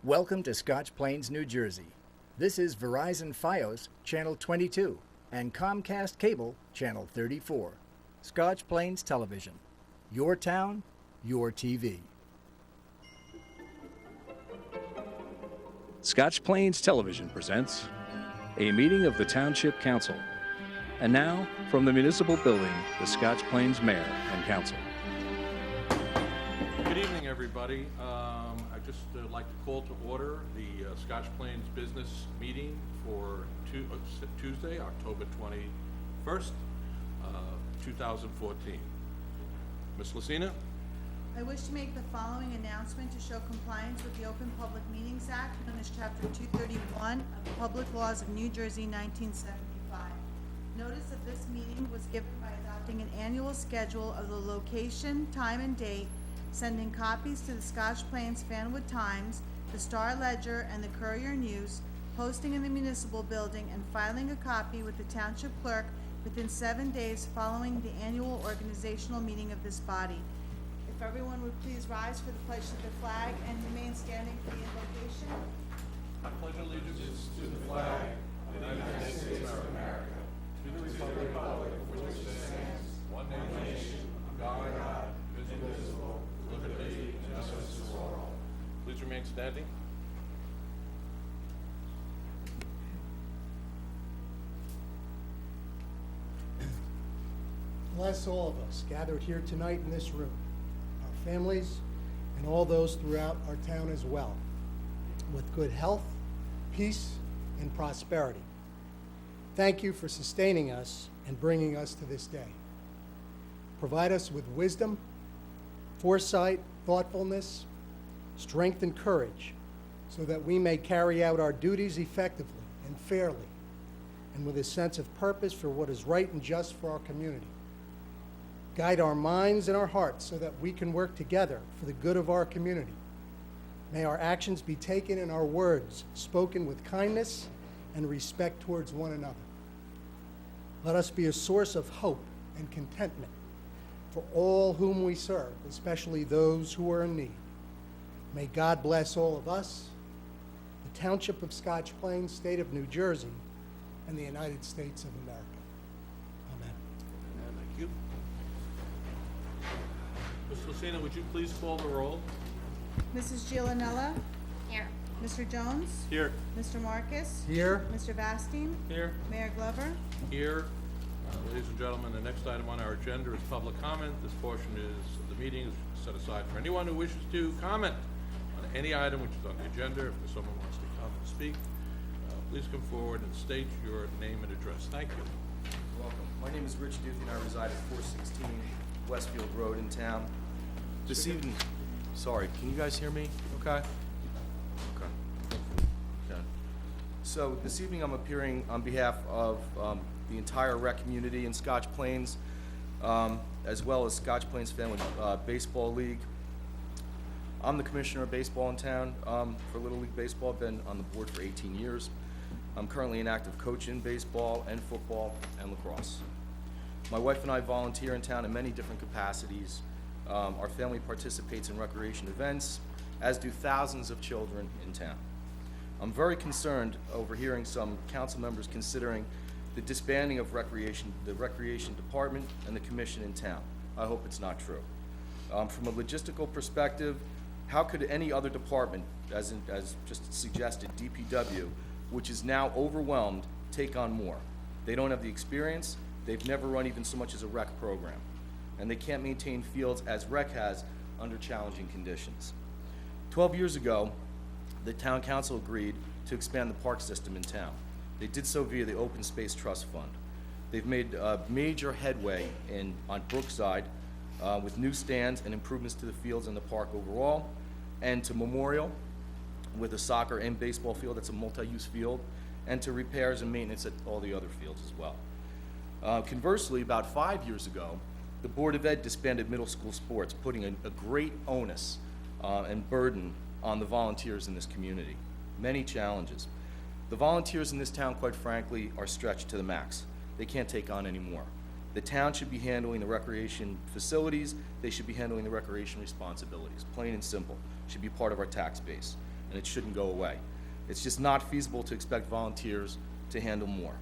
Welcome to Scotch Plains, New Jersey. This is Verizon Fios, Channel 22, and Comcast Cable, Channel 34. Scotch Plains Television. Your town, your TV. Scotch Plains Television presents a meeting of the Township Council. And now, from the municipal building, the Scotch Plains Mayor and Council. Good evening, everybody. I'd just like to call to order the Scotch Plains Business Meeting for Tuesday, October 21st, 2014. Ms. Lacina? I wish to make the following announcement to show compliance with the Open Public Meetings Act, known as Chapter 231 of the Public Laws of New Jersey, 1975. Notice of this meeting was given by adopting an annual schedule of the location, time, and date, sending copies to the Scotch Plains Fanwood Times, the Star Ledger, and the Courier News, posting in the municipal building, and filing a copy with the Township Clerk within 7 days following the annual organizational meeting of this body. If everyone would please rise for the pledge to the flag and remain standing for the invocation. I pledge allegiance to the flag of the United States of America, to the republic for which it stands, one nation, under God, indivisible, with liberty and justice for all. Please remain standing. Bless all of us gathered here tonight in this room, our families, and all those throughout our town as well, with good health, peace, and prosperity. Thank you for sustaining us and bringing us to this day. Provide us with wisdom, foresight, thoughtfulness, strength, and courage, so that we may carry out our duties effectively and fairly, and with a sense of purpose for what is right and just for our community. Guide our minds and our hearts so that we can work together for the good of our community. May our actions be taken and our words spoken with kindness and respect towards one another. Let us be a source of hope and contentment for all whom we serve, especially those who are in need. May God bless all of us, the Township of Scotch Plains, State of New Jersey, and the United States of America. Amen. Thank you. Ms. Lacina, would you please call the roll? Mrs. Giovanella? Here. Mr. Jones? Here. Mr. Marcus? Here. Mr. Vastine? Here. Mayor Glover? Here. Ladies and gentlemen, the next item on our agenda is public comment. This portion of the meeting is set aside for anyone who wishes to comment on any item which is on the agenda. If there's someone who wants to come and speak, please come forward and state your name and address. Thank you. Welcome. My name is Rich Duthie and I reside at 416 Westfield Road in town. This evening, sorry, can you guys hear me? Okay. So this evening I'm appearing on behalf of the entire rec community in Scotch Plains, as well as Scotch Plains Family Baseball League. I'm the commissioner of baseball in town for Little League Baseball. I've been on the board for 18 years. I'm currently an active coach in baseball and football and lacrosse. My wife and I volunteer in town in many different capacities. Our family participates in recreation events, as do thousands of children in town. I'm very concerned over hearing some council members considering the disbanding of the recreation department and the commission in town. I hope it's not true. From a logistical perspective, how could any other department, as just suggested, DPW, which is now overwhelmed, take on more? They don't have the experience. They've never run even so much as a rec program. And they can't maintain fields as rec has under challenging conditions. 12 years ago, the town council agreed to expand the park system in town. They did so via the Open Space Trust Fund. They've made major headway on Brookside with new stands and improvements to the fields and the park overall, and to Memorial with a soccer and baseball field that's a multi-use field, and to repairs and maintenance at all the other fields as well. Conversely, about 5 years ago, the Board of Ed disbanded middle school sports, putting a great onus and burden on the volunteers in this community. Many challenges. The volunteers in this town, quite frankly, are stretched to the max. They can't take on any more. The town should be handling the recreation facilities. They should be handling the recreation responsibilities, plain and simple. Should be part of our tax base. and it shouldn't go away. It's just not feasible to expect volunteers to handle more.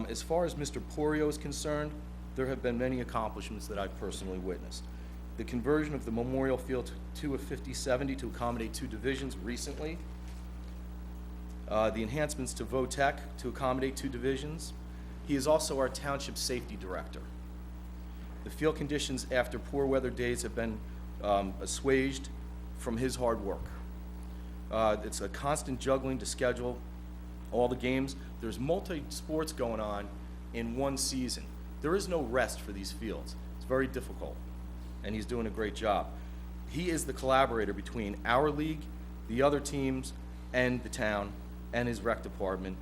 As far as Mr. Porio is concerned, there have been many accomplishments that I've personally witnessed. The conversion of the Memorial Field to a 50-70 to accommodate 2 divisions recently. The enhancements to VOTEC to accommodate 2 divisions. He is also our Township Safety Director. The field conditions after poor weather days have been assuaged from his hard work. It's a constant juggling to schedule all the games. There's multi-sports going on in one season. There is no rest for these fields. It's very difficult, and he's doing a great job. He is the collaborator between our league, the other teams, and the town, and his rec department,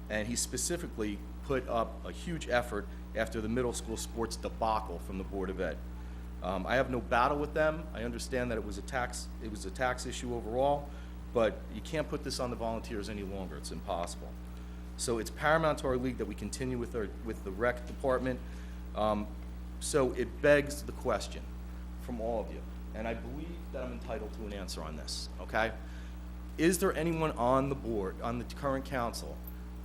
and he specifically put up a huge effort after the middle school sports debacle from the Board of Ed. I have no battle with them. I understand that it was a tax issue overall, but you can't put this on the volunteers any longer. It's impossible. So it's paramount to our league that we continue with the rec department. So it begs the question from all of you, and I believe that I'm entitled to an answer on this, okay? Is there anyone on the board, on the current council,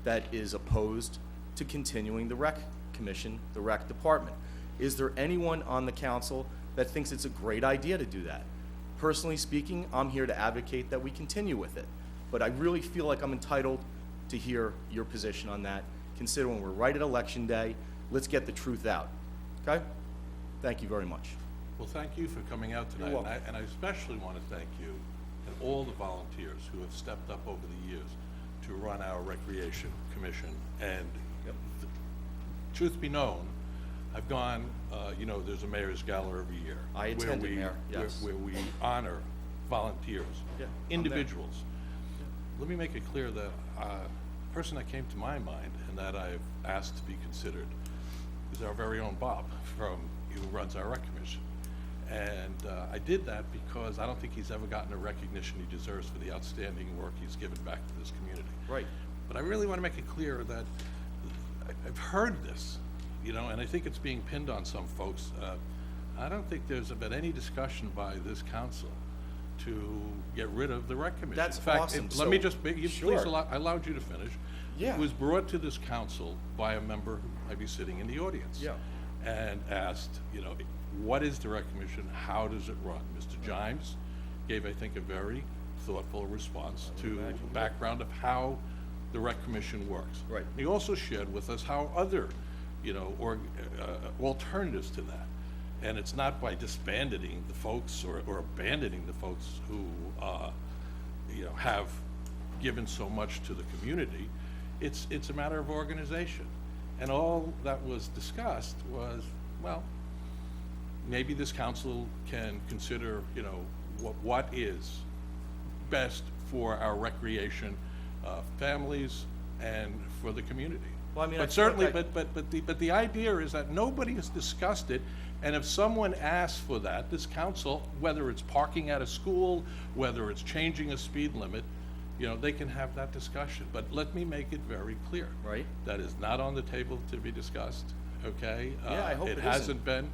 that is opposed to continuing the rec commission, the rec department? Is there anyone on the council that thinks it's a great idea to do that? Personally speaking, I'm here to advocate that we continue with it, but I really feel like I'm entitled to hear your position on that, considering we're right at election day. Let's get the truth out, okay? Thank you very much. Well, thank you for coming out tonight, You're welcome. and I especially want to thank you and all the volunteers who have stepped up over the years to run our Recreation Commission. And truth be known, I've gone, there's a mayor's gala every year. I attended, Mayor, yes. Where we honor volunteers, Yeah, I'm there. individuals. Let me make it clear that the person that came to my mind and that I've asked to be considered is our very own Bob, who runs our rec commission. And I did that because I don't think he's ever gotten the recognition he deserves for the outstanding work he's given back to this community. Right. But I really want to make it clear that I've heard this, and I think it's being pinned on some folks. I don't think there's been any discussion by this council to get rid of the rec commission. That's In fact, awesome. let me So, just, please sure. I allowed you to finish. Yeah. It was brought to this council by a member who might be sitting in the audience. Yeah. And asked, what is the rec commission? How does it run? Mr. Jimes gave, I think, a very thoughtful response to the background of how the rec commission works. Right. He also shared with us how other, alternatives to that. And it's not by disbanding the folks or abandoning the folks who, have given so much to the community. It's a matter of organization. And all that was discussed was, well, maybe this council can consider, what is best for our recreation families and for the community. Well, I mean, I But feel certainly, like but the idea is that nobody has discussed it, and if someone asks for that, this council, whether it's parking at a school, whether it's changing a speed limit, they can have that discussion. But let me make it very clear. Right. That is not on the table to be discussed, okay? Yeah, I hope it hasn't isn't. been,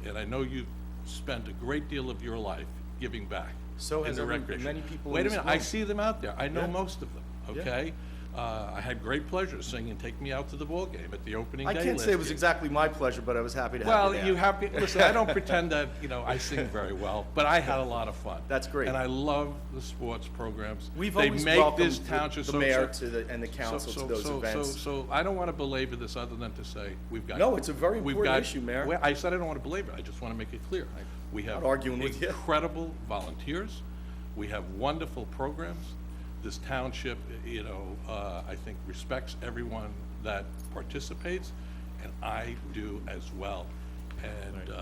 and I know you've spent a great deal of your life giving back. So in has the every- recreation. many people in Wait a this minute, I room. see them out there. I know Yeah. most of them, Yeah. okay? I had great pleasure singing "Take Me Out to the Ball Game" at the opening I day can't last say it was year. exactly my pleasure, but I was happy to have Well, you there. you have, listen, I don't pretend that, I sing very well, but I had a lot of fun. That's great. And I love the sports programs. We've They always make welcomed this township the so- mayor so- and the council so- to those so- events. So I don't want to belabor this other than to say, we've got. No, it's a very we've important got- issue, Mayor. well, I said I don't want to belabor it, I just want to make it clear. We have Not arguing with you. incredible volunteers, we have wonderful programs. This township, I think respects everyone that participates, and I do as well. And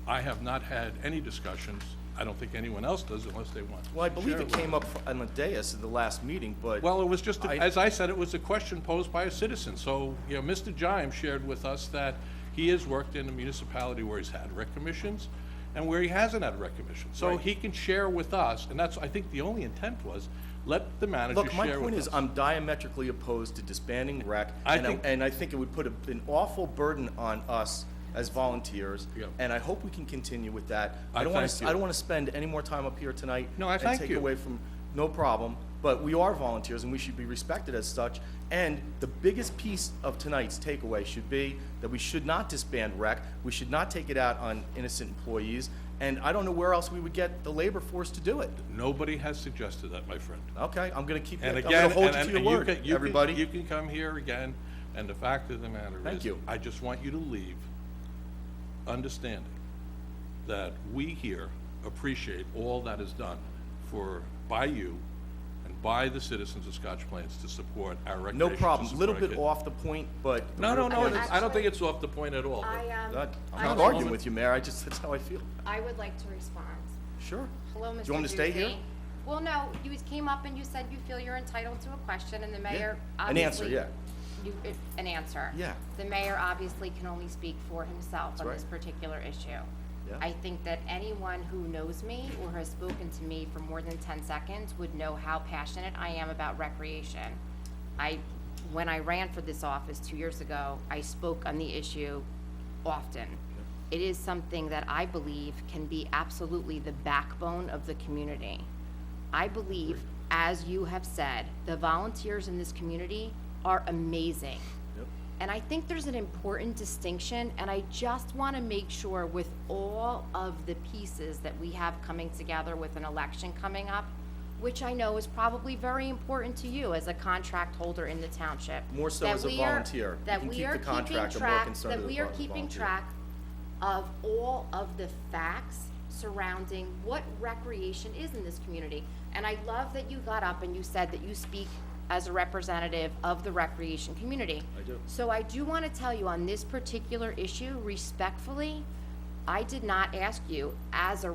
I have not had any discussions, I don't think anyone else does unless they want. Well, I believe Share it with came up on the dais at the last meeting, but. Well, it was just, I- as I said, it was a question posed by a citizen. So, Mr. Jimes shared with us that he has worked in a municipality where he's had rec commissions and where he hasn't had rec commissions. So Right. he can share with us, and that's, I think the only intent was, let the manager Look, my share point with is, us. I'm diametrically opposed to disbanding rec, I and think- and I think it would put an awful burden on us as volunteers. Yep. And I hope we can continue with that. I don't want thank to, you. I don't want to spend any more time up here tonight. No, I thank And you. take away from, no problem, but we are volunteers and we should be respected as such. And the biggest piece of tonight's takeaway should be that we should not disband rec, we should not take it out on innocent employees, and I don't know where else we would get the labor force to do it. Nobody has suggested that, my friend. Okay, I'm gonna keep, And I'm again, gonna hold and you to your you word, can- you can- everybody. You can come here again, and the fact of the matter is. Thank you. I just want you to leave understanding that we here appreciate all that is done by you and by the citizens of Scotch Plains to support our recreation. No to problem, support little our bit kids. off the point, but. the No, real no, point no, is- I don't think it's off the point at all. I, I'm I not would- arguing with you, Mayor, that's how I feel. I would like to respond. Sure. Hello, Mr. Do you want me to stay here? Duthie. Well, no, you came up and you said you feel you're entitled to a question, and the mayor An answer, obviously. yeah. An answer. Yeah. The mayor obviously can only speak for himself on right. this particular issue. Yeah. I think that anyone who knows me or has spoken to me for more than 10 seconds would know how passionate I am about recreation. When I ran for this office 2 years ago, I spoke on the issue often. It is something that I believe can be absolutely the backbone of the community. I believe, as you have said, the volunteers in this community are amazing. Yep. And I think there's an important distinction, and I just want to make sure with all of the pieces that we have coming together with an election coming up, which I know is probably very important to you as a contract holder in the township. More so that as a we are- volunteer. You That can we keep are the keeping contract, I'm more track, concerned that with we the are keeping volunteer. track of all of the facts surrounding what recreation is in this community. And I love that you got up and you said that you speak as a representative of the recreation community. I do. So I do want to tell you on this particular issue, respectfully, I did not ask you as a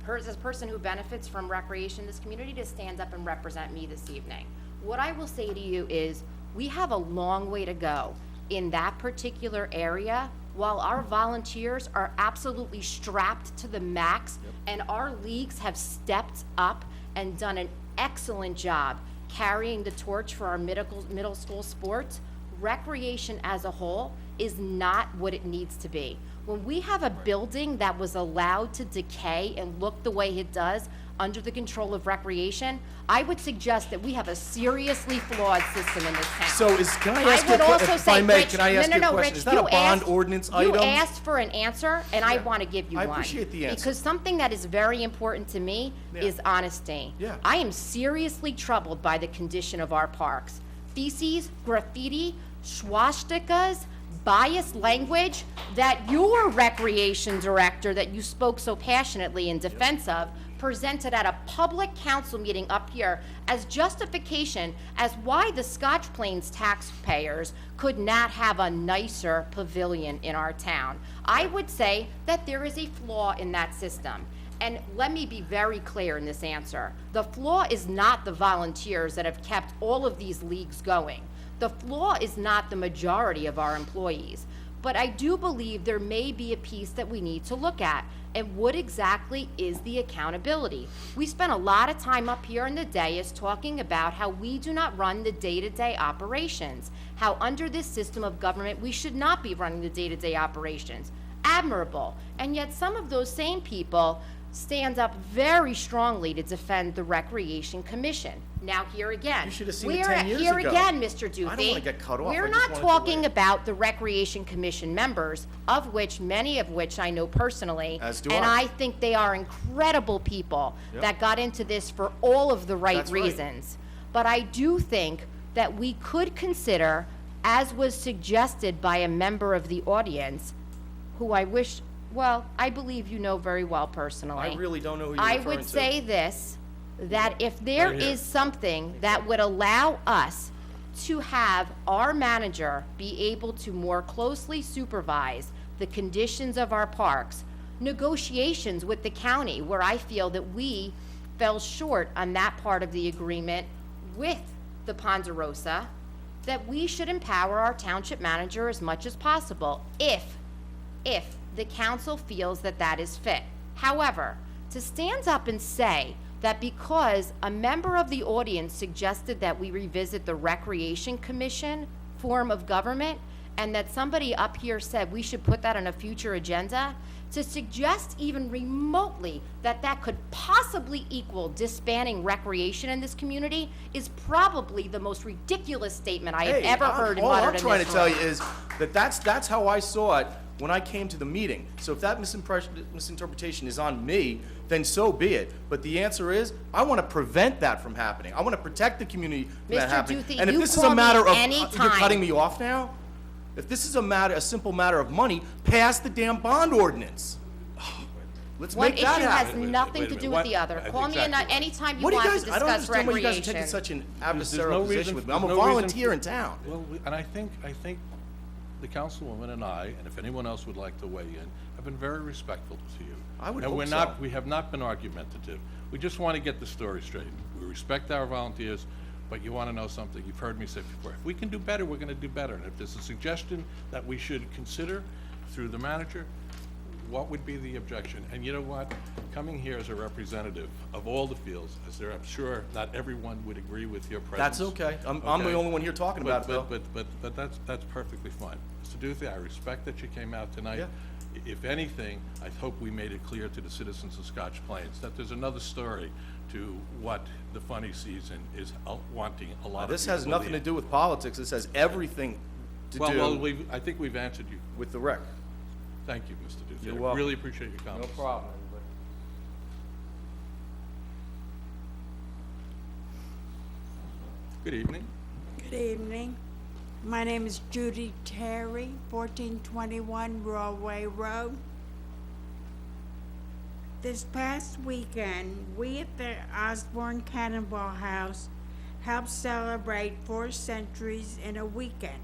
as a person who benefits from recreation in this community to stand up and represent me this evening. What I will say to you is, we have a long way to go in that particular area. While our volunteers are absolutely strapped to the max, and our leagues have stepped up and done an excellent job carrying the torch for our middle school sports, recreation as a whole is not what it needs to be. When we have a building that was allowed to decay and look the way it does under the control of recreation, I would suggest that we have a seriously flawed system in this town. So can I ask you a would also if I say, may, Rich, can I ask no, you a no, question? Rich, Is that a you bond asked- ordinance item? You asked for an answer, and I Yeah. want to give you I one. appreciate the answer. Because something that is very important to me Yeah. is honesty. Yeah. I am seriously troubled by the condition of our parks. Feces, graffiti, swastikas, biased language that your recreation director that you spoke so passionately in defense of presented at a public council meeting up here as justification as why the Scotch Plains taxpayers could not have a nicer pavilion in our town. I would say that there is a flaw in that system. And let me be very clear in this answer. The flaw is not the volunteers that have kept all of these leagues going. The flaw is not the majority of our employees. But I do believe there may be a piece that we need to look at. And what exactly is the accountability? We spent a lot of time up here in the dais talking about how we do not run the day-to-day operations, how under this system of government, we should not be running the day-to-day operations. Admirable. And yet some of those same people stand up very strongly to defend the Recreation Commission. Now, here again. You should have seen it we're 10 years here ago. again, Mr. Duthie. I don't wanna get cut off. I We're just not wanted to talking weigh. about the Recreation Commission members, of which, many of which I know personally. As do and I. I think they are incredible people Yep. that got into this for all of the right That's right. reasons. But I do think that we could consider, as was suggested by a member of the audience, who I believe you know very well personally. I really don't know who you're I referring would to. say this, that if there Right here. is something that would allow us to have our manager be able to more closely supervise the conditions of our parks, negotiations with the county, where I feel that we fell short on that part of the agreement with the Ponderosa, that we should empower our township manager as much as possible if the council feels that that is fit. However, to stand up and say that because a member of the audience suggested that we revisit the Recreation Commission form of government, and that somebody up here said we should put that on a future agenda, to suggest even remotely that that could possibly equal disbanding recreation in this community is probably the most ridiculous statement I have ever heard and muttered in this room. All I'm trying to tell you is that that's how I saw it when I came to the meeting. So if that misinterpretation is on me, then so be it. But the answer is, I want to prevent that from happening. I want to protect the community from that Mr. happening. Duthie, And if you this is call a me matter of, anytime. you're cutting me off now? If this is a simple matter of money, pass the damn bond ordinance. Let's One make issue that has happen. nothing wait a to do minute. with the other. Call me Exactly. anytime you What do you want guys, to I don't discuss understand why you guys are taking recreation. such an There's adversarial no position reason- with me. I'm a there's no reason- volunteer in town. Well, and I think the councilwoman and I, and if anyone else would like to weigh in, have been very respectful to you. I would And hope we're so. not, we have not been argumentative. We just want to get the story straight. We respect our volunteers, but you want to know something, you've heard me say before, if we can do better, we're going to do better. And if there's a suggestion that we should consider through the manager, what would be the objection? And you know what? Coming here as a representative of all the fields, as there, I'm sure not everyone would agree with your presence. That's okay. I'm the Okay. only one here talking about it, Bill. But that's perfectly fine. Mr. Duthie, I respect that you came out tonight. Yeah. If anything, I hope we made it clear to the citizens of Scotch Plains that there's another story to what the funny season is wanting a lot of This people has nothing to believe. do with politics. This has everything to Well, do I think we've answered you. with the rec. Thank you, Mr. Duthie. You're I welcome. really appreciate your No comments. problem, everybody. Good evening. Good evening. My name is Judy Terry, 1421 Broadway Road. This past weekend, we at the Osborne Cannonball House helped celebrate 4 centuries in a weekend,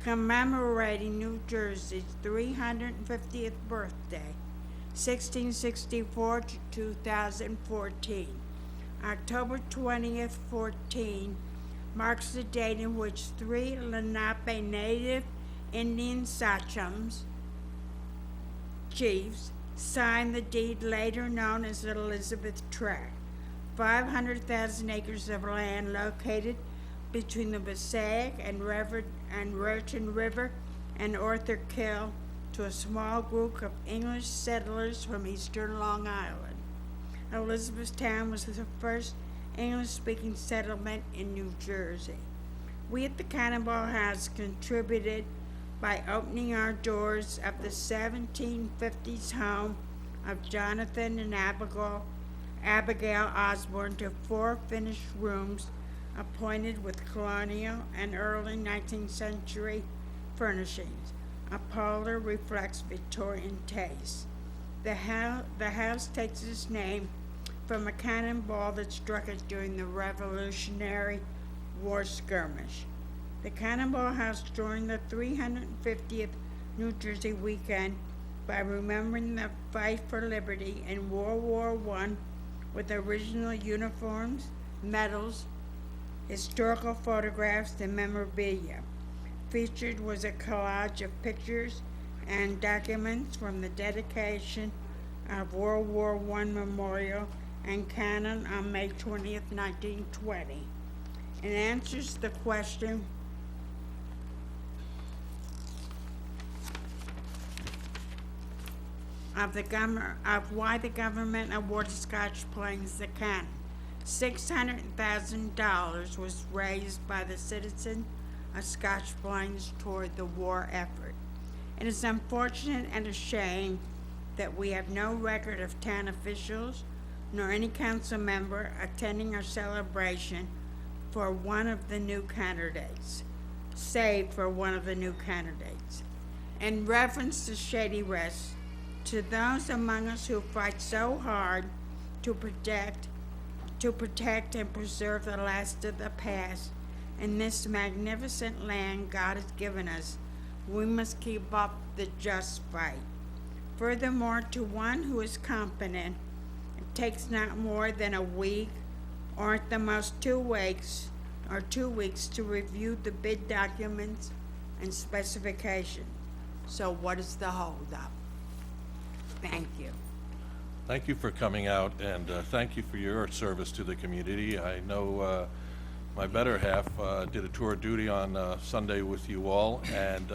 commemorating New Jersey's 350th birthday, 1664 to 2014. October 20th, 14 marks the date in which 3 Lenape Native Indian sachems, chiefs, signed the deed later known as the Elizabeth Tract, 500,000 acres of land located between the Passaic and Raritan River and Arthur Kill to a small group of English settlers from eastern Long Island. Elizabethtown was the first English-speaking settlement in New Jersey. We at the Cannonball House contributed by opening our doors of the 1750s home of Jonathan and Abigail Osborne to 4 finished rooms appointed with colonial and early 19th century furnishings. A parlor reflects Victorian taste. The house takes its name from a cannonball that struck it during the Revolutionary War skirmish. The Cannonball House joined the 350th New Jersey weekend by remembering the fight for liberty in World War I with original uniforms, medals, historical photographs, and memorabilia. Featured was a collage of pictures and documents from the dedication of World War I Memorial and Cannon on May 20th, 1920. It answers the question of why the government awarded Scotch Plains the cannon. $600,000 was raised by the citizens of Scotch Plains toward the war effort. It is unfortunate and a shame that we have no record of town officials nor any council member attending our celebration for one of the new candidates, save for one of the new candidates. In reference to Shady Rest, to those among us who fight so hard to protect and preserve the last of the past in this magnificent land God has given us, we must keep up the just fight. Furthermore, to one who is competent, it takes not more than a week, or at the most 2 weeks, to review the bid documents and specifications. So what is the holdup? Thank you. Thank you for coming out, and thank you for your service to the community. I know my better half did a tour of duty on Sunday with you all, and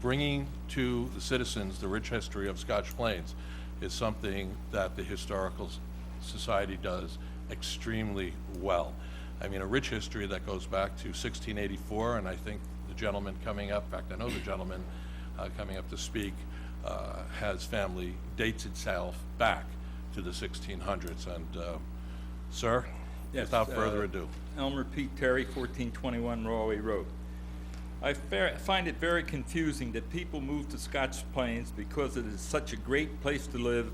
bringing to the citizens the rich history of Scotch Plains is something that the Historical Society does extremely well. I mean, a rich history that goes back to 1684, and I think the gentleman coming up, in fact, I know the gentleman coming up to speak has family, dates itself back to the 1600s. And sir, Yes, without further ado. Elmer P. Terry, 1421 Rawley Road. I find it very confusing that people move to Scotch Plains because it is such a great place to live,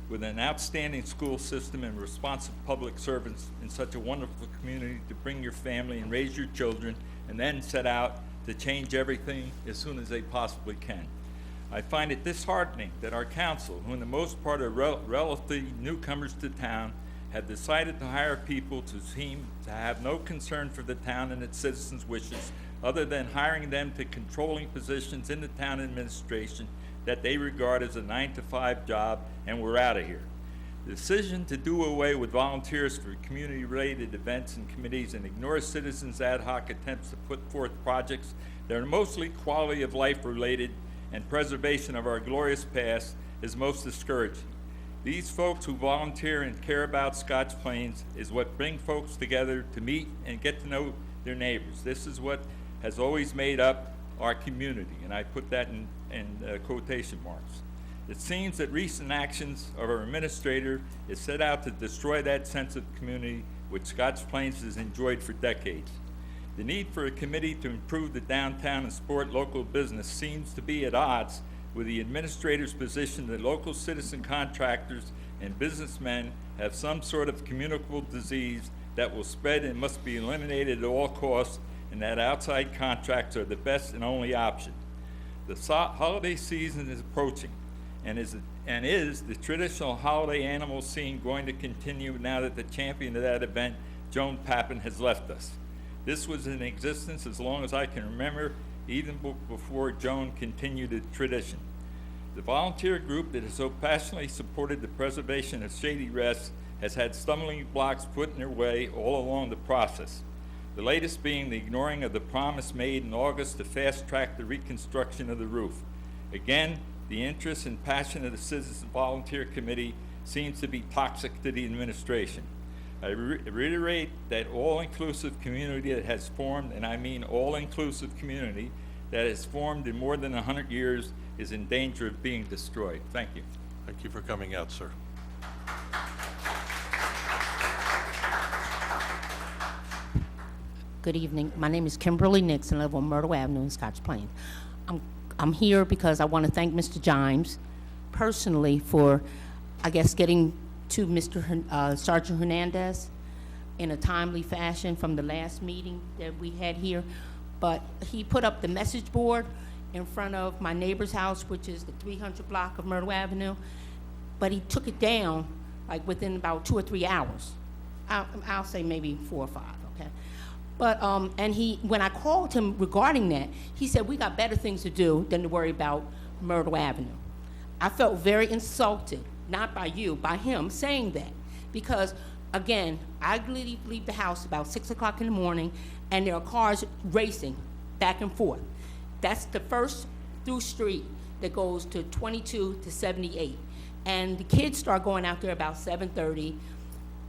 with an outstanding school system and responsive public servants in such a wonderful community to bring your family and raise your children, and then set out to change everything as soon as they possibly can. I find it disheartening that our council, who in the most part are relatively newcomers to town, have decided to hire people who seem to have no concern for the town and its citizens' wishes, other than hiring them to controlling positions in the town administration that they regard as a 9-to-5 job, and we're out of here. The decision to do away with volunteers for community-related events and committees and ignore citizens' ad hoc attempts to put forth projects that are mostly quality of life related and preservation of our glorious past is most discouraging. These folks who volunteer and care about Scotch Plains is what bring folks together to meet and get to know their neighbors. This is what has always made up our community, and I put that in quotation marks. It seems that recent actions of our administrator is set out to destroy that sense of community which Scotch Plains has enjoyed for decades. The need for a committee to improve the downtown and support local business seems to be at odds with the administrator's position that local citizen contractors and businessmen have some sort of communicable disease that will spread and must be eliminated at all costs, and that outside contracts are the best and only option. The holiday season is approaching, and is the traditional holiday animal scene going to continue now that the champion of that event, Joan Pappin, has left us? This was in existence as long as I can remember, even before Joan continued the tradition. The volunteer group that has so passionately supported the preservation of Shady Rest has had stumbling blocks put in their way all along the process. The latest being the ignoring of the promise made in August to fast-track the reconstruction of the roof. Again, the interest and passion of the Citizen Volunteer Committee seems to be toxic to the administration. I reiterate that all-inclusive community that has formed, and I mean all-inclusive community, that has formed in more than 100 years is in danger of being destroyed. Thank you. Thank you for coming out, sir. Good evening. My name is Kimberly Nixon. I live on Myrtle Avenue in Scotch Plains. I'm here because I want to thank Mr. Jimes personally for, I guess, getting to Mr. Sergeant Hernandez in a timely fashion from the last meeting that we had here. But he put up the message board in front of my neighbor's house, which is the 300 block of Myrtle Avenue, but he took it down like within about 2 or 3 hours. I'll say maybe 4 or 5, okay? But, and when I called him regarding that, he said, we got better things to do than to worry about Myrtle Avenue. I felt very insulted, not by you, by him saying that. Because, again, I leave the house about 6 o'clock in the morning, and there are cars racing back and forth. That's the first through street that goes to 22 to 78. And the kids start going out there about 7:30.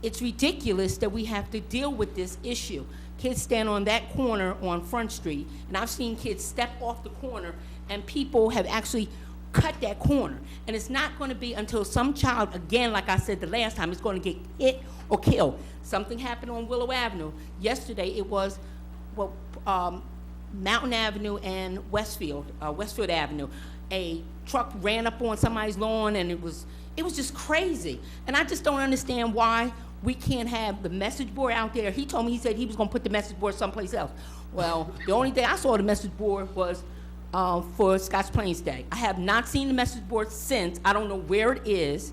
It's ridiculous that we have to deal with this issue. Kids stand on that corner on Front Street, and I've seen kids step off the corner, and people have actually cut that corner. And it's not going to be until some child, again, like I said the last time, is going to get hit or killed. Something happened on Willow Avenue. Yesterday it was Mountain Avenue and Westfield Avenue. A truck ran up on somebody's lawn, and it was just crazy. And I just don't understand why we can't have the message board out there. He told me, he said he was gonna put the message board someplace else. Well, the only day I saw the message board was for Scotch Plains Day. I have not seen the message board since. I don't know where it is,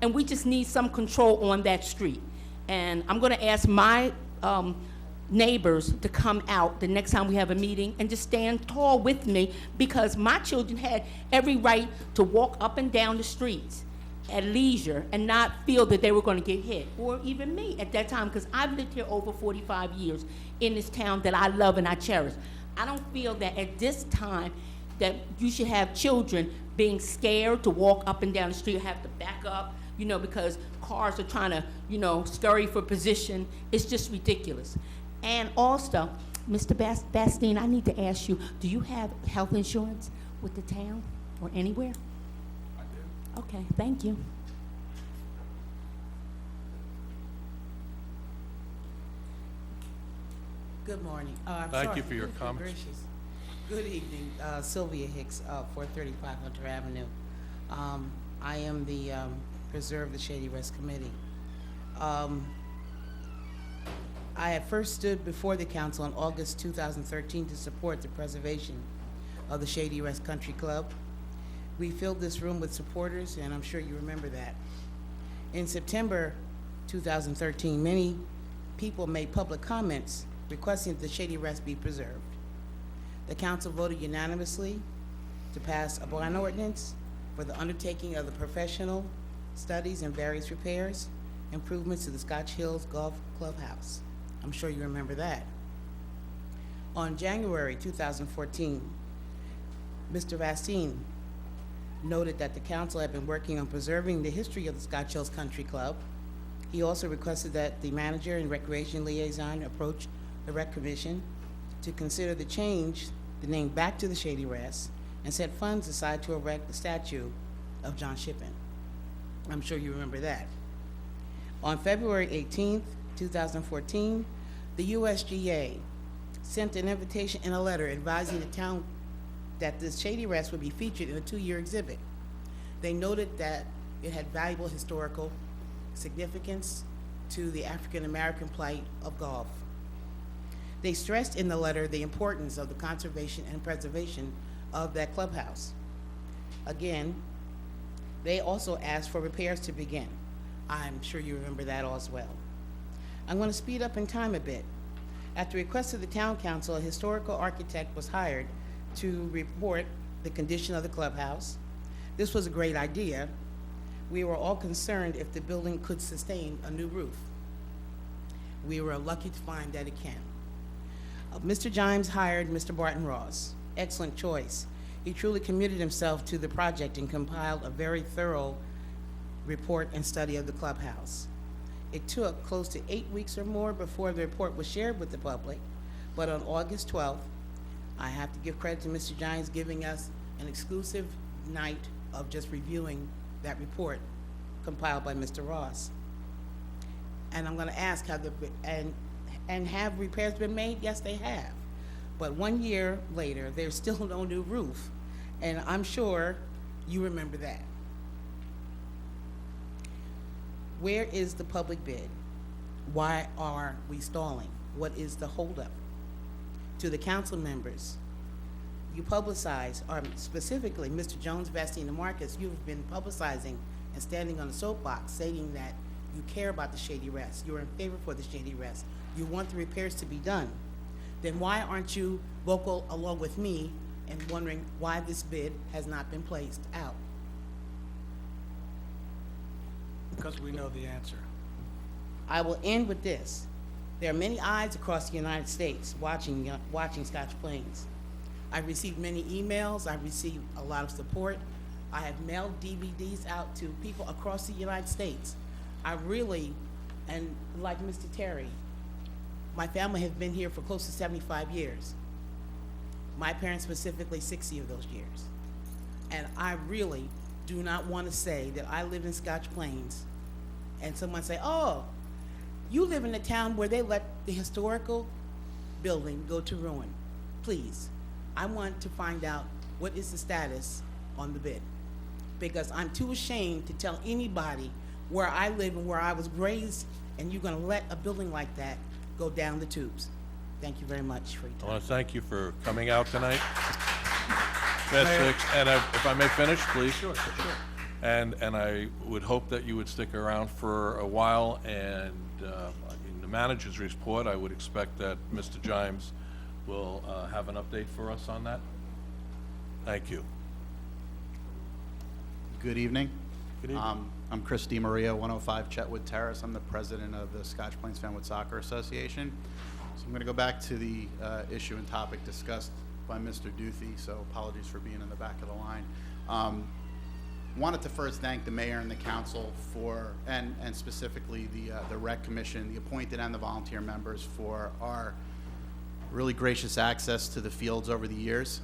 and we just need some control on that street. And I'm gonna ask my neighbors to come out the next time we have a meeting and just stand tall with me, because my children had every right to walk up and down the streets. at leisure and not feel that they were going to get hit, or even me at that time, because I've lived here over 45 years in this town that I love and I cherish. I don't feel that at this time that you should have children being scared to walk up and down the street, have to back up, you know, because cars are trying to, you know, scurry for position. It's just ridiculous. And also, Mr. Bastine, I need to ask you, do you have health insurance with the town or anywhere? I do. Okay, thank you. Good morning. Thank you for your comments. Gracious. Good evening, Sylvia Hicks, 435 Hunter Avenue. I am the Preserve the Shady Rest Committee. I had first stood before the council in August 2013 to support the preservation of the Shady Rest Country Club. We filled this room with supporters, and I'm sure you remember that. In September 2013, many people made public comments requesting that the Shady Rest be preserved. The council voted unanimously to pass a bond ordinance for the undertaking of the professional studies and various repairs, improvements to the Scotch Hills Golf Clubhouse. I'm sure you remember that. On January 2014, Mr. Vastine noted that the council had been working on preserving the history of the Scotch Hills Country Club. He also requested that the manager and recreation liaison approach the rec commission to consider the name back to the Shady Rest, and set funds aside to erect the statue of John Shippen. I'm sure you remember that. On February 18th, 2014, the USGA sent an invitation in a letter advising the town that the Shady Rest would be featured in a 2-year exhibit. They noted that it had valuable historical significance to the African American plight of golf. They stressed in the letter the importance of the conservation and preservation of that clubhouse. Again, they also asked for repairs to begin. I'm sure you remember that as well. I'm going to speed up in time a bit. At the request of the town council, a historical architect was hired to report the condition of the clubhouse. This was a great idea. We were all concerned if the building could sustain a new roof. We were lucky to find that it can. Mr. Jimes hired Mr. Barton Ross. Excellent choice. He truly committed himself to the project and compiled a very thorough report and study of the clubhouse. It took close to 8 weeks or more before the report was shared with the public, but on August 12th, I have to give credit to Mr. Jimes giving us an exclusive night of just reviewing that report compiled by Mr. Ross. And I'm gonna ask, have repairs been made? Yes, they have. But 1 year later, there's still no new roof. And I'm sure you remember that. Where is the public bid? Why are we stalling? What is the holdup? To the council members, you publicize, or specifically Mr. Jones, Vastine, and Marcus, you've been publicizing and standing on the soapbox stating that you care about the Shady Rest. You're in favor for the Shady Rest. You want the repairs to be done. Then why aren't you vocal along with me and wondering why this bid has not been placed out? Because we know the answer. I will end with this. There are many eyes across the United States watching Scotch Plains. I've received many emails. I've received a lot of support. I have mailed DVDs out to people across the United States. I really, and like Mr. Terry, my family has been here for close to 75 years. My parents specifically 60 of those years. And I really do not want to say that I live in Scotch Plains and someone say, oh, you live in a town where they let the historical building go to ruin. Please, I want to find out what is the status on the bid, because I'm too ashamed to tell anybody where I live and where I was raised, and you're gonna let a building like that go down the tubes. Thank you very much for your I time. want to thank you for coming out tonight. Ms. Hicks, and if I may finish, please. Sure. And I would hope that you would stick around for a while, and in the manager's report, I would expect that Mr. Jimes will have an update for us on that. Thank you. Good evening. Good evening. I'm Chris DiMaria, 105 Chetwood Terrace. I'm the president of the Scotch Plains Fanwood Soccer Association. So I'm going to go back to the issue and topic discussed by Mr. Duthie, so apologies for being in the back of the line. Wanted to first thank the mayor and the council for, and specifically the rec commission, the appointed and the volunteer members, for our really gracious access to the fields over the years.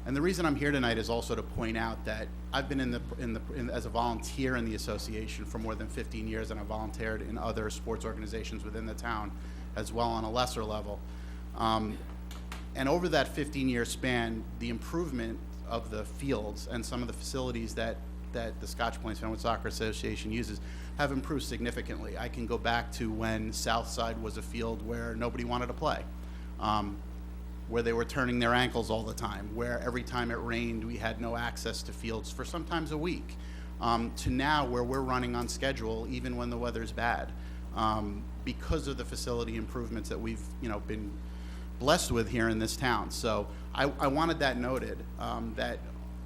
And the reason I'm here tonight is also to point out that I've been as a volunteer in the association for more than 15 years, and I've volunteered in other sports organizations within the town as well on a lesser level. And over that 15-year span, the improvement of the fields and some of the facilities that the Scotch Plains Fanwood Soccer Association uses have improved significantly. I can go back to when Southside was a field where nobody wanted to play, where they were turning their ankles all the time, where every time it rained we had no access to fields for sometimes a week, to now where we're running on schedule even when the weather's bad, because of the facility improvements that we've been blessed with here in this town. So I wanted that noted, that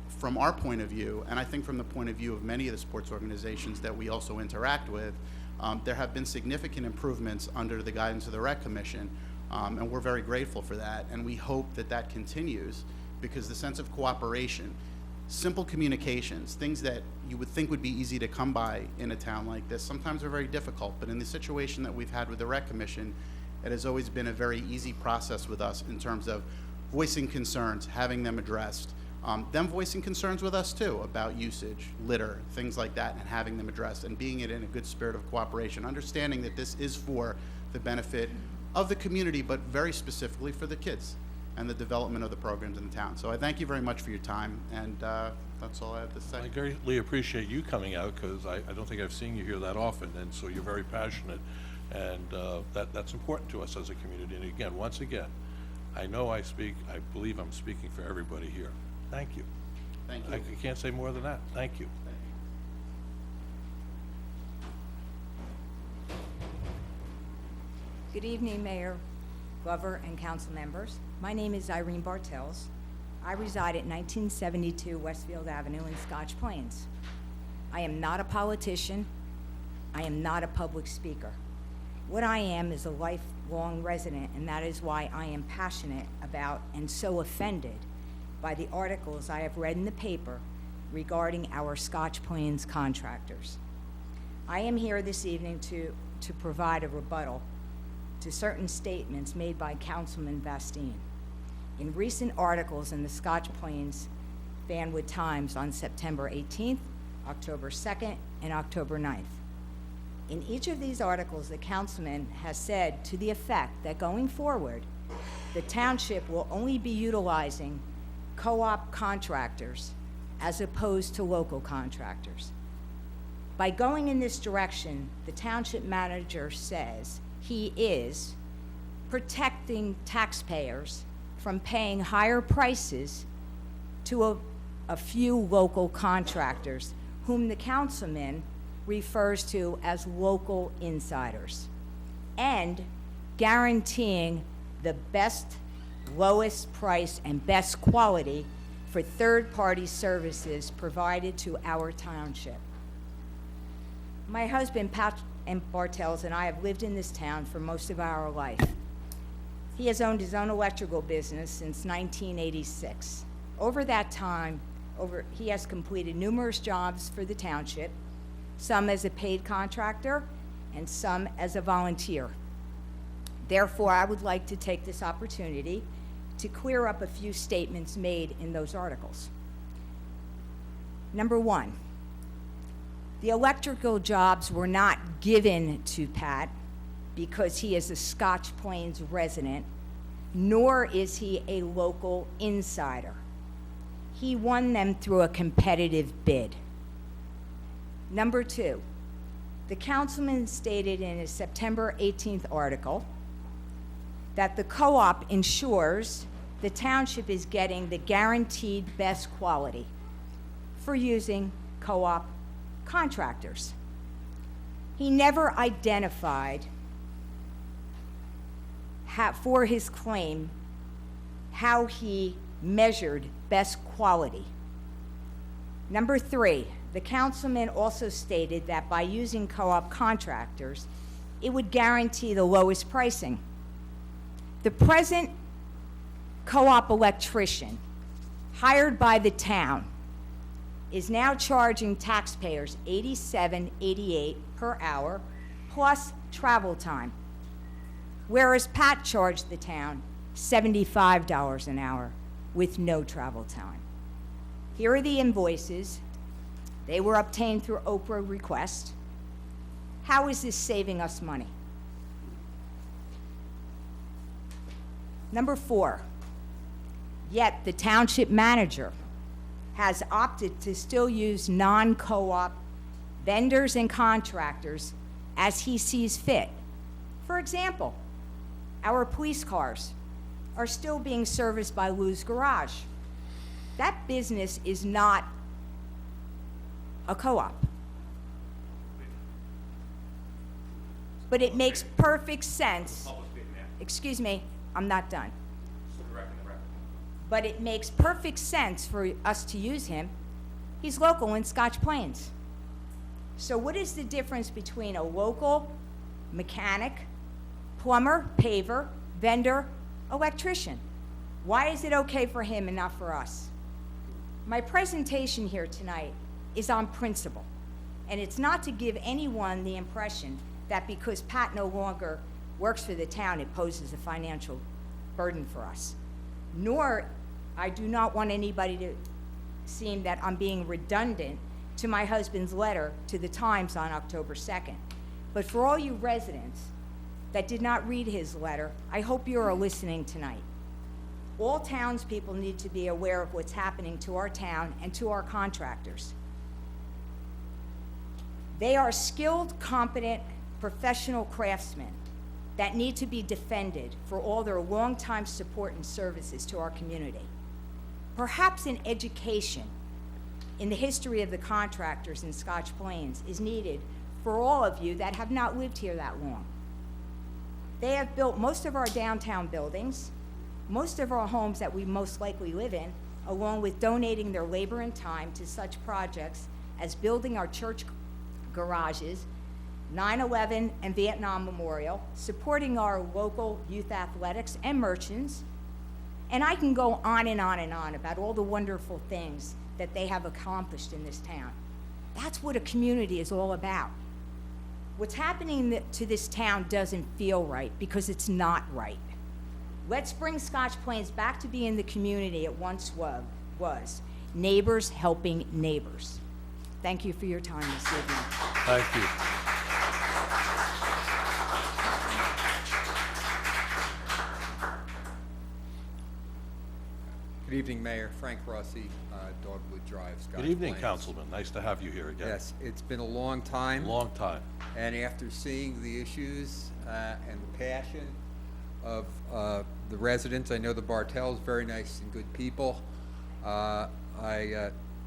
from our point of view, and I think from the point of view of many of the sports organizations that we also interact with, there have been significant improvements under the guidance of the Rec Commission, and we're very grateful for that, and we hope that that continues, because the sense of cooperation, simple communications, things that you would think would be easy to come by in a town like this, sometimes are very difficult. But in the situation that we've had with the Rec Commission, it has always been a very easy process with us in terms of voicing concerns, having them addressed, them voicing concerns with us too about usage, litter, things like that, and having them addressed, and being it in a good spirit of cooperation, understanding that this is for the benefit of the community, but very specifically for the kids and the development of the programs in the town. So I thank you very much for your time, and that's all I have to say. I greatly appreciate you coming out, because I don't think I've seen you here that often, and so you're very passionate, and that's important to us as a community. And again, once again, I believe I'm speaking for everybody here. Thank you. Thank you. I can't say more than that. Thank you. Good evening, Mayor, Glover, and council members. My name is Irene Bartels. I reside at 1972 Westfield Avenue in Scotch Plains. I am not a politician. I am not a public speaker. What I am is a lifelong resident, and that is why I am passionate about and so offended by the articles I have read in the paper regarding our Scotch Plains contractors. I am here this evening to provide a rebuttal to certain statements made by Councilman Bastine in recent articles in the Scotch Plains Fanwood Times on September 18th, October 2nd, and October 9th. In each of these articles, the councilman has said to the effect that going forward, the township will only be utilizing co-op contractors as opposed to local contractors. By going in this direction, the township manager says he is protecting taxpayers from paying higher prices to a few local contractors, whom the councilman refers to as local insiders, and guaranteeing the best, lowest price and best quality for third-party services provided to our township. My husband, Pat Bartels, and I have lived in this town for most of our life. He has owned his own electrical business since 1986. Over that time, he has completed numerous jobs for the township, some as a paid contractor and some as a volunteer. Therefore, I would like to take this opportunity to clear up a few statements made in those articles. Number one, the electrical jobs were not given to Pat because he is a Scotch Plains resident, nor is he a local insider. He won them through a competitive bid. Number two, the councilman stated in his September 18th article that the co-op ensures the township is getting the guaranteed best quality for using co-op contractors. He never identified for his claim how he measured best quality. Number three, The councilman also stated that by using co-op contractors, it would guarantee the lowest pricing. The present co-op electrician hired by the town is now charging taxpayers $87.88 per hour plus travel time, whereas Pat charged the town $75 an hour with no travel time. Here are the invoices. They were obtained through Oprah request. How is this saving us money? Number 4, yet the township manager has opted to still use non-co-op vendors and contractors as he sees fit. For example, our police cars are still being serviced by Lou's Garage. That business is not a co-op. But it makes perfect sense. Excuse me, I'm not done. But it makes perfect sense for us to use him. He's local in Scotch Plains. So what is the difference between a local mechanic, plumber, paver, vendor, electrician? Why is it okay for him and not for us? My presentation here tonight is on principle, and it's not to give anyone the impression that because Pat no longer works for the town, it poses a financial burden for us. Nor, I do not want anybody to seem that I'm being redundant to my husband's letter to the Times on October 2nd. But for all you residents that did not read his letter, I hope you are listening tonight. All townspeople need to be aware of what's happening to our town and to our contractors. They are skilled, competent, professional craftsmen that need to be defended for all their longtime support and services to our community. Perhaps an education in the history of the contractors in Scotch Plains is needed for all of you that have not lived here that long. They have built most of our downtown buildings, most of our homes that we most likely live in, along with donating their labor and time to such projects as building our church garages, 9/11 and Vietnam Memorial, supporting our local youth athletics and merchants, and I can go on and on and on about all the wonderful things that they have accomplished in this town. That's what a community is all about. What's happening to this town doesn't feel right because it's not right. Let's bring Scotch Plains back to being the community it once was, neighbors helping neighbors. Thank you for your time this evening. Thank you. Good evening, Mayor. Frank Rossi, Dogwood Drive, Scotch Good evening, Plains. Councilman. Nice to have you here again. Yes, it's been a long time. Long time. And after seeing the issues and the passion of the residents, I know the Bartels, very nice and good people. I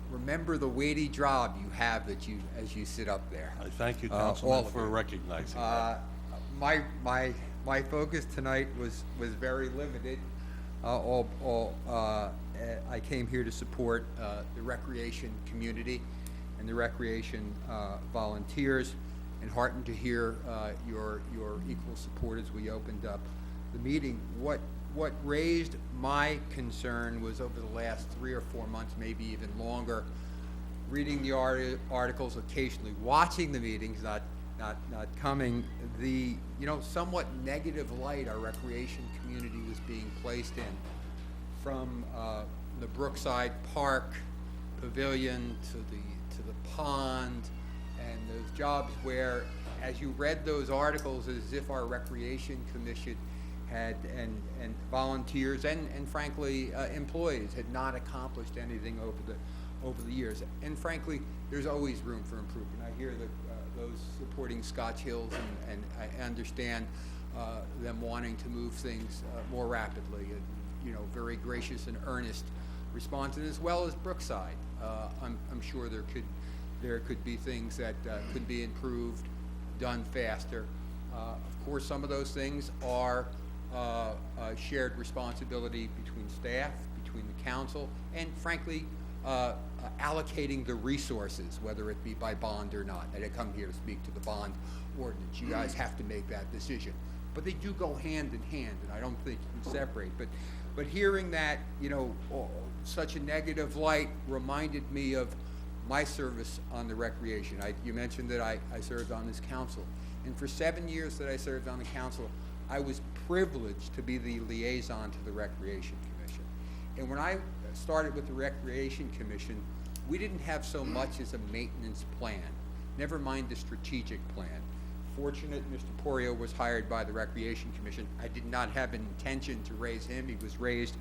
remember the weighty job you have as you sit up there. I thank you, all Councilman, of for you. recognizing that. My focus tonight was very limited. I came here to support the recreation community and the recreation volunteers, and heartened to hear your equal support as we opened up the meeting. What raised my concern was over the last 3 or 4 months, maybe even longer, reading the articles occasionally, watching the meetings, not coming, the somewhat negative light our recreation community was being placed in, from the Brookside Park Pavilion to the pond, and those jobs where, as you read those articles, as if our recreation commission had and volunteers and frankly employees had not accomplished anything over the years. And frankly, there's always room for improvement. I hear those supporting Scotch Hills, and I understand them wanting to move things more rapidly. Very gracious and earnest response, and as well as Brookside. I'm sure there could be things that could be improved, done faster. Of course, some of those things are shared responsibility between staff, between the council, and frankly, allocating the resources, whether it be by bond or not. I didn't come here to speak to the bond ordinance. You guys have to make that decision. But they do go hand in hand, and I don't think you can separate. But hearing that, such a negative light reminded me of my service on the recreation. You mentioned that I served on this council. And for 7 years that I served on the council, I was privileged to be the liaison to the Recreation Commission. And when I started with the Recreation Commission, we didn't have so much as a maintenance plan, never mind the strategic plan. Fortunate Mr. Porio was hired by the Recreation Commission. I did not have an intention to raise him. He was raised,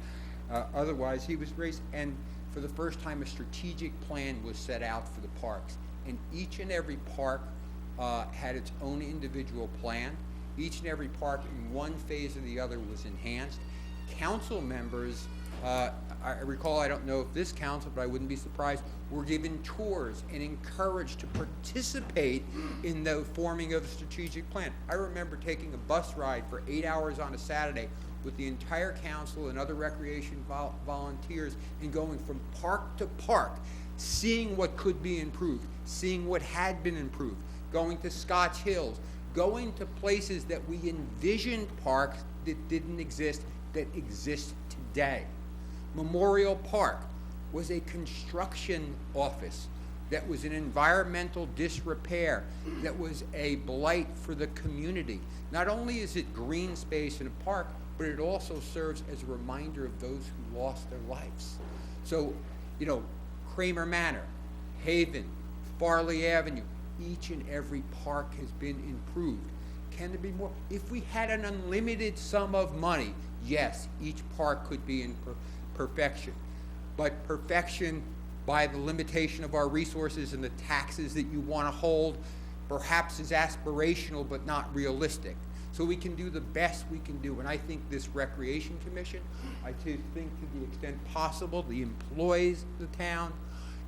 otherwise he was raised, and for the first time a strategic plan was set out for the parks. And each and every park had its own individual plan. Each and every park in one phase or the other was enhanced. Council members, I recall, I don't know if this council, but I wouldn't be surprised, were given tours and encouraged to participate in the forming of the strategic plan. I remember taking a bus ride for 8 hours on a Saturday with the entire council and other recreation volunteers and going from park to park, seeing what could be improved, seeing what had been improved, going to Scotch Hills, going to places that we envisioned parks that didn't exist, that exist today. Memorial Park was a construction office that was an environmental disrepair, that was a blight for the community. Not only is it green space in a park, but it also serves as a reminder of those who lost their lives. So, Kramer Manor, Haven, Farley Avenue, each and every park has been improved. Can there be more? If we had an unlimited sum of money, yes, each park could be in perfection. But perfection, by the limitation of our resources and the taxes that you want to hold, perhaps is aspirational but not realistic. So we can do the best we can do. And I think this Recreation Commission, I think to the extent possible, the employees of the town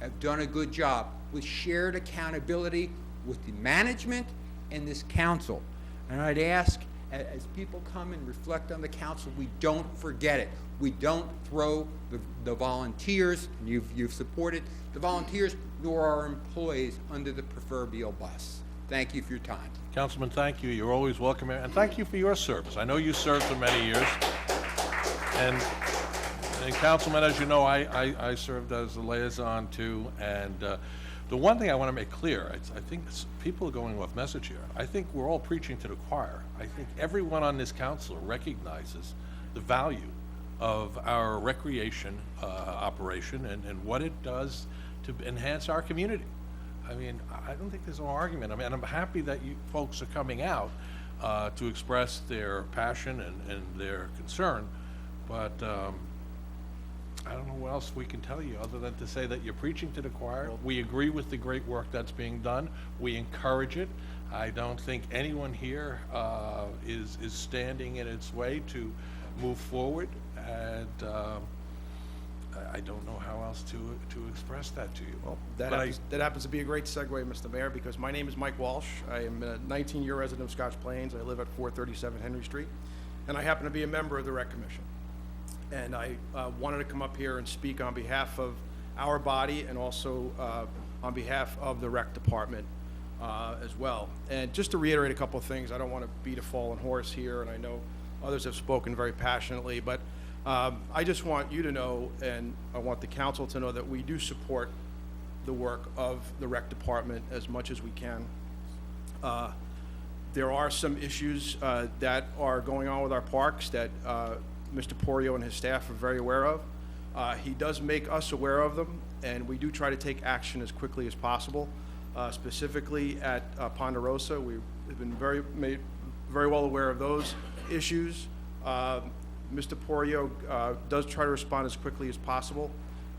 have done a good job with shared accountability with the management and this council. And I'd ask, as people come and reflect on the council, we don't forget it. We don't throw the volunteers, and you've supported the volunteers, nor our employees under the proverbial bus. Thank you for your time. Councilman, thank you. You're always welcome here. And thank you for your service. I know you served for many years. And Councilman, as you know, I served as a liaison too. And the one thing I want to make clear, I think people are going off message here. I think we're all preaching to the choir. I think everyone on this council recognizes the value of our recreation operation and what it does to enhance our community. I mean, I don't think there's no argument. I mean, I'm happy that you folks are coming out to express their passion and their concern, but I don't know what else we can tell you other than to say that you're preaching to the choir. We agree with the great work that's being done. We encourage it. I don't think anyone here is standing in its way to move forward, and I don't know how else to express that to you. Well, that happens to be a great segue, Mr. Mayor, because my name is Mike Walsh. I am a 19-year resident of Scotch Plains. I live at 437 Henry Street, and I happen to be a member of the Rec Commission. And I wanted to come up here and speak on behalf of our body and also on behalf of the Rec Department as well. And just to reiterate a couple of things, I don't want to beat a fallen horse here, and I know others have spoken very passionately, but I just want you to know, and I want the council to know, that we do support the work of the Rec Department as much as we can. There are some issues that are going on with our parks that Mr. Porio and his staff are very aware of. He does make us aware of them, and we do try to take action as quickly as possible. Specifically at Ponderosa, we've been very well aware of those issues. Mr. Porio does try to respond as quickly as possible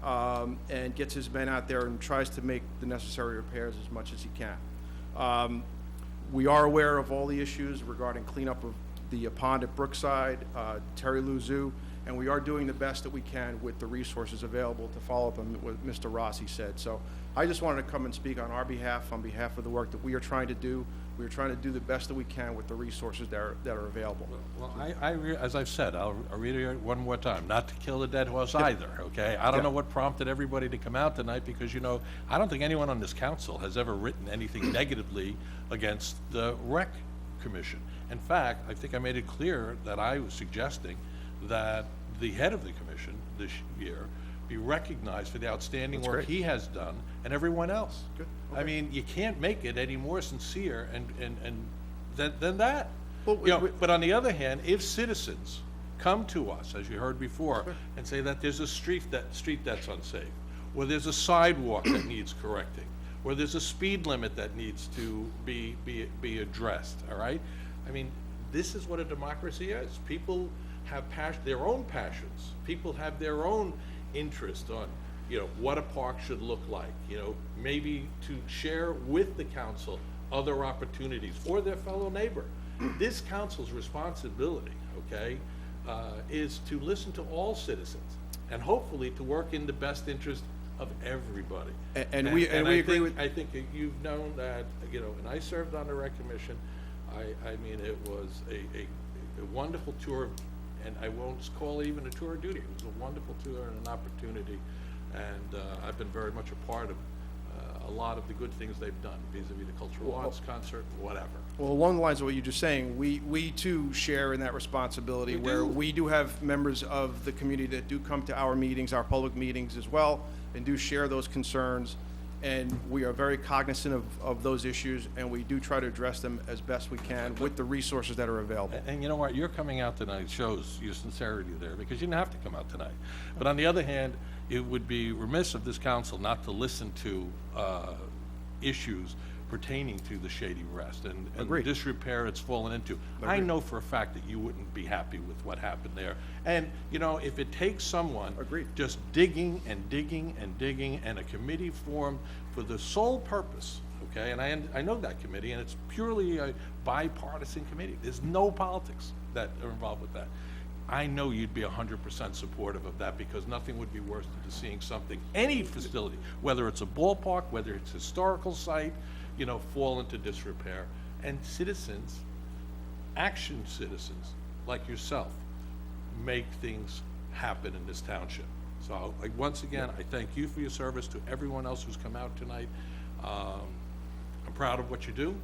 and gets his men out there and tries to make the necessary repairs as much as he can. We are aware of all the issues regarding cleanup of the pond at Brookside, Terry Lou Zoo, and we are doing the best that we can with the resources available to follow up on what Mr. Rossi said. So I just wanted to come and speak on our behalf, on behalf of the work that we are trying to do. We are trying to do the best that we can with the resources that are available. Well, as I've said, I'll reiterate one more time, not to kill the dead horse either, okay? I don't know what prompted everybody to come out tonight, because, you know, I don't think anyone on this council has ever written anything negatively against the Rec Commission. In fact, I think I made it clear that I was suggesting that the head of the commission this year be recognized for the outstanding work he has done, and everyone else. Good. I mean, you can't make it any more sincere and than that. Well, You know, but on the other hand, if citizens come to us, as you heard before, and say that there's a street that's unsafe, or there's a sidewalk that needs correcting, or there's a speed limit that needs to be addressed, all right? I mean, this is what a democracy is. People have their own passions. People have their own interest on, you know, what a park should look like, you know, maybe to share with the council other opportunities or their fellow neighbor. This council's responsibility, okay, is to listen to all citizens and hopefully to work in the best interest of everybody. And we agree with. I think that you've known that, you know, and I served on the Rec Commission. I mean, it was a wonderful tour, and I won't call it even a tour of duty. It was a wonderful tour and an opportunity, and I've been very much a part of a lot of the good things they've done vis-a-vis the cultural arts, concert, whatever. Well, along the lines of what you're just saying, we too share in that responsibility, where we do have members of the community that do come to our meetings, our public meetings as well, and do share those concerns. And we are very cognizant of those issues, and we do try to address them as best we can with the resources that are available. And you know what, your coming out tonight shows your sincerity there, because you didn't have to come out tonight. But on the other hand, it would be remiss of this council not to listen to issues pertaining to the Shady Rest and the disrepair it's fallen into. I know for a fact that you wouldn't be happy with what happened there. And, you know, if it takes someone just digging and digging and digging, and a committee formed for the sole purpose, okay, and I know that committee, and it's purely a bipartisan committee. There's no politics that are involved with that. I know you'd be 100% supportive of that, because nothing would be worse than seeing something, any facility, whether it's a ballpark, whether it's a historical site, you know, fall into disrepair. And citizens, action citizens like yourself, make things happen in this township. So, like, once again, I thank you for your service. To everyone else who's come out tonight, I'm proud of what you do.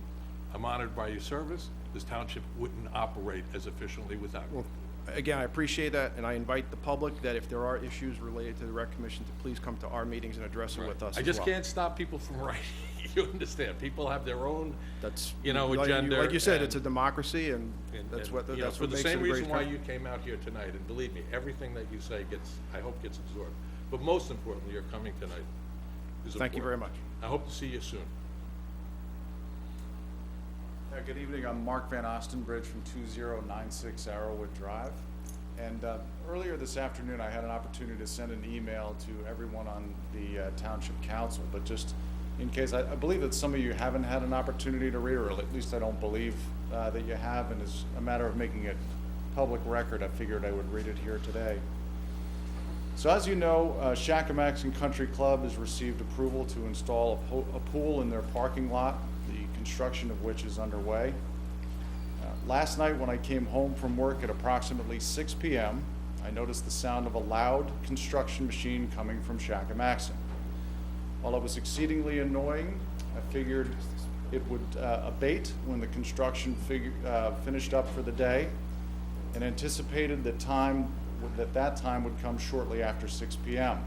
I'm honored by your service. This township wouldn't operate as efficiently without you. Again, I appreciate that, and I invite the public that if there are issues related to the Rec Commission, to please come to our meetings and address it with us. I just can't stop people from writing. You understand? People have their own, That's you know, like agenda. Like you said, and- it's a democracy, and that's and, what you know, that's for what the makes it a same great reason why country. you came out here tonight, and believe me, everything that you say gets absorbed. But most importantly, your coming tonight is important. Thank you very much. I hope to see you soon. Good evening, I'm Mark Van Ostenbridge from 2096 Arrowwood Drive. And earlier this afternoon, I had an opportunity to send an email to everyone on the Township Council, but just in case, I believe that some of you haven't had an opportunity to read it, or at least I don't believe that you have, and as a matter of making it public record, I figured I would read it here today. So as you know, Shakamaxon Country Club has received approval to install a pool in their parking lot, the construction of which is underway. Last night when I came home from work at approximately 6 p.m., I noticed the sound of a loud construction machine coming from Shakamaxon. While it was exceedingly annoying, I figured it would abate when the construction finished up for the day, and anticipated that time would come shortly after 6 p.m.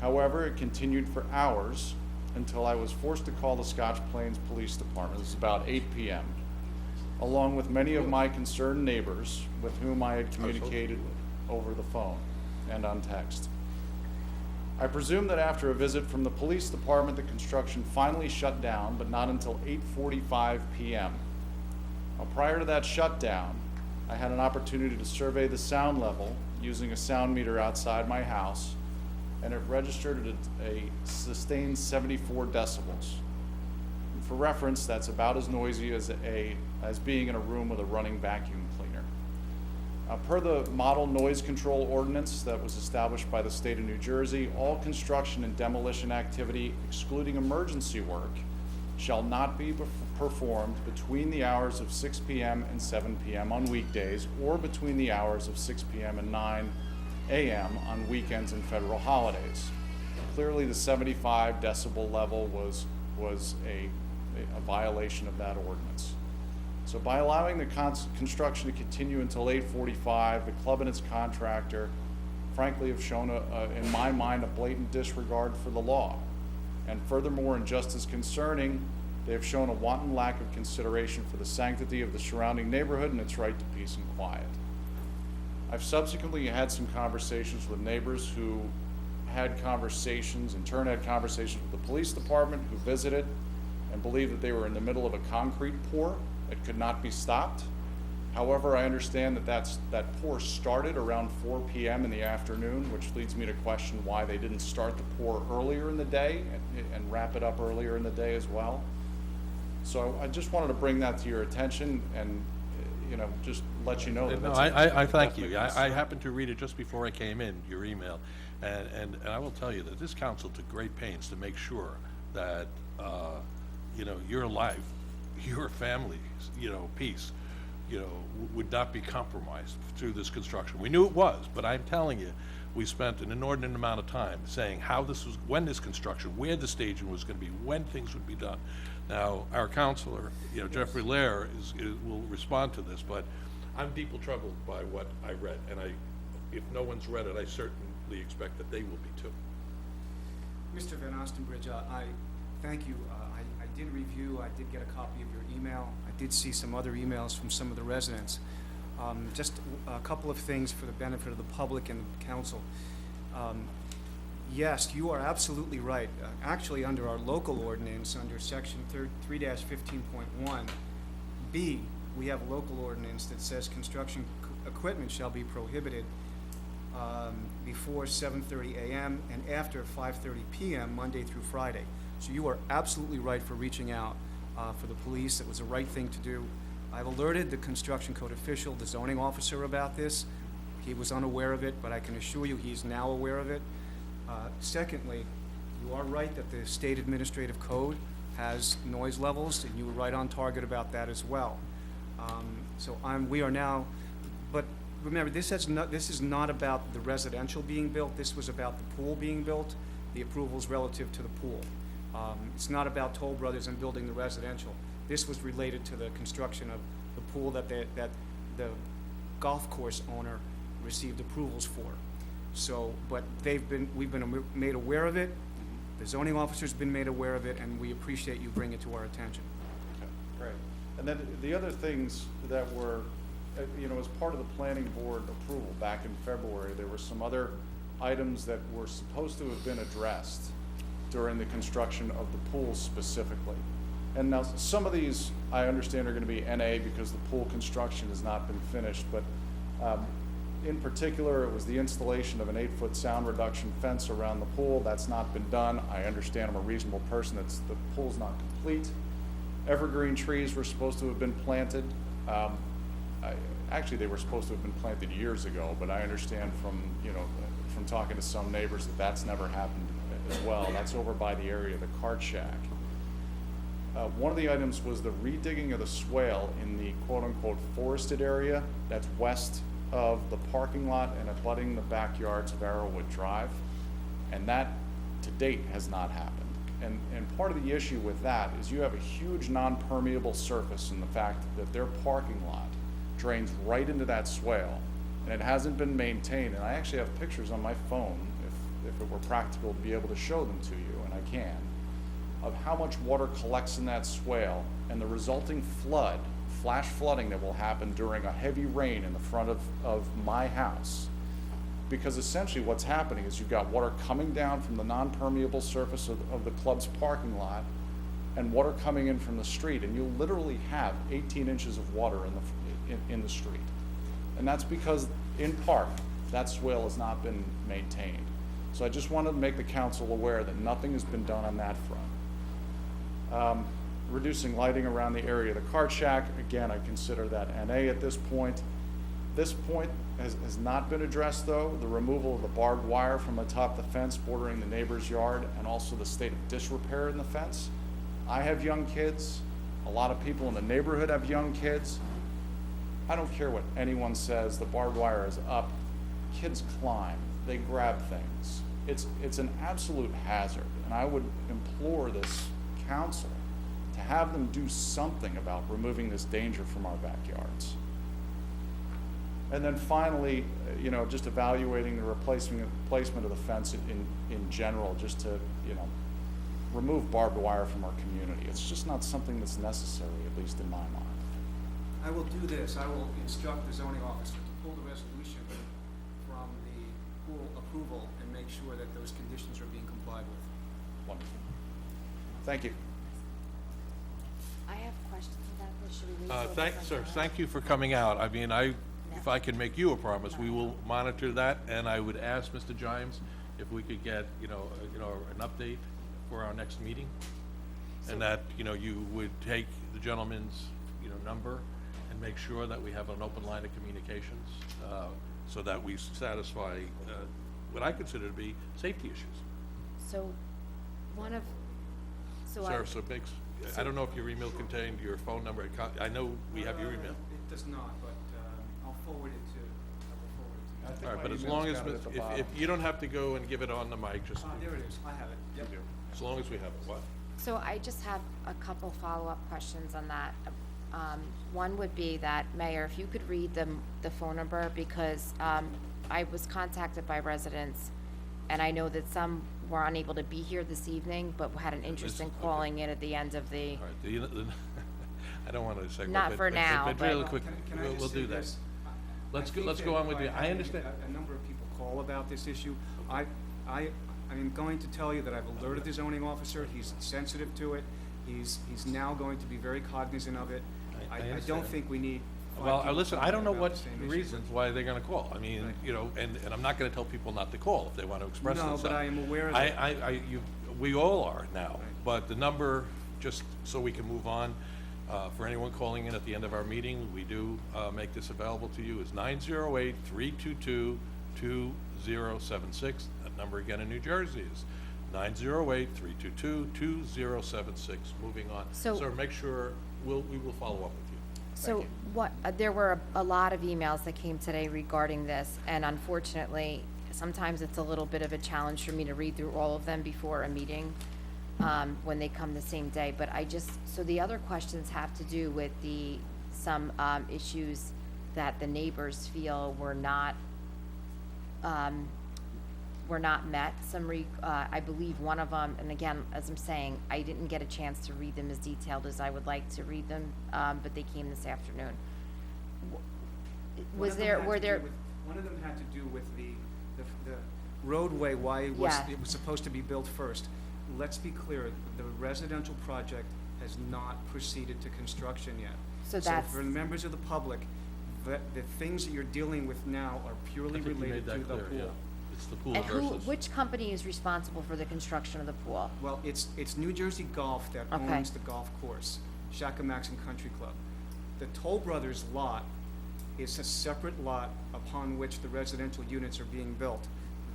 However, it continued for hours until I was forced to call the Scotch Plains Police Department. This is about 8 p.m., along with many of my concerned neighbors with whom I had communicated over the phone and on text. I presume that after a visit from the police department, the construction finally shut down, but not until 8:45 p.m. Now, prior to that shutdown, I had an opportunity to survey the sound level using a sound meter outside my house, and it registered at a sustained 74 decibels. for reference, that's about as noisy as being in a room with a running vacuum cleaner. Per the model noise control ordinance that was established by the state of New Jersey, all construction and demolition activity, excluding emergency work, shall not be performed between the hours of 6 p.m. and 7 p.m. on weekdays, or between the hours of 6 p.m. and 9 a.m. on weekends and federal holidays. Clearly, the 75 decibel level was a violation of that ordinance. So by allowing the construction to continue until 8:45, the club and its contractor, frankly, have shown, in my mind, a blatant disregard for the law. And furthermore, and just as concerning, they have shown a wanton lack of consideration for the sanctity of the surrounding neighborhood and its right to peace and quiet. I've subsequently had some conversations with neighbors who had conversations, in turn had conversations with the police department, who visited and believed that they were in the middle of a concrete pour that could not be stopped. However, I understand that pour started around 4 p.m. in the afternoon, which leads me to question why they didn't start the pour earlier in the day and wrap it up earlier in the day as well. So I just wanted to bring that to your attention and, just let you know that No, that's I thank you. I happened to read it just before I came in, your email, and I will tell you that this council took great pains to make sure that, your life, your family's, peace, would not be compromised through this construction. We knew it was, but I'm telling you, we spent an inordinate amount of time saying when this construction, where the staging was going to be, when things would be done. Now, our counselor, Jeffrey Lair, will respond to this, but I'm deeply troubled by what I read, and if no one's read it, I certainly expect that they will be too. Mr. Van Ostenbridge, I thank you. I did review, I did get a copy of your email. I did see some other emails from some of the residents. Just a couple of things for the benefit of the public and the council. Yes, you are absolutely right. Actually, under our local ordinance, under section 3-15.1B, we have a local ordinance that says construction equipment shall be prohibited before 7:30 a.m. and after 5:30 p.m. Monday through Friday. So you are absolutely right for reaching out for the police. It was the right thing to do. I've alerted the construction code official, the zoning officer, about this. He was unaware of it, but I can assure you he's now aware of it. Secondly, you are right that the state administrative code has noise levels, and you were right on target about that as well. We are now, but remember, this is not about the residential being built. This was about the pool being built, the approvals relative to the pool. It's not about Toll Brothers and building the residential. This was related to the construction of the pool that the golf course owner received approvals for. So, but we've been made aware of it. The zoning officer's been made aware of it, and we appreciate you bringing it to our attention. Okay, great. And then the other things that were, as part of the planning board approval back in February, there were some other items that were supposed to have been addressed during the construction of the pool specifically. And now some of these I understand are going to be NA because the pool construction has not been finished, but in particular, it was the installation of an 8-foot sound reduction fence around the pool. That's not been done. I understand, I'm a reasonable person, the pool's not complete. Evergreen trees were supposed to have been planted. Actually, they were supposed to have been planted years ago, but I understand from talking to some neighbors that that's never happened as well. That's over by the area of the cart shack. One of the items was the redigging of the swale in the quote-unquote forested area that's west of the parking lot and abutting the backyards of Arrowwood Drive, and that to date has not happened. And part of the issue with that is you have a huge non-permeable surface in the fact that their parking lot drains right into that swale, and it hasn't been maintained. And I actually have pictures on my phone, if it were practical to be able to show them to you, and I can, of how much water collects in that swale and the resulting flash flooding that will happen during a heavy rain in the front of my house. Because essentially what's happening is you've got water coming down from the non-permeable surface of the club's parking lot and water coming in from the street, and you literally have 18 inches of water in the street. And that's because, in part, that swale has not been maintained. So I just wanted to make the council aware that nothing has been done on that front. Reducing lighting around the area of the cart shack, again, I consider that NA at this point. This point has not been addressed, though, the removal of the barbed wire from atop the fence bordering the neighbor's yard, and also the state of disrepair in the fence. I have young kids, a lot of people in the neighborhood have young kids. I don't care what anyone says, the barbed wire is up, kids climb, they grab things. It's an absolute hazard, and I would implore this council to have them do something about removing this danger from our backyards. And then finally, just evaluating the placement of the fence in general, just to, remove barbed wire from our community. It's just not something that's necessary, at least in my mind. I will do this. I will instruct the zoning officer to pull the resolution from the pool approval and make sure that those conditions are being complied with. Wonderful. Thank you. I have questions about this. Should we wait till Sir, thank you for coming out. I mean, if I can make you a promise, we will monitor that, and I would ask Mr. Jimes if we could get, an update for our next meeting. And that, you would take the gentleman's, number and make sure that we have an open line of communications, so that we satisfy, what I consider to be safety issues. So, So Biggs, I don't know if your email contained your phone number. I know we have your email. It does not, but I'll forward it to. All right, but as long as, if you don't have to go and give it on the mic, just. There it is. I have it. Yep. As long as we have it. What? So I just have a couple follow-up questions on that. One would be that, Mayor, if you could read the phone number, because I was contacted by residents, and I know that some were unable to be here this evening, but had an interest in calling in at the end of the. All right, I don't want to say. Not for now, But but- really quick, Can I we'll just do say that. this? Let's I think go that on with by you. I having understand. A number of people call about this issue. I am going to tell you that I've alerted the zoning officer. He's sensitive to it. He's now going to be very cognizant of it. I don't understand. think we need. five Well, people listen, I calling don't know about what the same issue. reasons why they're gonna call. I mean, and I'm not gonna tell people not to call if they want to express No, themselves. but I am aware of it. We all are now, but the number, just so we can move on, for anyone calling in at the end of our meeting, we do make this available to you, is 908-322-2076. That number again in New Jersey is 908-322-2076. Moving on. So- Sir, make sure, we will follow up with you. So there were a lot of emails that came today regarding this, and unfortunately, sometimes it's a little bit of a challenge for me to read through all of them before a meeting, when they come the same day. But so the other questions have to do with some issues that the neighbors feel were not met. I believe one of them, and again, as I'm saying, I didn't get a chance to read them as detailed as I would like to read them, but they came this afternoon. One of them had to do with the roadway, why it was supposed to be built first. Let's be clear, the residential project has not proceeded to construction yet. So for the members of the public, the things that you're dealing with now are purely I think you related made to that the clear, pool. yeah. It's the pool And versus. which company is responsible for the construction of the pool? Well, it's New Jersey Golf that Okay. owns the golf course, Shakamaxon Country Club. The Toll Brothers lot is a separate lot upon which the residential units are being built.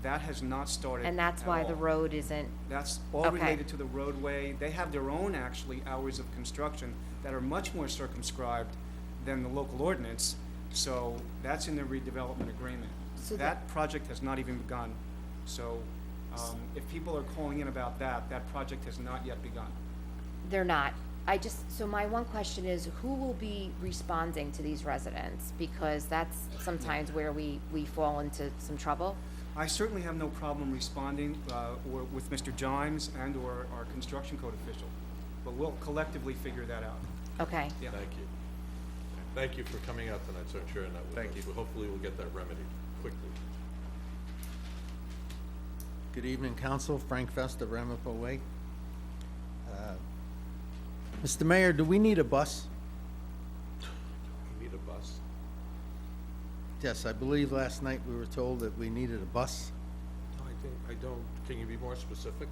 That has not started And that's at why the all. road isn't, That's all Okay. related to the roadway. They have their own, actually, hours of construction that are much more circumscribed than the local ordinance, so that's in the redevelopment agreement. So That project has not even begun, so if people are calling in about that, that project has not yet begun. they're not. So my one question is, who will be responding to these residents? Because that's sometimes where we fall into some trouble. I certainly have no problem responding or with Mr. Jimes and/or our construction code official, but we'll collectively figure that out. Okay. Yeah. Thank you. Thank you for coming out tonight, sir, and sharing that with us. Thank you. Hopefully, we'll get that remedied quickly. Good evening, Council. Frank Festa, Ramapo Way. Mr. Mayor, do we need a bus? We need a bus. Yes, I believe last night we were told that we needed a bus. No, I don't, can you be more specific?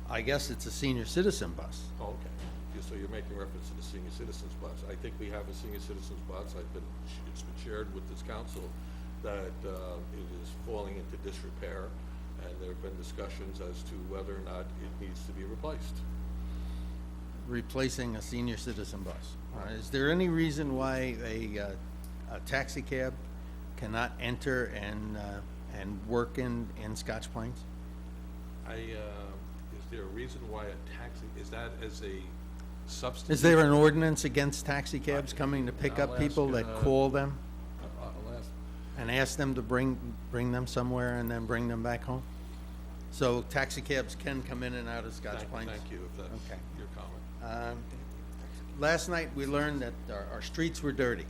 I guess it's a senior citizen bus. Oh, okay. so you're making reference to the senior citizens bus. I think we have a senior citizens bus. It's been shared with this council that it is falling into disrepair, and there have been discussions as to whether or not it needs to be replaced. Replacing a senior citizen bus. Is there any reason why a taxi cab cannot enter and work in Scotch Plains? Is there a reason why a taxi, is that as a substitute? Is there an ordinance against taxi cabs coming to pick up people that call them I'll ask. and ask them to bring them somewhere and then bring them back home? So taxi cabs can come in and out of Scotch Plains? Thank you, if that's Okay. your comment. Last night, we learned that our streets were dirty.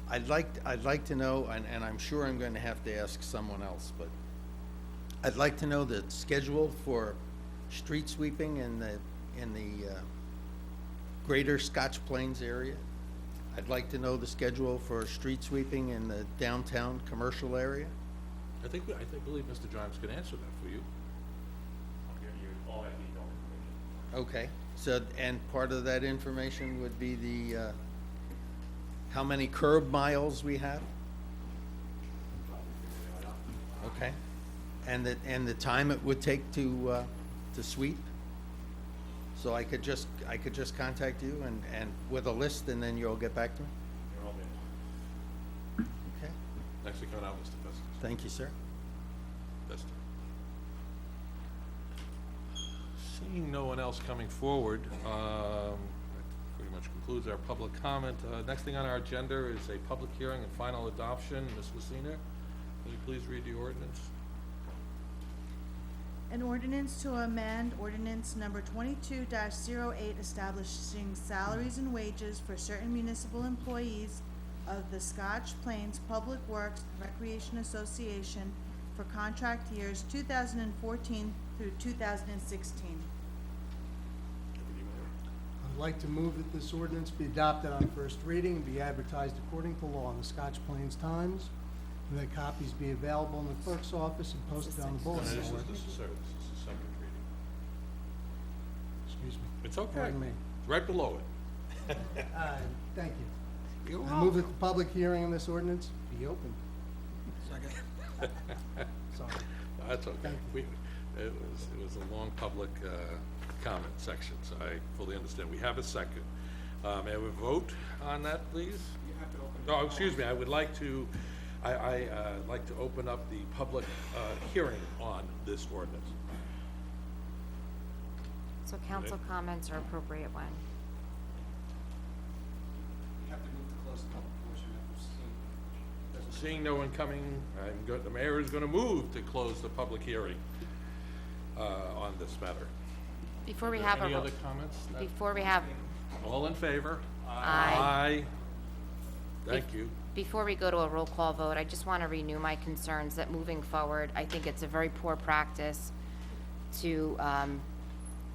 I'd like to know, and I'm sure I'm going to have to ask someone else, but I'd like to know the schedule for street sweeping in the greater Scotch Plains area. I'd like to know the schedule for street sweeping in the downtown commercial area. I believe Mr. Johns can answer that for you. Okay, so, and part of that information would be the, how many curb miles we have? Okay, and the time it would take to sweep? So I could just contact you and with a list, and then you'll get back to me? Okay, Thanks for coming out, Mr. Festus. thank you, sir. Bester. Seeing no one else coming forward, that pretty much concludes our public comment. Next thing on our agenda is a public hearing and final adoption. Ms. Lacina, will you please read the ordinance? An ordinance to amend ordinance number 22-08 establishing salaries and wages for certain municipal employees of the Scotch Plains Public Works and Recreation Association for contract years 2014 through 2016. I'd like to move that this ordinance be adopted on first reading and be advertised according to law in the Scotch Plains Times, and that copies be available in the clerk's office and posted on the bulletin This board. is the second reading. Excuse me. It's okay. Pardon me. It's right below it. Thank you. You're I move that the public hearing on this ordinance be open. Sorry. That's okay. It was a long public comment section, so I fully understand. We have a second. May we vote on that, please? You have to open. Oh, excuse me, I would like to, I like to open up the public hearing on this ordinance. So council comments are appropriate when? You have to move to close the public portion if we're Seeing no one coming, the mayor is going to move to close the public hearing on this matter. Before we Are there have a any ro- other comments? Before we have, All in favor? Aye. Thank you. before we go to a roll call vote, I just want to renew my concerns that moving forward, I think it's a very poor practice to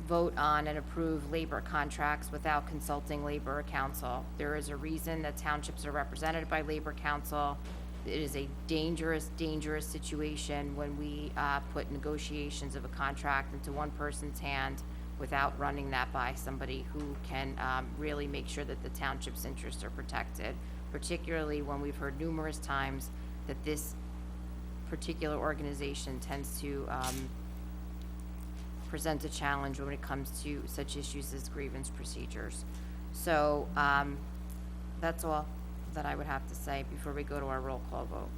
vote on and approve labor contracts without consulting Labor Council. There is a reason that townships are represented by Labor Council. It is a dangerous, dangerous situation when we put negotiations of a contract into one person's hand without running that by somebody who can really make sure that the township's interests are protected, particularly when we've heard numerous times that this particular organization tends to present a challenge when it comes to such issues as grievance procedures. So that's all that I would have to say before we go to our roll call vote.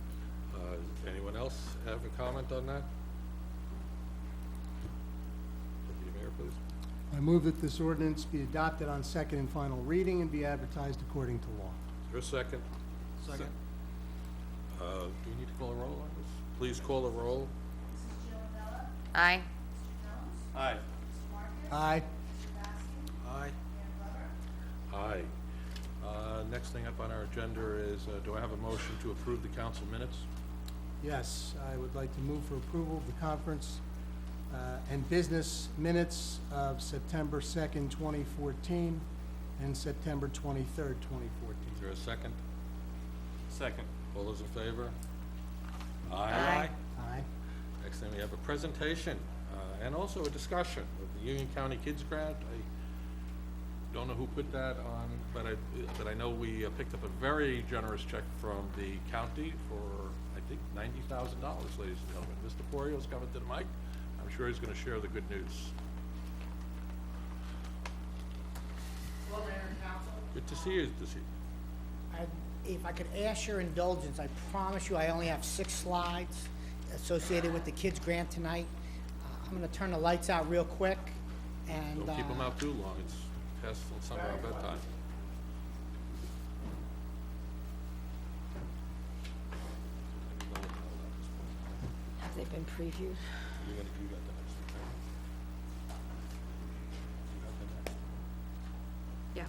Anyone else have a comment on that? Deputy Mayor, please. I move that this ordinance be adopted on second and final reading and be advertised according to law. Is there a second? Second. Do you need to call a roll on this? Please call a roll. Aye. Aye. Aye. Aye. Aye. Next thing up on our agenda is, do I have a motion to approve the council minutes? Yes, I would like to move for approval of the conference and business minutes of September 2nd, 2014, and September 23rd, 2014. Is there a second? Second. All those in favor? Aye. Aye. Next thing, we have a presentation And also a discussion of the Union County Kids Grant. I don't know who put that on, but I know we picked up a very generous check from the county for, I think, $90,000, ladies and gentlemen. Mr. Porio's coming to the mic. I'm sure he's going to share the good news. Hello, Mayor and Council. Good to see you this evening. If I could ask your indulgence, I promise you I only have 6 slides associated with the kids' grant tonight. I'm going to turn the lights out real quick, and Don't keep them out too long. It's past some of our bedtime. Have they been previewed? You got the next one, right? You got the next one. Yeah.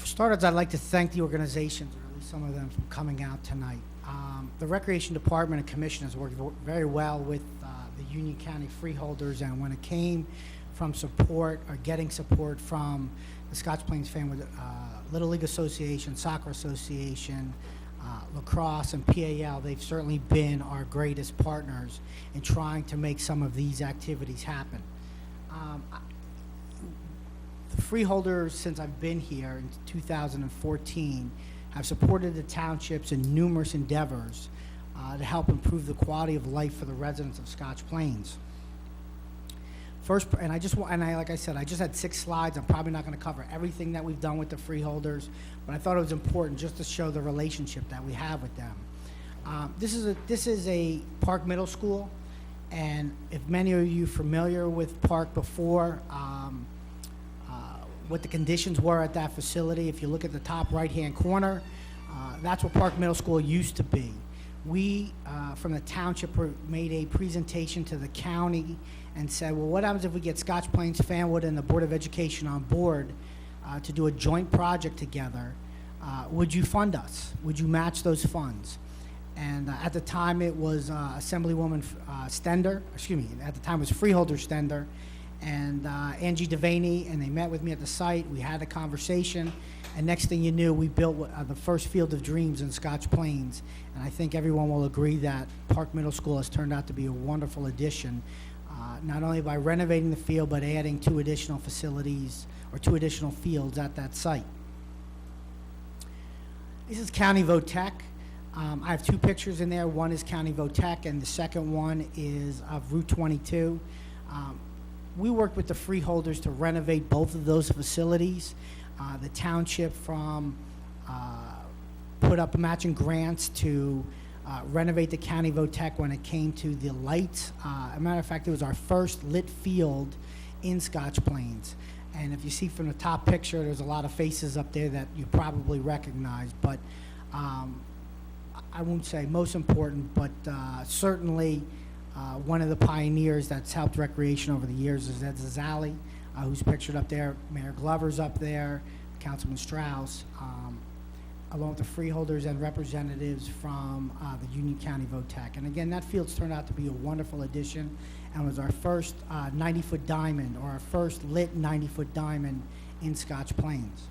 for starters, I'd like to thank the organizations, or at least some of them, for coming out tonight. The Recreation Department and Commission has worked very well with the Union County freeholders, and when it came from support or getting support from the Scotch Plains Family Little League Association, Soccer Association, lacrosse, and PAL, they've certainly been our greatest partners in trying to make some of these activities happen. The freeholders, since I've been here in 2014, have supported the townships in numerous endeavors to help improve the quality of life for the residents of Scotch Plains. First, and like I said, I just had 6 slides. I'm probably not going to cover everything that we've done with the freeholders, but I thought it was important just to show the relationship that we have with them. This is a Park Middle School, and if many of you are familiar with Park before, what the conditions were at that facility, if you look at the top right-hand corner, that's what Park Middle School used to be. We, from the township, made a presentation to the county and said, well, what happens if we get Scotch Plains, Fanwood, and the Board of Education on board to do a joint project together? Would you fund us? Would you match those funds? And at the time, it was Assemblywoman Stender, excuse me, at the time it was Freeholder Stender, and Angie Devaney, and they met with me at the site. We had a conversation, and next thing you knew, we built the first Field of Dreams in Scotch Plains. And I think everyone will agree that Park Middle School has turned out to be a wonderful addition, not only by renovating the field, but adding 2 additional facilities or 2 additional fields at that site. This is County Votech. I have 2 pictures in there. One is County Votech, and the second one is of Route 22. We worked with the freeholders to renovate both of those facilities. The township put up matching grants to renovate the County Votech when it came to the lights. As a matter of fact, it was our first lit field in Scotch Plains. And if you see from the top picture, there's a lot of faces up there that you probably recognize. But I won't say most important, but certainly one of the pioneers that's helped recreation over the years is Ed Zazali, who's pictured up there. Mayor Glover's up there, Councilman Strauss, along with the freeholders and representatives from the Union County Votech. And again, that field's turned out to be a wonderful addition and was our first 90-foot diamond, or our first lit 90-foot diamond in Scotch Plains.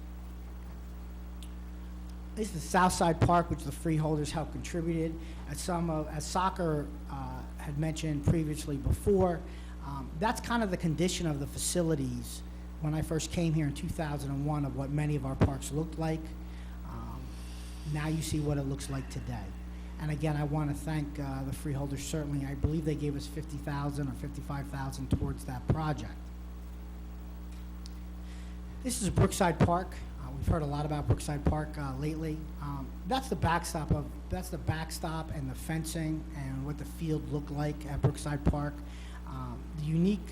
This is the Southside Park, which the freeholders helped contributed. As soccer had mentioned previously before, that's kind of the condition of the facilities when I first came here in 2001 of what many of our parks looked like. Now you see what it looks like today. And again, I want to thank the freeholders. Certainly, I believe they gave us $50,000 or $55,000 towards that project. This is Brookside Park. We've heard a lot about Brookside Park lately. That's the backstop and the fencing and what the field looked like at Brookside Park. The unique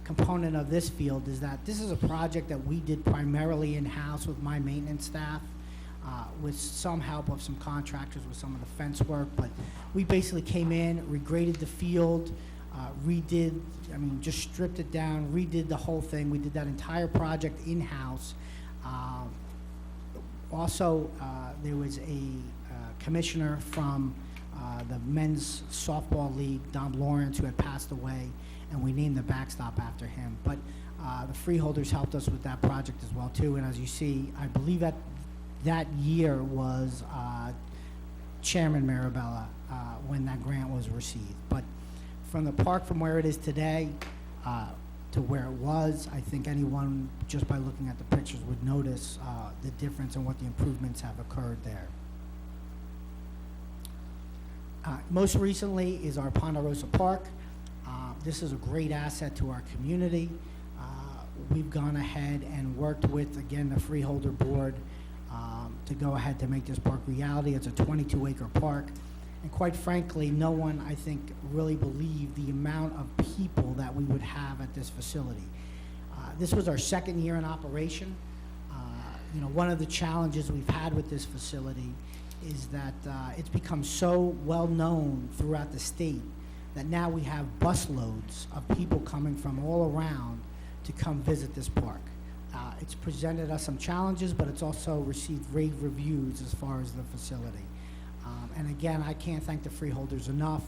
component of this field is that this is a project that we did primarily in-house with my maintenance staff. with some help of some contractors with some of the fence work. But we basically came in, regraded the field, just stripped it down, redid the whole thing. We did that entire project in-house. Also, there was a commissioner from the men's softball league, Don Lawrence, who had passed away, and we named the backstop after him. But the freeholders helped us with that project as well, too. And as you see, I believe that year was Chairman Marabella when that grant was received. But from the park, from where it is today to where it was, I think anyone, just by looking at the pictures, would notice the difference and what the improvements have occurred there. Most recently is our Ponderosa Park. This is a great asset to our community. We've gone ahead and worked with, again, the Freeholder Board to go ahead to make this park reality. It's a 22-acre park. And quite frankly, no one, I think, really believed the amount of people that we would have at this facility. This was our second year in operation. One of the challenges we've had with this facility is that it's become so well known throughout the state that now we have busloads of people coming from all around to come visit this park. It's presented us some challenges, but it's also received rave reviews as far as the facility. And again, I can't thank the freeholders enough.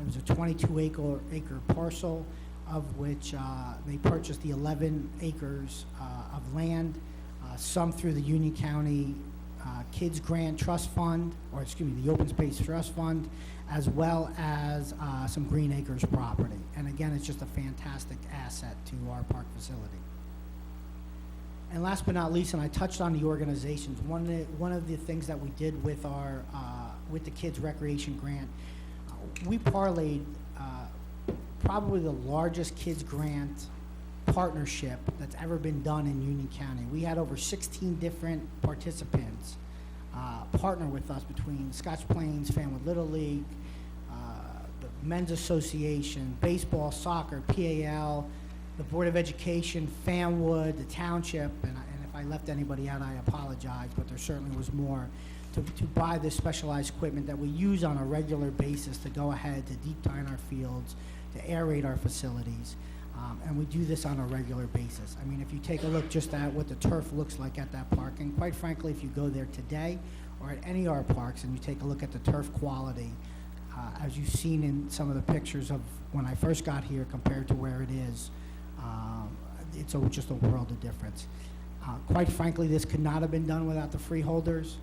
It was a 22-acre parcel, of which they purchased the 11 acres of land, some through the Union County Kids Grant Trust Fund, the Open Space Trust Fund, as well as some Green Acres property. And again, it's just a fantastic asset to our park facility. And last but not least, and I touched on the organizations, one of the things that we did with our with the Kids Recreation Grant, we parlayed probably the largest kids grant partnership that's ever been done in Union County. We had over 16 different participants partner with us, between Scotch Plains Family Little League, the Men's Association, baseball, soccer, PAL, the Board of Education, Fanwood, the Township, and if I left anybody out, I apologize, but there certainly was more, to buy this specialized equipment that we use on a regular basis to go ahead to deep tine our fields, to aerate our facilities, and we do this on a regular basis. I mean, if you take a look just at what the turf looks like at that park, and quite frankly, if you go there today or at any of our parks and you take a look at the turf quality, as you've seen in some of the pictures of when I first got here compared to where it is, it's just a world of difference. Quite frankly, this could not have been done without the freeholders.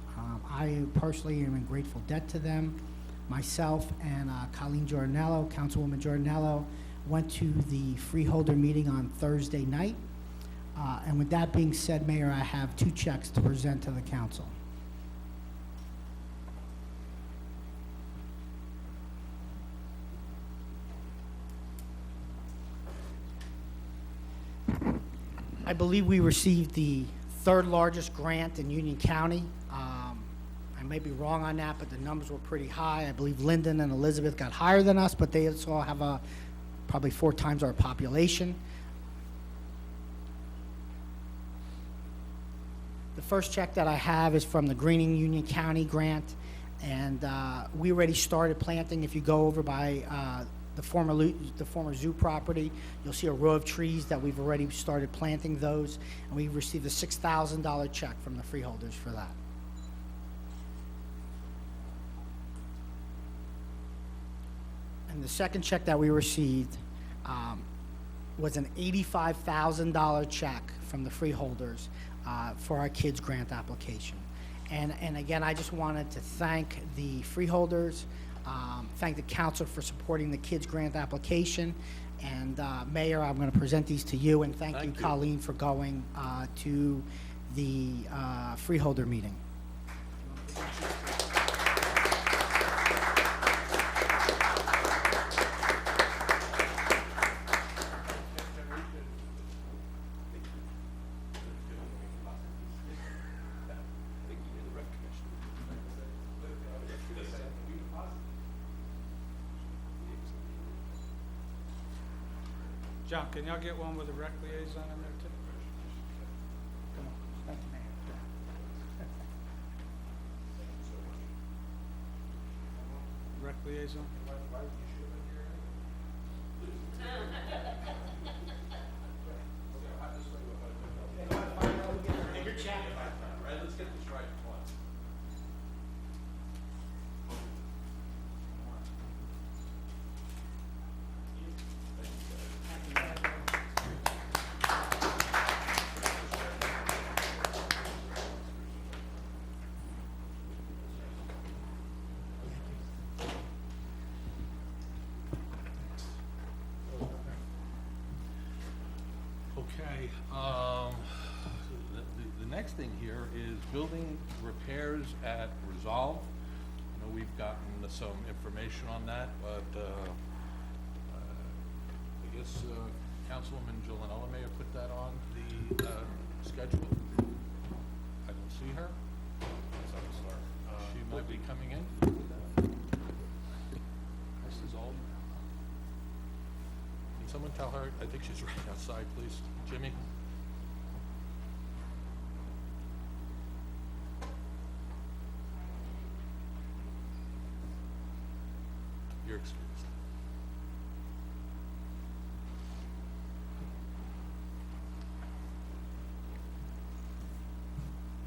I personally am in grateful debt to them. Myself and Colleen Giordinello, Councilwoman Giordinello, went to the freeholder meeting on Thursday night. And with that being said, Mayor, I have 2 checks to present to the council. I believe we received the 3rd largest grant in Union County. I may be wrong on that, but the numbers were pretty high. I believe Linden and Elizabeth got higher than us, but they also have probably 4 times our population. The first check that I have is from the Greening Union County grant, and we already started planting. If you go over by the former zoo property, you'll see a row of trees that we've already started planting those, and we received a $6,000 check from the freeholders for that. And the second check that we received was an $85,000 check from the freeholders for our kids grant application. And again, I just wanted to thank the freeholders, thank the council for supporting the kids grant application, and Mayor, I'm going to present these to you, and thank you, Colleen, for going to the freeholder meeting. John, can y'all get one with the rec liaison in there too? Come on. Thank you, liaison. Let's get this right once. Okay, the next thing here is building repairs at Resolve. I know we've gotten some information on that, but, I guess, Councilwoman Giovanella may have put that on the, schedule. I don't see her. She might be coming in. Mrs. Alden. Can someone tell her, I think she's right outside, please. Jimmy? You're excused.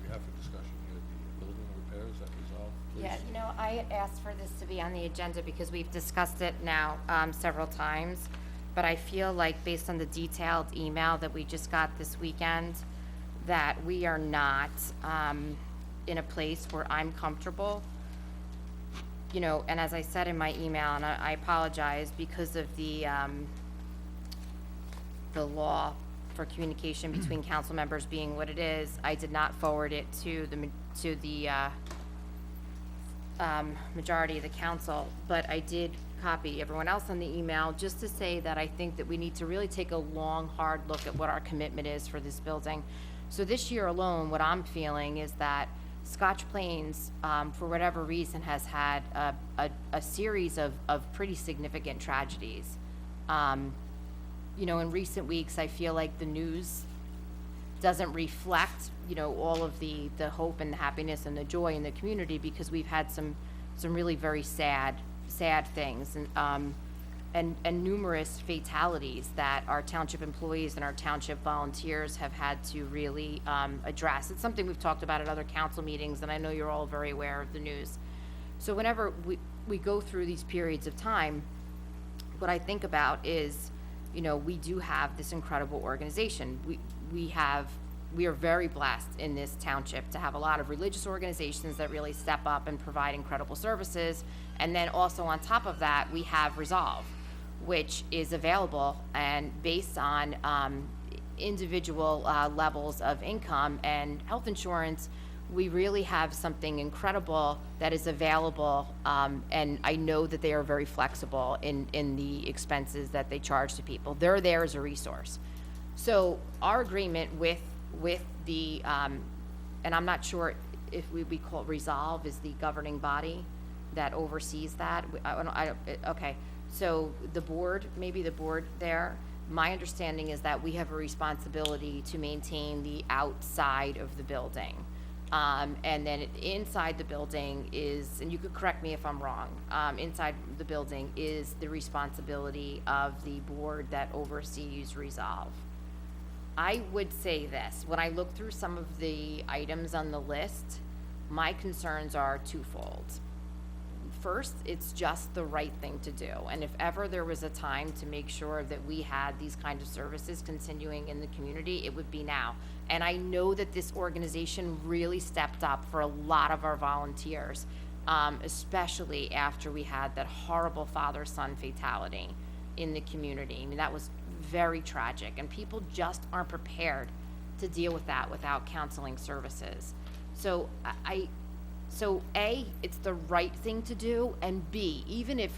We have a discussion here, the building repairs at Resolve, please. Yeah, you know, I had asked for this to be on the agenda because we've discussed it now several times, but I feel like based on the detailed email that we just got this weekend, that we are not in a place where I'm comfortable. You know, and as I said in my email, and I apologize because of the law for communication between council members being what it is, I did not forward it to the majority of the council, but I did copy everyone else on the email just to say that I think that we need to really take a long, hard look at what our commitment is for this building. So this year alone, what I'm feeling is that Scotch Plains, for whatever reason, has had a series of pretty significant tragedies. You know, in recent weeks, I feel like the news doesn't reflect, you know, all of the hope and the happiness and the joy in the community, because we've had some really very sad things and numerous fatalities that our township employees and our township volunteers have had to really address. It's something we've talked about at other council meetings, and I know you're all very aware of the news. So whenever we go through these periods of time, what I think about is, you know, we do have this incredible organization. We are very blessed in this township to have a lot of religious organizations that really step up and provide incredible services. And then also on top of that, we have Resolve, which is available and based on individual levels of income and health insurance. We really have something incredible that is available, and I know that they are very flexible in the expenses that they charge to people. They're there as a resource. So our agreement with the, and I'm not sure if we call Resolve is the governing body that oversees that. Okay, so the board, maybe the board there, my understanding is that we have a responsibility to maintain the outside of the building. And then inside the building is, and you could correct me if I'm wrong, inside the building is the responsibility of the board that oversees Resolve. I would say this, when I look through some of the items on the list, my concerns are twofold. First, it's just the right thing to do. And if ever there was a time to make sure that we had these kinds of services continuing in the community, it would be now. And I know that this organization really stepped up for a lot of our volunteers, especially after we had that horrible father-son fatality in the community. I mean, that was very tragic, and people just aren't prepared to deal with that without counseling services. So So A, it's the right thing to do, and B, even if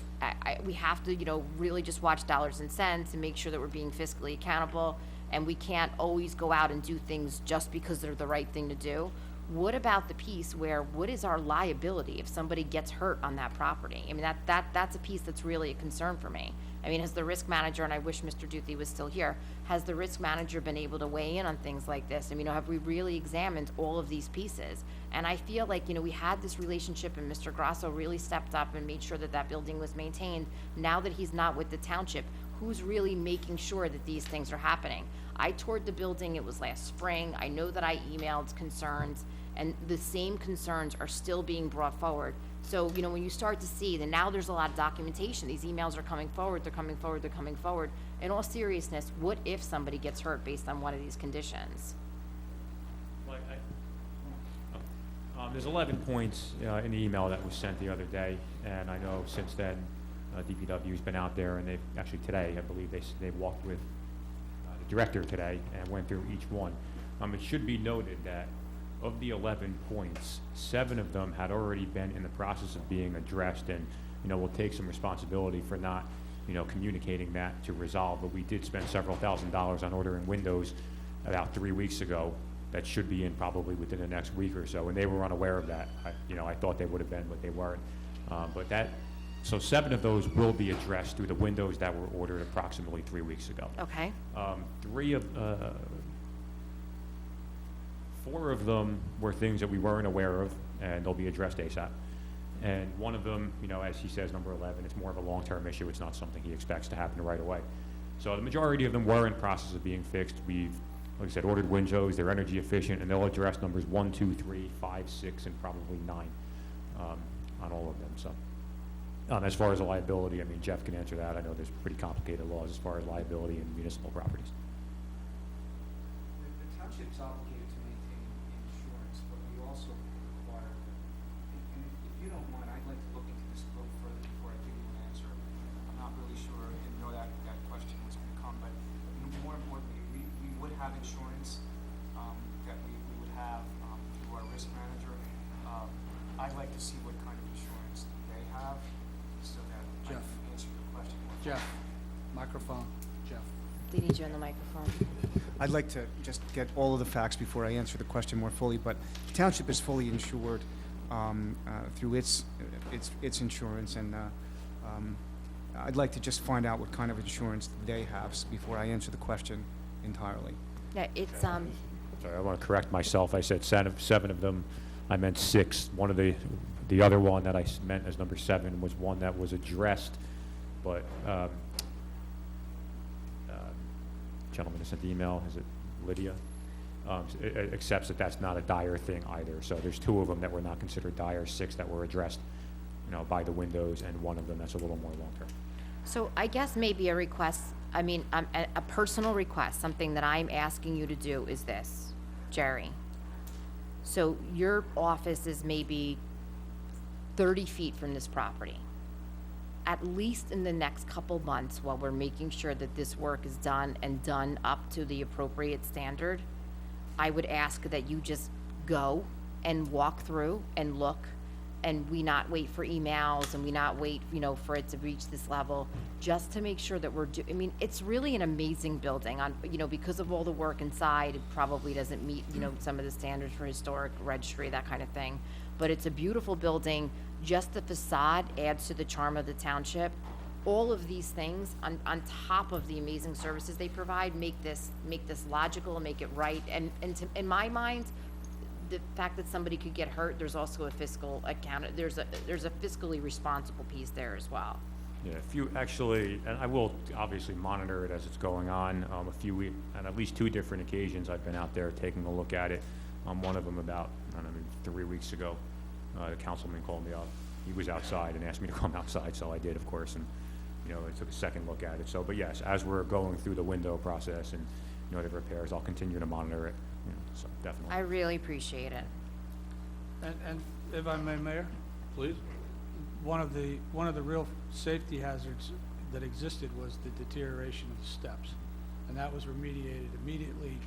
we have to, you know, really just watch dollars and cents and make sure that we're being fiscally accountable, and we can't always go out and do things just because they're the right thing to do, What about the piece where, what is our liability if somebody gets hurt on that property? I mean, that's a piece that's really a concern for me. I mean, has the risk manager, and I wish Mr. Duthie was still here, has the risk manager been able to weigh in on things like this? I mean, have we really examined all of these pieces? And I feel like, we had this relationship, and Mr. Grasso really stepped up and made sure that that building was maintained. Now that he's not with the township, who's really making sure that these things are happening? I toured the building, it was last spring. I know that I emailed concerns, and the same concerns are still being brought forward. So, when you start to see that now there's a lot of documentation, these emails are coming forward, they're coming forward, they're coming forward. In all seriousness, what if somebody gets hurt based on one of these conditions? There's 11 points in the email that was sent the other day, and I know since then DPW's been out there, and they've actually today, I believe they walked with the director today and went through each one. It should be noted that of the 11 points, 7 of them had already been in the process of being addressed, and we'll take some responsibility for not communicating that to resolve. But we did spend several $1,000s on ordering windows about 3 weeks ago that should be in probably within the next week or so, and they were unaware of that. I thought they would have been, but they weren't. So 7 of those will be addressed through the windows that were ordered approximately 3 weeks ago. Okay. 4 of them were things that we weren't aware of, and they'll be addressed ASAP. And one of them, as he says, number 11, it's more of a long-term issue. It's not something he expects to happen right away. So the majority of them were in process of being fixed. We've, like I said, ordered windows. They're energy efficient, and they'll address numbers 1, 2, 3, 5, 6, and probably 9 on all of them. So as far as the liability, Jeff can answer that. I know there's pretty complicated laws as far as liability in municipal properties. The township's obligated to maintain insurance, but we also require, and if you don't mind, I'd like to look into this a little further before I give you an answer. I'm not really sure, I didn't know that question was going to come, but more importantly, we would have insurance that we would have through our risk manager. I'd like to see what kind of insurance they have so that I can answer your question. Jeff, microphone, Jeff. They need you on the microphone. I'd like to just get all of the facts before I answer the question more fully, but the township is fully insured through its insurance, and I'd like to just find out what kind of insurance they have before I answer the question entirely. Yeah, it's, Sorry, I want to correct myself. I said 7 of them. I meant 6. One of the other one that I meant as number 7 was one that was addressed, but gentleman who sent the email, is it Lydia? Accepts that that's not a dire thing either. So there's 2 of them that were not considered dire, 6 that were addressed, by the windows, and one of them that's a little more long-term. So I guess maybe a request, a personal request, something that I'm asking you to do is this, Jerry. So your office is maybe 30 feet from this property. At least in the next couple months, while we're making sure that this work is done and done up to the appropriate standard, I would ask that you just go and walk through and look, and we not wait for emails, and we not wait, for it to reach this level, just to make sure that we're it's really an amazing building because of all the work inside. It probably doesn't meet, some of the standards for historic registry, that kind of thing. But it's a beautiful building. Just the facade adds to the charm of the township. All of these things on top of the amazing services they provide make this logical and make it right. And in my mind, the fact that somebody could get hurt, there's also a fiscal account. There's a fiscally responsible piece there as well. Yeah, if you actually, and I will obviously monitor it as it's going on. On at least 2 different occasions, I've been out there taking a look at it. One of them about 3 weeks ago, the councilman called me up. He was outside and asked me to come outside, so I did, of course, and I took a second look at it. So, but yes, as we're going through the window process and the repairs, I'll continue to monitor it. So definitely. I really appreciate it. And if I may, Mayor? Please. One of the real safety hazards that existed was the deterioration of the steps, and that was remediated immediately.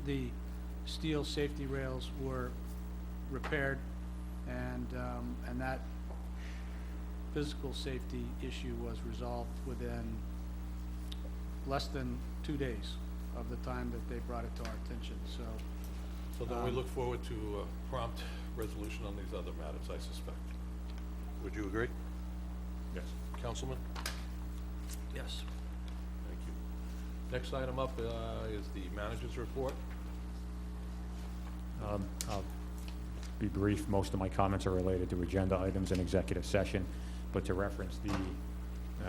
The steel safety rails were repaired, and that physical safety issue was resolved within less than 2 days of the time that they brought it to our attention. So So then we look forward to prompt resolution on these other matters, I suspect. Would you agree? Yes. Councilman? Yes. Thank you. Next item up is the manager's report. I'll be brief. Most of my comments are related to agenda items and executive session, but to reference the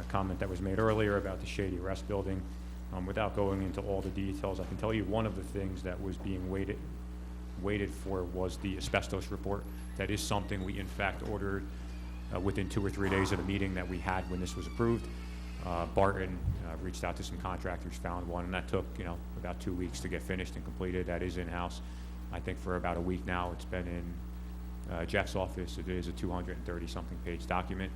comment that was made earlier about the Shady Rest Building, without going into all the details, I can tell you one of the things that was being waited for was the asbestos report. That is something we in fact ordered within 2 or 3 days of the meeting that we had when this was approved. Barton reached out to some contractors, found one, and that took, about 2 weeks to get finished and completed. That is in-house. I think for about a week now, it's been in Jeff's office. It is a 230-something page document.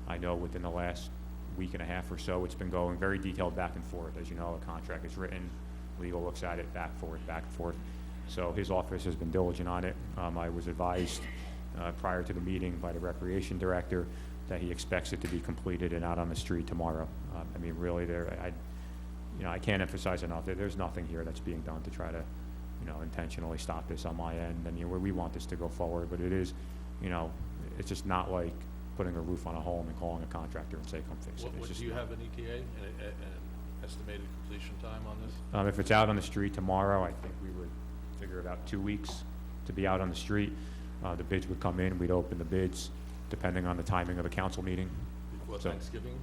I know within the last week and a half or so, it's been going very detailed back and forth. As you know, a contract is written, legal looks at it, back and forth. So his office has been diligent on it. I was advised prior to the meeting by the recreation director that he expects it to be completed and out on the street tomorrow. Really, I can't emphasize enough that there's nothing here that's being done to try to, intentionally stop this on my end. We want this to go forward, but it is, it's just not like putting a roof on a home and calling a contractor and say, come fix it. It's just Do you not. have an ETA, an estimated completion time on this? If it's out on the street tomorrow, I think we would figure about 2 weeks to be out on the street. The bids would come in, we'd open the bids, depending on the timing of the council meeting. Before So- Thanksgiving?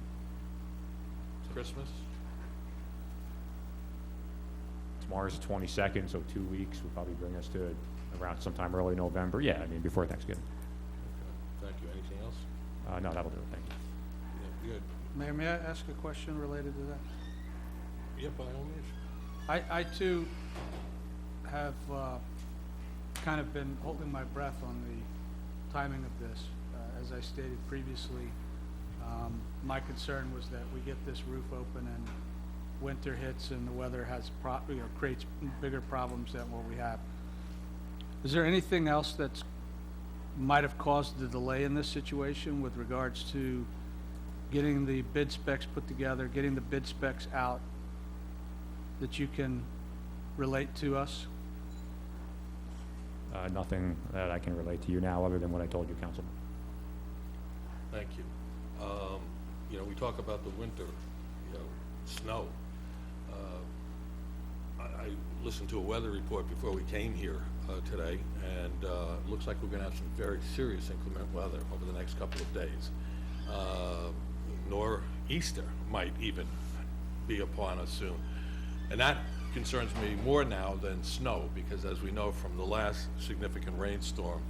Christmas? Tomorrow's the 22nd, so 2 weeks would probably bring us to around sometime early November. Yeah, before Thanksgiving. Okay, thank you. Anything else? No, that'll do it, thank you. Yeah, good. Mayor, may I ask a question related to that? Yeah, by all means. I too have kind of been holding my breath on the timing of this. As I stated previously, my concern was that we get this roof open and winter hits and the weather has creates bigger problems than what we have. Is there anything else that's might have caused the delay in this situation with regards to getting the bid specs put together, getting the bid specs out that you can relate to us? Nothing that I can relate to you now other than what I told you, Councilman. Thank you. We talk about the winter, snow. I listened to a weather report before we came here today, and it looks like we're going to have some very serious inclement weather over the next couple of days. Nor'easter might even be upon us soon. And that concerns me more now than snow, because as we know from the last significant rainstorm,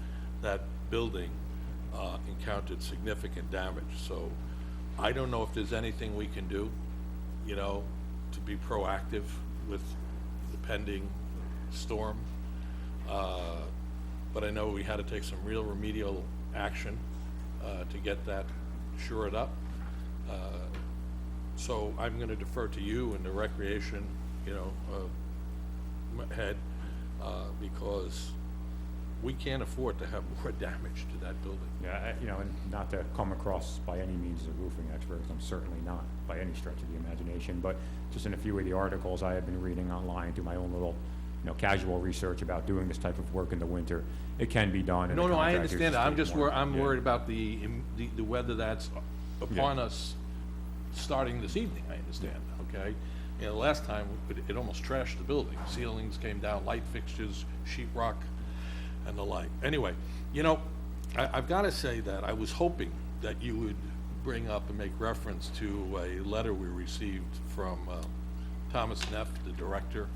that building encountered significant damage. So I don't know if there's anything we can do, to be proactive with the pending storm. But I know we had to take some real remedial action to get that shored up. So I'm going to defer to you and the recreation, head, because we can't afford to have more damage to that building. Yeah, and not to come across by any means as a roofing expert, 'cause I'm certainly not by any stretch of the imagination, but just in a few of the articles I have been reading online, do my own little, casual research about doing this type of work in the winter, it can be done. And the No, I contractors understand that. I'm take just more- I'm yeah. worried about the weather that's upon us starting this evening, I understand, okay? The last time, it almost trashed the building. Ceilings came down, light fixtures, sheetrock, and the like. Anyway, I've got to say that I was hoping that you would bring up and make reference to a letter we received from Thomas Neff, the director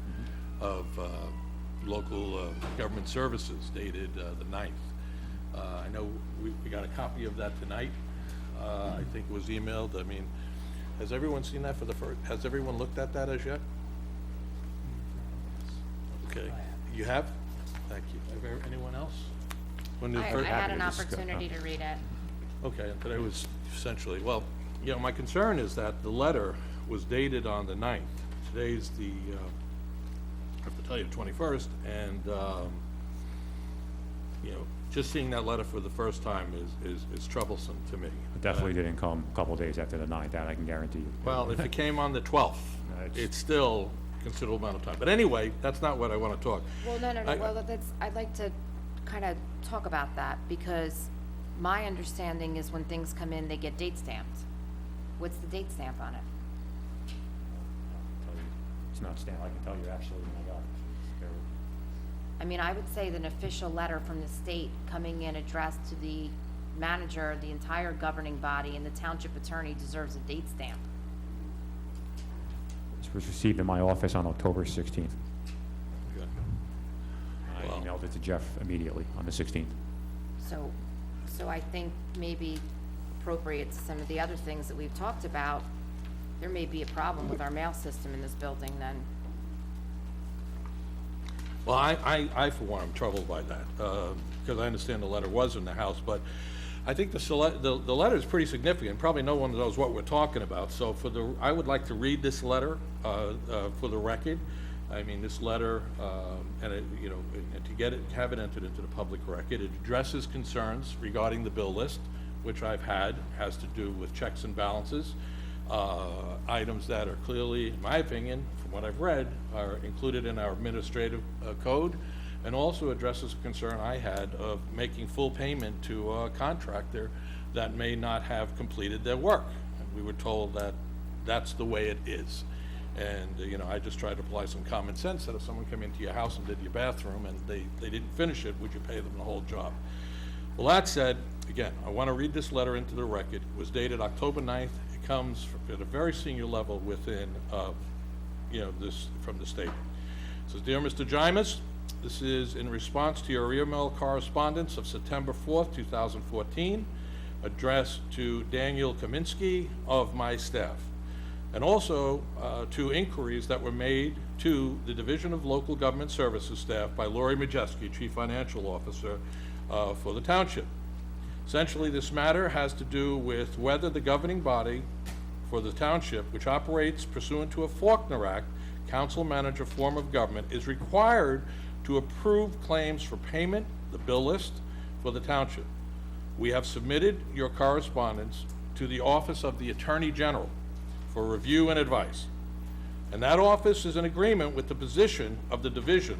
of local government services, dated the 9th. I know we got a copy of that tonight. I think it was emailed. Has everyone seen that has everyone looked at that as yet? Okay, you have? Thank you. Anyone else? I had an opportunity to read it. Okay, and today was essentially, my concern is that the letter was dated on the 9th. Today's the, I have to tell you, 21st, and, just seeing that letter for the first time is troublesome to me. It definitely didn't come a couple days after the 9th, that I can guarantee you. Well, if it came on the 12th, it still considerable amount of time. But anyway, that's not what I want to talk. Well, no, well, I'd like to kind of talk about that, because my understanding is when things come in, they get date stamped. What's the date stamp on it? It's not stamped, I can tell you actually when I got it. Bear with me. I mean, I would say that an official letter from the state coming in addressed to the manager, the entire governing body, and the township attorney deserves a date stamp. This was received in my office on October 16th. Okay. I Well- emailed it to Jeff immediately on the 16th. So I think maybe appropriate to some of the other things that we've talked about, there may be a problem with our mail system in this building then. Well, I for one, am troubled by that, because I understand the letter was in the House, but I think the letter is pretty significant. Probably no one knows what we're talking about, so I would like to read this letter for the record. I mean, this letter, and it, you know, and to have it entered into the public record, it addresses concerns regarding the bill list, which I've had, has to do with checks and balances, items that are clearly, in my opinion, from what I've read, are included in our administrative code, and also addresses a concern I had of making full payment to a contractor that may not have completed their work. And we were told that that's the way it is. And, you know, I just tried to apply some common sense that if someone came into your house and did your bathroom and they didn't finish it, would you pay them the whole job? Well, that said, again, I want to read this letter into the record. It was dated October 9th. It comes at a very senior level within, you know, this, from the state. It says, Dear Mr. Jimas, this is in response to your email correspondence of September 4th, 2014, addressed to Daniel Kaminsky of my staff, and also to inquiries that were made to the Division of Local Government Services staff by Lori Majeski, Chief Financial Officer for the Township. Essentially, this matter has to do with whether the governing body for the Township, which operates pursuant to a Faulkner Act, council manager form of government, is required to approve claims for payment, the bill list, for the Township. We have submitted your correspondence to the Office of the Attorney General for review and advice. And that office is in agreement with the position of the division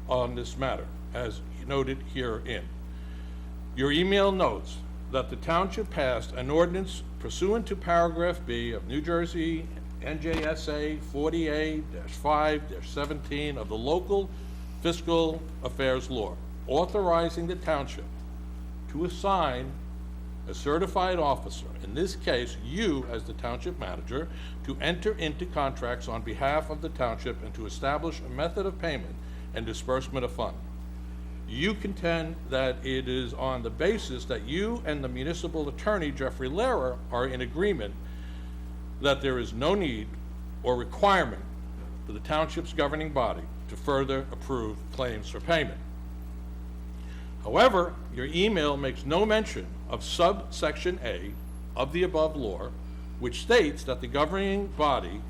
on this matter, as noted herein. Your email notes that the Township passed an ordinance pursuant to paragraph B of New Jersey NJSA 40A-5-17 of the Local Fiscal Affairs Law, authorizing the Township to assign a certified officer, in this case, you as the Township manager, to enter into contracts on behalf of the Township and to establish a method of payment and disbursement of funds. You contend that it is on the basis that you and the municipal attorney, Jeffrey Lehrer, are in agreement that there is no need or requirement for the Township's governing body to further approve claims for payment. However, your email makes no mention of subsection A of the above law, which states that the governing body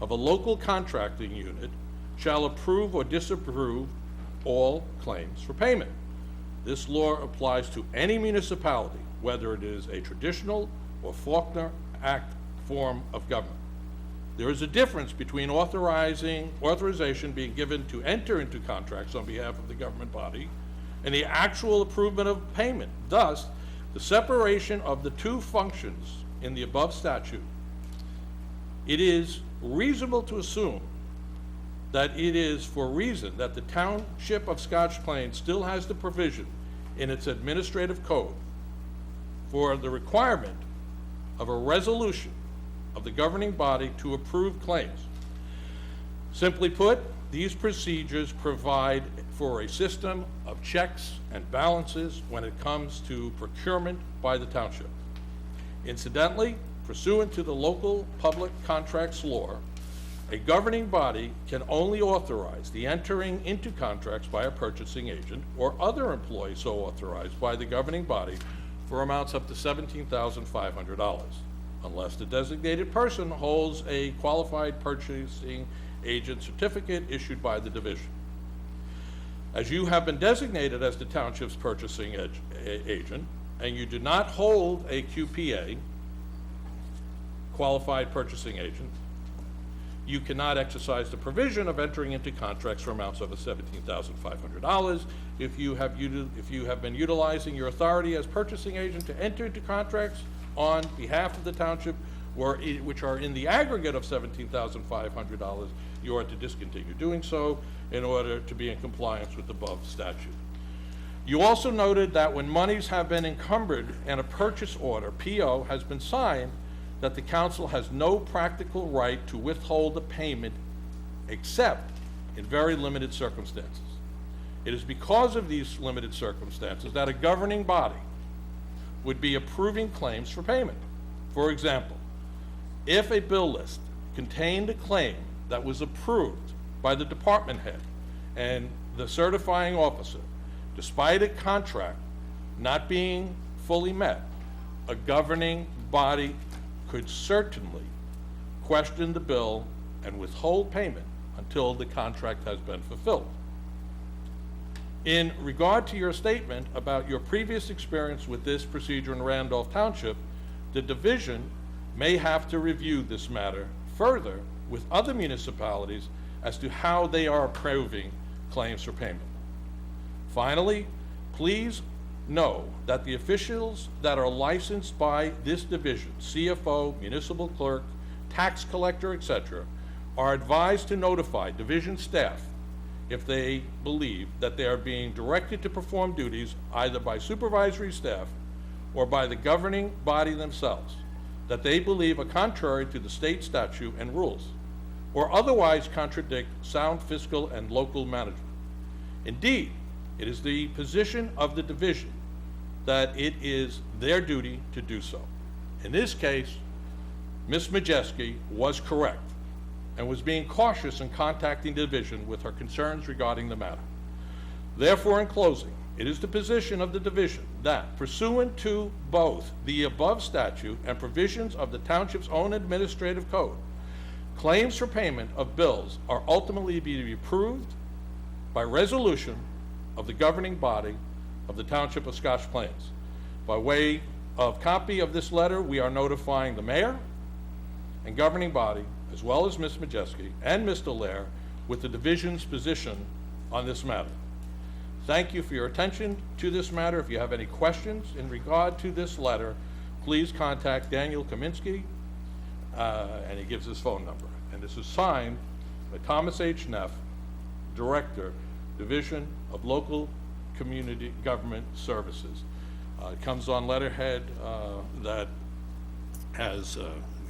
of a local contracting unit shall approve or disapprove all claims for payment. This law applies to any municipality, whether it is a traditional or Faulkner Act form of government. There is a difference between authorization being given to enter into contracts on behalf of the government body and the actual approval of payment. Thus, the separation of the two functions in the above statute, it is reasonable to assume that it is for reason that the Township of Scotch Plains still has the provision in its administrative code for the requirement of a resolution of the governing body to approve claims. Simply put, these procedures provide for a system of checks and balances when it comes to procurement by the Township. Incidentally, pursuant to the local public contracts law, a governing body can only authorize the entering into contracts by a purchasing agent or other employee so authorized by the governing body for amounts up to $17,500, unless the designated person holds a qualified purchasing agent certificate issued by the division. As you have been designated as the Township's purchasing agent, and you do not hold a QPA, qualified purchasing agent, you cannot exercise the provision of entering into contracts for amounts over $17,500. If you have been utilizing your authority as purchasing agent to enter into contracts on behalf of the township, which are in the aggregate of $17,500, you are to discontinue doing so in order to be in compliance with the above statute. You also noted that when monies have been encumbered and a purchase order, PO, has been signed, that the council has no practical right to withhold the payment except in very limited circumstances. It is because of these limited circumstances that a governing body would be approving claims for payment. For example, if a bill list contained a claim that was approved by the department head and the certifying officer, despite a contract not being fully met, a governing body could certainly question the bill and withhold payment until the contract has been fulfilled. In regard to your statement about your previous experience with this procedure in Randolph Township, the division may have to review this matter further with other municipalities as to how they are approving claims for payment. Finally, please know that the officials that are licensed by this division, CFO, municipal clerk, tax collector, etc., are advised to notify division staff if they believe that they are being directed to perform duties either by supervisory staff or by the governing body themselves that they believe are contrary to the state statute and rules, or otherwise contradict sound fiscal and local management. Indeed, it is the position of the division that it is their duty to do so. In this case, Ms. Majeski was correct and was being cautious in contacting the division with her concerns regarding the matter. Therefore, in closing, it is the position of the division that, pursuant to both the above statute and provisions of the township's own administrative code, claims for payment of bills are ultimately to be approved by resolution of the governing body of the Township of Scotch Plains. By way of copy of this letter, we are notifying the mayor and governing body, as well as Ms. Majeski and Mr. Lair, with the division's position on this matter. Thank you for your attention to this matter. If you have any questions in regard to this letter, please contact Daniel Kaminsky, and he gives his phone number. And this is signed by Thomas H. Neff, Director, Division of Local Community Government Services. It comes on letterhead that has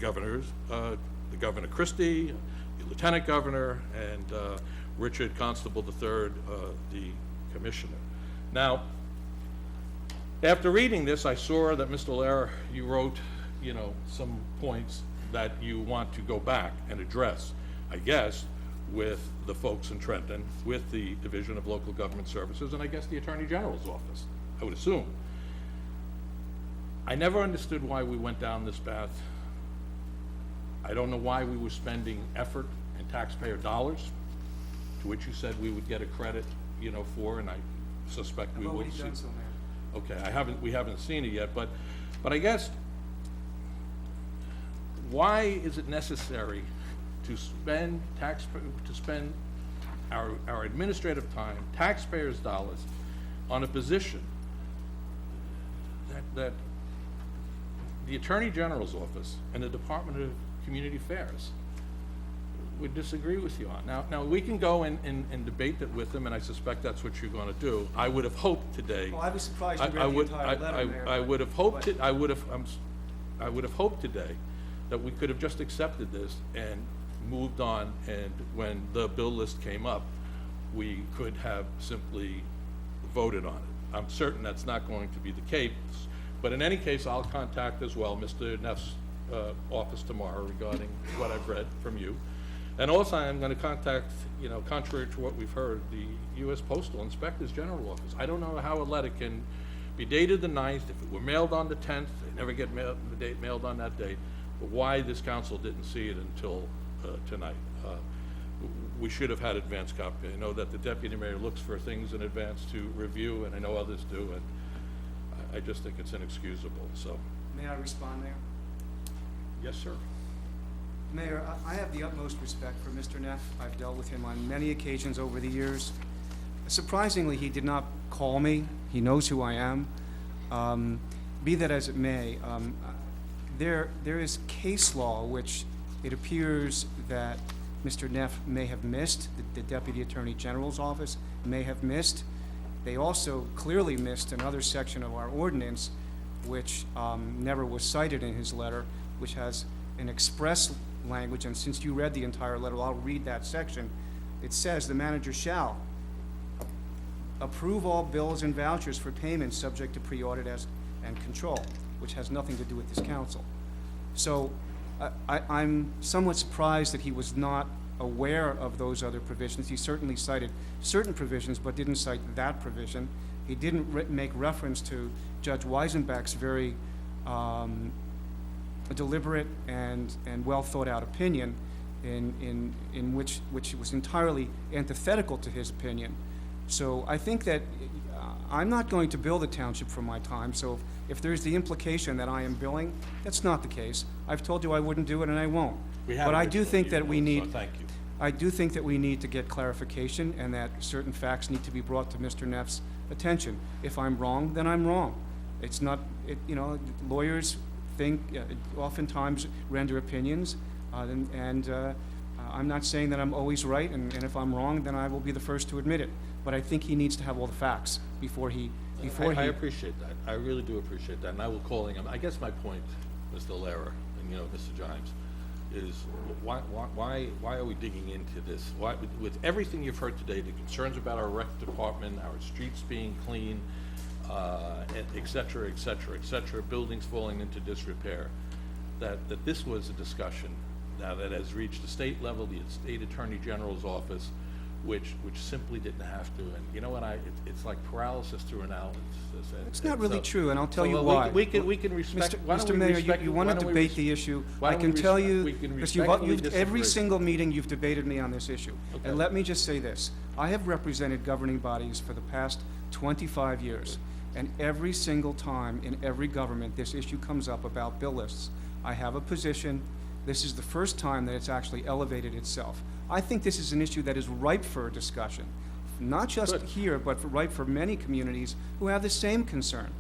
governors, the Governor Christie, the Lieutenant Governor, and Richard Constable III, the Commissioner. Now, after reading this, I saw that Mr. Lair, you wrote, some points that you want to go back and address, I guess, with the folks in Trenton, with the Division of Local Government Services, and I guess the Attorney General's office, I would assume. I never understood why we went down this path. I don't know why we were spending effort and taxpayer dollars, to which you said we would get a credit, for, and I suspect we would. Okay, we haven't seen it yet, but I guess, why is it necessary to spend our administrative time, taxpayers' dollars, on a position that the Attorney General's office and the Department of Community Affairs would disagree with you on? Now we can go and debate that with them, and I suspect that's what you're going to do. I would have hoped today. Well, I'd be surprised you read the entire letter, Mayor. I would have hoped today that we could have just accepted this and moved on, and when the bill list came up, we could have simply voted on it. I'm certain that's not going to be the case, but in any case, I'll contact as well Mr. Neff's office tomorrow regarding what I've read from you. And also, I'm going to contact, contrary to what we've heard, the U.S. Postal Inspector's General Office. I don't know how a letter can be dated the 9th, if it were mailed on the 10th, they never get mailed on that date, but why this council didn't see it until tonight. We should have had advance copy. I know that the Deputy Mayor looks for things in advance to review, and I know others do, and I just think it's inexcusable, so. May I respond there? Yes, sir. Mayor, I have the utmost respect for Mr. Neff. I've dealt with him on many occasions over the years. Surprisingly, he did not call me. He knows who I am. Be that as it may, there is case law which it appears that Mr. Neff may have missed, the Deputy Attorney General's office may have missed. They also clearly missed another section of our ordinance, which never was cited in his letter, which has an express language, and since you read the entire letter, I'll read that section. It says, "The manager shall approve all bills and vouchers for payment subject to pre-audit and control," which has nothing to do with this council. So I'm somewhat surprised that he was not aware of those other provisions. He certainly cited certain provisions, but didn't cite that provision. He didn't make reference to Judge Weisenbeck's very deliberate and well thought out opinion in which was entirely antithetical to his opinion. So I think that I'm not going to bill the township for my time, so if there's the implication that I am billing, that's not the case. I've told you I wouldn't do it and I won't. But I do think that we need, Thank you. I do think that we need to get clarification and that certain facts need to be brought to Mr. Neff's attention. If I'm wrong, then I'm wrong. It's not, lawyers think, oftentimes render opinions, and I'm not saying that I'm always right, and if I'm wrong, then I will be the first to admit it. But I think he needs to have all the facts before he. I appreciate that. I really do appreciate that, and I will call him. I guess my point, Mr. Lehrer, and Mr. Jimes, is why are we digging into this? Why, with everything you've heard today, the concerns about our rec department, our streets being clean, et cetera, et cetera, et cetera, buildings falling into disrepair, that this was a discussion now that has reached the state level, the state attorney general's office, which simply didn't have to. And you know what? It's like paralysis through analysis. It's not really true, and I'll tell you why. We can respect. Mr. Mayor, you want to debate the issue. I can tell you, because every single meeting you've debated me on this issue. Okay. And let me just say this. I have represented governing bodies for the past 25 years, and every single time in every government this issue comes up about bill lists, I have a position. This is the first time that it's actually elevated itself. I think this is an issue that is ripe for discussion, not just here, but ripe for many communities who have the same concern.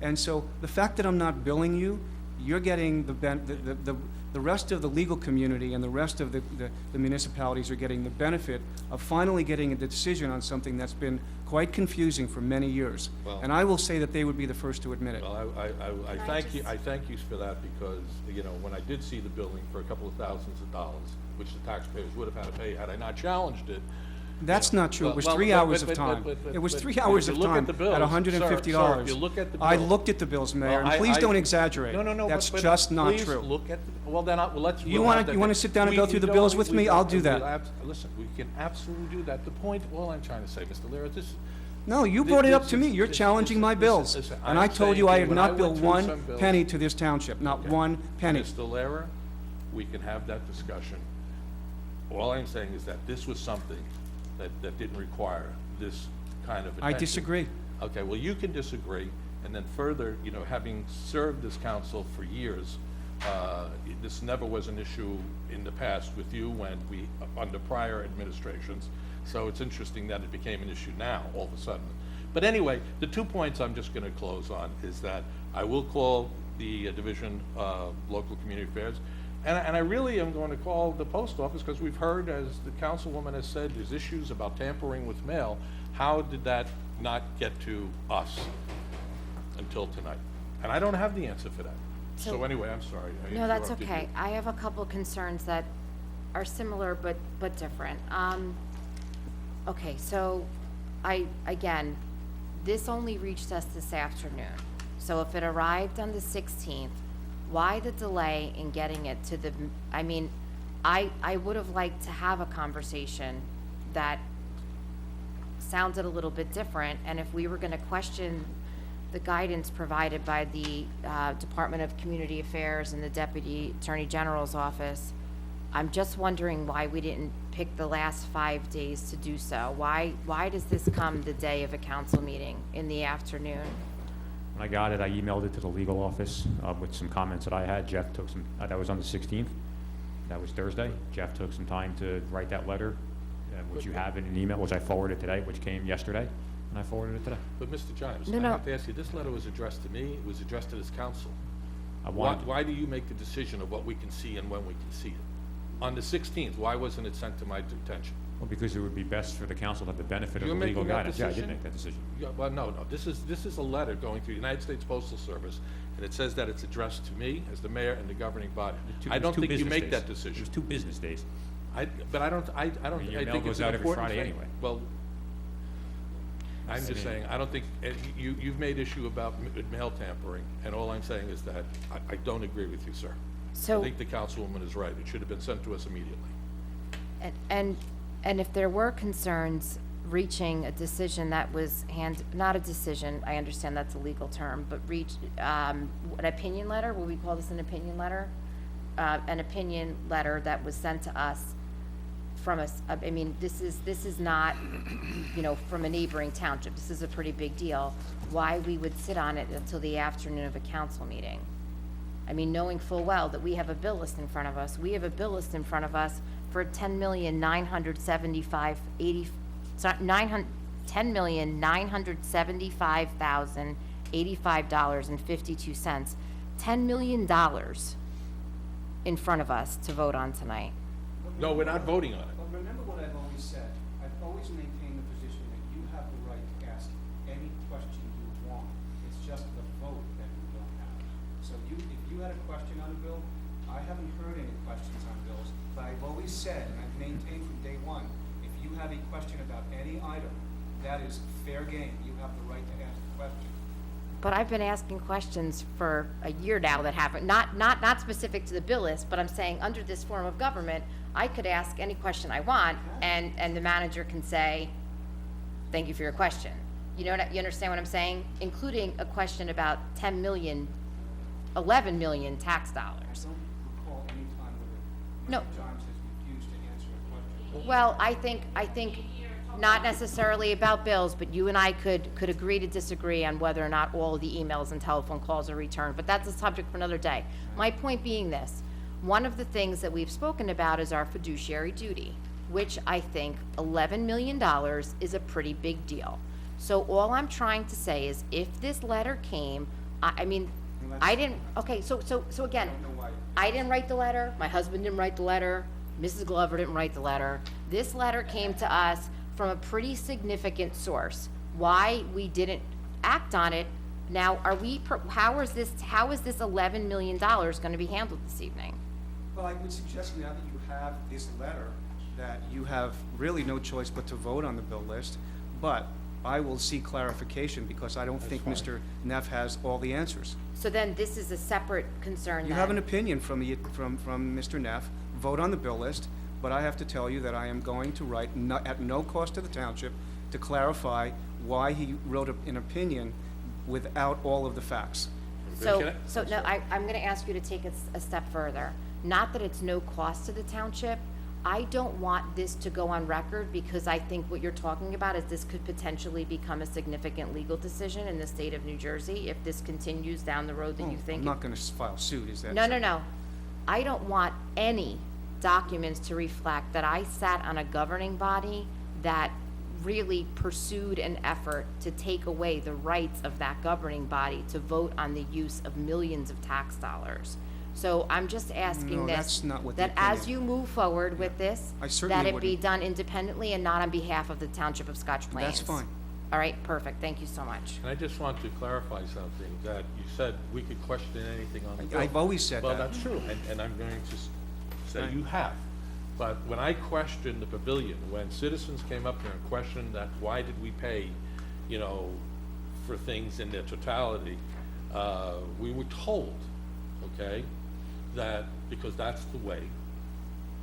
And so the fact that I'm not billing you, you're getting the rest of the legal community and the rest of the municipalities are getting the benefit of finally getting a decision on something that's been quite confusing for many years. Well, and I will say that they would be the first to admit it. Well, I thank you. I thank you for that, because when I did see the building for a couple of thousands of dollars, which the taxpayers would have had to pay had I not challenged it. That's not true. It was 3 hours of time. It was 3 hours of time at $150. Sir, if you look at the bills. I looked at the bills, Mayor, and please don't exaggerate. No. That's but just not please true. Look at. Well, then let's. You want to sit down and go through the bills with me? I'll do that. Listen, we can absolutely do that. The point. All I'm trying to say, Mr. Lehrer, this. No, you brought it up to me. You're challenging my bills. Listen, And I told you I had not billed one bills, penny to this township, not one penny. Mr. Lehrer, we can have that discussion. All I'm saying is that this was something that didn't require this kind of attention. I disagree. Okay, well, you can disagree, and then further, having served this council for years, this never was an issue in the past with you under prior administrations, so it's interesting that it became an issue now, all of a sudden. But anyway, the 2 points I'm just gonna close on is that I will call the Division of Local Community Affairs, and I really am going to call the post office, because we've heard, as the councilwoman has said, there's issues about tampering with mail. How did that not get to us until tonight? And I don't have the answer for that. So anyway, I'm sorry. No, that's interrupted okay. you. I have a couple concerns that are similar but different. Okay, so again, this only reached us this afternoon. So if it arrived on the 16th, why the delay in getting it to I would have liked to have a conversation that sounded a little bit different, and if we were gonna question the guidance provided by the Department of Community Affairs and the Deputy Attorney General's office, I'm just wondering why we didn't pick the last 5 days to do so. Why does this come the day of a council meeting in the afternoon? When I got it, I emailed it to the legal office with some comments that I had. Jeff took some, that was on the 16th. That was Thursday. Jeff took some time to write that letter, which you have in an email, which I forwarded today, which came yesterday, and I forwarded it today. But Mr. Giles, No, I no. have to ask you, this letter was addressed to me, it was addressed to this council. I Why, wanted, why do you make the decision of what we can see and when we can see it? On the 16th, why wasn't it sent to my attention? well, because it would be best for the council to have the benefit of You're the legal making that guidance. Yeah, I did decision? make that decision. Yeah, well, no, this is a letter going through the United States Postal Service, and it says that it's addressed to me as the mayor and the governing body. I don't think you make that It decision. was 2 business days. But I don't, I mean, your I mail think goes it's an out every important Friday thing. anyway. Well, I'm just saying, I don't think, you've made issue about mail tampering, and all I'm saying is that I don't agree with you, sir. So- I think the councilwoman is right. It should have been sent to us immediately. And if there were concerns reaching a decision that was not a decision, I understand that's a legal term, but an opinion letter, will we call this an opinion letter? An opinion letter that was sent to us from us, I mean, this is not, from a neighboring township, this is a pretty big deal. Why we would sit on it until the afternoon of a council meeting? I mean, knowing full well that we have a bill list in front of us, for $10,975,085.52, $10 million in front of us to vote on tonight. No, we're not voting on it. But remember what I've always said. I've always maintained the position that you have the right to ask any question you want. It's just the vote that you don't have. So if you had a question on a bill, I haven't heard any questions on bills, but I've always said, and I've maintained from day one, if you have a question about any item, that is fair game. You have the right to ask the question. But I've been asking questions for a year now that haven't, not specific to the bill list, but I'm saying under this form of government, I could ask any question I want, and the manager can say, thank you for your question. You understand what I'm saying? Including a question about 10 million, 11 million tax dollars. I don't recall any time where No. Mr. Giles has refused to answer a question. Well, I think not necessarily about bills, but you and I could agree to disagree on whether or not all of the emails and telephone calls are returned, but that's a subject for another day. My point being this, one of the things that we've spoken about is our fiduciary duty, which I think $11 million is a pretty big deal. So all I'm trying to say is if this letter came, I mean, I didn't, okay, so again, I didn't write the letter, my husband didn't write the letter, Mrs. Glover didn't write the letter. This letter came to us from a pretty significant source. Why we didn't act on it, now how is this $11 million gonna be handled this evening? Well, I would suggest now that you have this letter, that you have really no choice but to vote on the bill list, but I will seek clarification because I don't think Mr. Neff has all the answers. So then this is a separate concern then? You have an opinion from Mr. Neff, vote on the bill list, but I have to tell you that I am going to write, at no cost to the township, to clarify why he wrote an opinion without all of the facts. So no, I'm gonna ask you to take it a step further. Not that it's no cost to the township. I don't want this to go on record because I think what you're talking about is this could potentially become a significant legal decision in the state of New Jersey if this continues down the road that you think. I'm not gonna file suit, is that? No. I don't want any documents to reflect that I sat on a governing body that really pursued an effort to take away the rights of that governing body to vote on the use of millions of tax dollars. So I'm just asking No, this, that's not what the that as opinion- you move forward with this, I certainly that it be wouldn't. done independently and not on behalf of the Township of Scotch Plains. That's fine. All right, perfect, thank you so much. And I just want to clarify something, that you said we could question anything on the bill. I've always said Well, that. that's true, and I'm going to say you have. But when I questioned the pavilion, when citizens came up here and questioned that, why did we pay, for things in their totality, we were told, okay, that because that's the way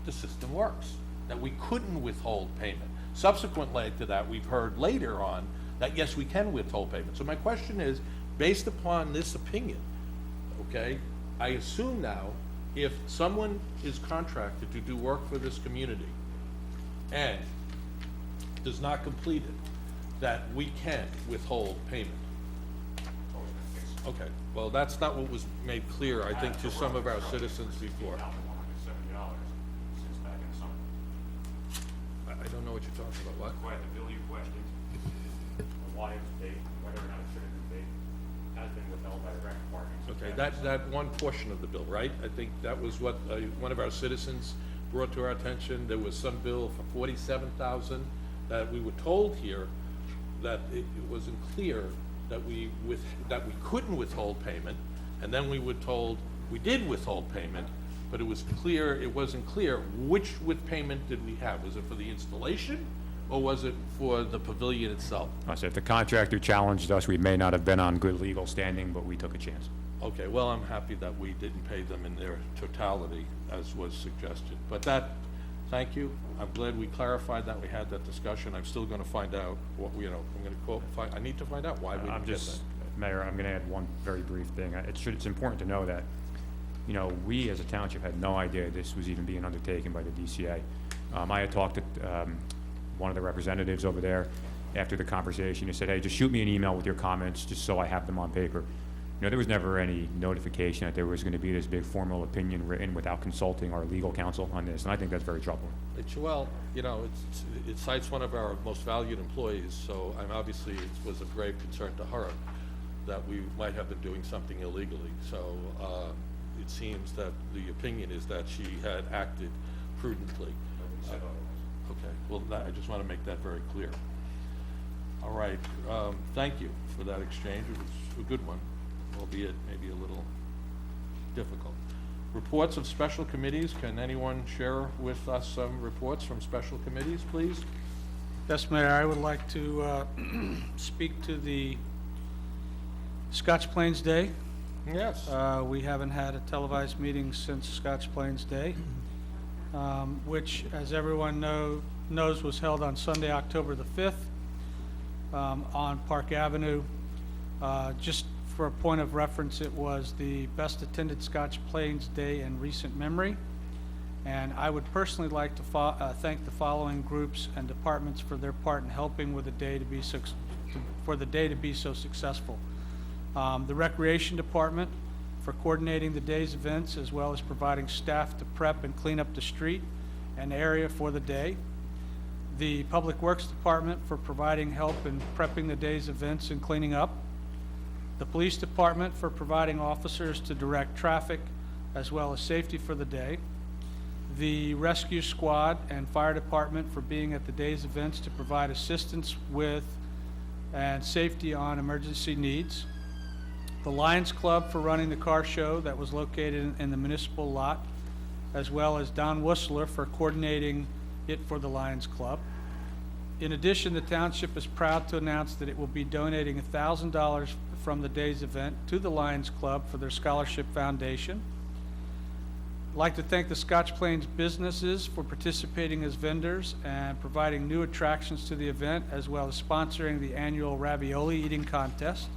the system works, that we couldn't withhold payment. Subsequently to that, we've heard later on that, yes, we can withhold payment. So my question is, based upon this opinion, okay, I assume now, if someone is contracted to do work for this community and does not complete it, that we can withhold payment. Okay, well, that's not what was made clear, I think, to some of our citizens before. don't know what you're talking about. What? Quite the bill you questioned, why it was paid, whether or not it should have been paid, has been withheld by the rec department. Okay, that one portion of the bill, right? I think that was what one of our citizens brought to our attention. There was some bill for $47,000 that we were told here that it wasn't clear that we couldn't withhold payment, and then we were told we did withhold payment, but it wasn't clear which payment did we have? Was it for the installation, or was it for the pavilion itself? I said, if the contractor challenged us, we may not have been on good legal standing, but we took a chance. Okay, well, I'm happy that we didn't pay them in their totality, as was suggested. But thank you. I'm glad we clarified that, we had that discussion. I'm still gonna find out what, I'm gonna I need to find out why we didn't get that. Mayor, I'm gonna add one very brief thing. It's important to know that, we as a township had no idea this was even being undertaken by the DCA. I had talked to one of the representatives over there after the conversation. He said, hey, just shoot me an email with your comments, just so I have them on paper. There was never any notification that there was going to be this big formal opinion written without consulting our legal counsel on this, and I think that's very troubling. It cites one of our most valued employees, so obviously it was of grave concern to her that we might have been doing something illegally. So it seems that the opinion is that she had acted prudently. Okay, well, I just want to make that very clear. All right, thank you for that exchange. It was a good one, albeit maybe a little difficult. Reports of special committees. Can anyone share with us some reports from special committees, please? Yes, Mayor, I would like to speak to the Scotch Plains Day. Yes. We haven't had a televised meeting since Scotch Plains Day, which, as everyone knows, was held on Sunday, October the 5th, on Park Avenue. Just for a point of reference, it was the best attended Scotch Plains Day in recent memory. And I would personally like to thank the following groups and departments for their part in helping with the day to be so successful. The Recreation Department for coordinating the day's events, as well as providing staff to prep and clean up the street and area for the day. The Public Works Department for providing help in prepping the day's events and cleaning up. The Police Department for providing officers to direct traffic as well as safety for the day. The Rescue Squad and Fire Department for being at the day's events to provide assistance with and safety on emergency needs. The Lions Club for running the car show that was located in the municipal lot, as well as Don Wussler for coordinating it for the Lions Club. In addition, the township is proud to announce that it will be donating $1,000 from the day's event to the Lions Club for their scholarship foundation. I'd like to thank the Scotch Plains businesses for participating as vendors and providing new attractions to the event, as well as sponsoring the annual ravioli eating contest.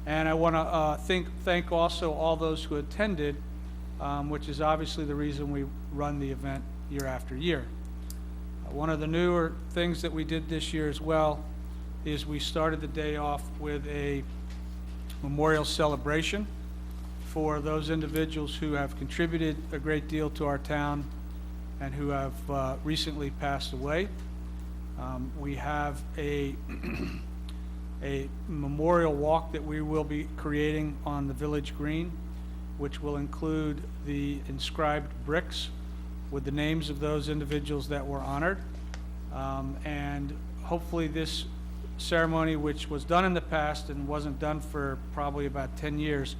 And I want to thank also all those who attended, which is obviously the reason we run the event year after year. One of the newer things that we did this year as well is we started the day off with a memorial celebration for those individuals who have contributed a great deal to our town and who have recently passed away. We have a memorial walk that we will be creating on the village green, which will include the inscribed bricks with the names of those individuals that were honored. And hopefully this ceremony, which was done in the past and wasn't done for probably about 10 years,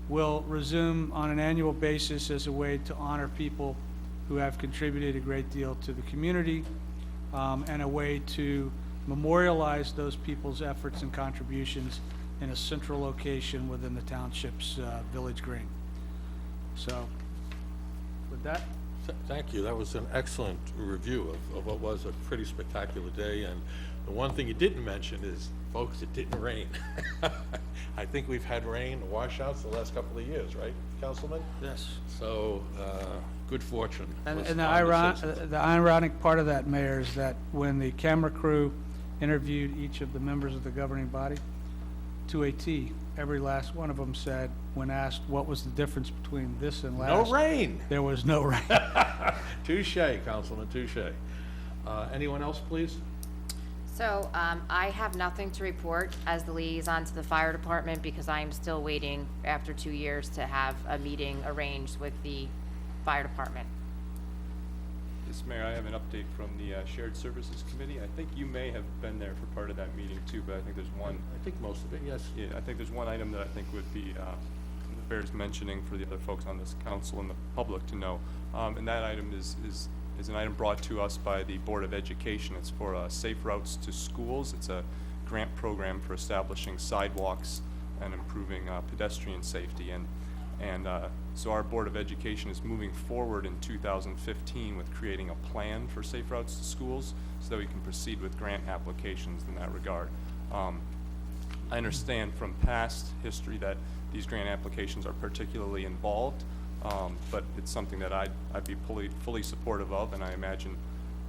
will resume on an annual basis as a way to honor people who have contributed a great deal to the community, and a way to memorialize those people's efforts and contributions in a central location within the township's village green. So, with that. Thank you. That was an excellent review of what was a pretty spectacular day. And the one thing you didn't mention is, folks, it didn't rain. I think we've had rain, washouts the last couple of years, right, Councilman? Yes. So, good fortune. And the ironic part of that, Mayor, is that when the camera crew interviewed each of the members of the governing body, to a T, every last one of them said, when asked what was the difference between this and last, no rain. There was no rain. Touche, Councilman, touche. Anyone else, please? So, I have nothing to report as the liaison to the fire department because I am still waiting after 2 years to have a meeting arranged with the fire department. Yes, Mayor, I have an update from the Shared Services Committee. I think you may have been there for part of that meeting too, but I think there's one. I think most of it, yes. Yeah, I think there's one item that I think would be bears mentioning for the other folks on this council and the public to know. And that item is an item brought to us by the Board of Education. It's for Safe Routes to Schools. It's a grant program for establishing sidewalks and improving pedestrian safety. So our Board of Education is moving forward in 2015 with creating a plan for Safe Routes to Schools so that we can proceed with grant applications in that regard. I understand from past history that these grant applications are particularly involved, but it's something that I'd be fully supportive of, and I imagine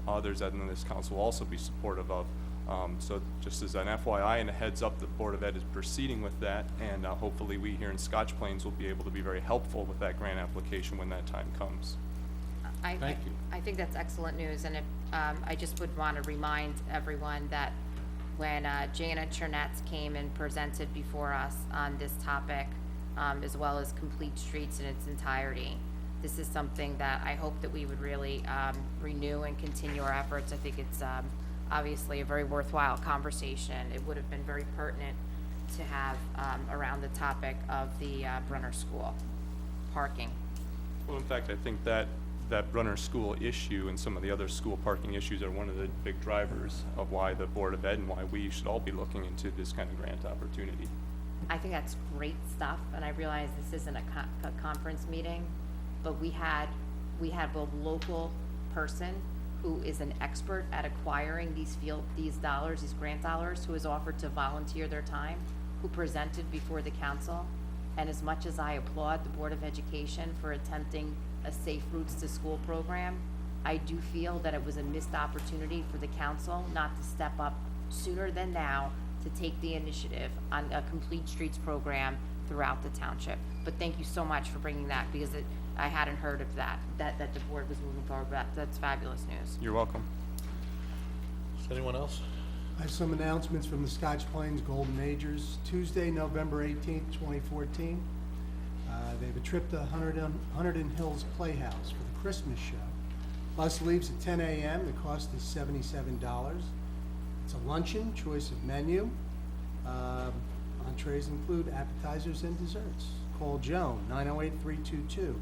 others in this council will also be supportive of. So just as an FYI and a heads up, the Board of Ed is proceeding with that, and hopefully we here in Scotch Plains will be able to be very helpful with that grant application when that time comes. Thank you. I think that's excellent news, and if, I just would want to remind everyone that when Janet Chernetz came and presented before us on this topic, as well as Complete Streets in its entirety, this is something that I hope that we would really renew and continue our efforts. I think it's obviously a very worthwhile conversation. It would have been very pertinent to have around the topic of the Brunner School parking. Well, in fact, I think that Brunner School issue and some of the other school parking issues are one of the big drivers of why the Board of Ed and why we should all be looking into this kind of grant opportunity. I think that's great stuff, and I realize this isn't a conference meeting, but we had a local person who is an expert at acquiring these grant dollars, who has offered to volunteer their time, who presented before the council. And as much as I applaud the Board of Education for attempting a Safe Routes to School program, I do feel that it was a missed opportunity for the council not to step up sooner than now to take the initiative on a Complete Streets program throughout the township. But thank you so much for bringing that, because I hadn't heard of that the board was moving forward. That's fabulous news. You're welcome. Is anyone else? I have some announcements from the Scotch Plains Golden Majors. Tuesday, November 18th, 2014. They have a trip to Hunterdon Hills Playhouse for the Christmas show. Bus leaves at 10 a.m. The cost is $77. It's a luncheon, choice of menu. Entrees include appetizers and desserts. Call Joan, 908-322-4015.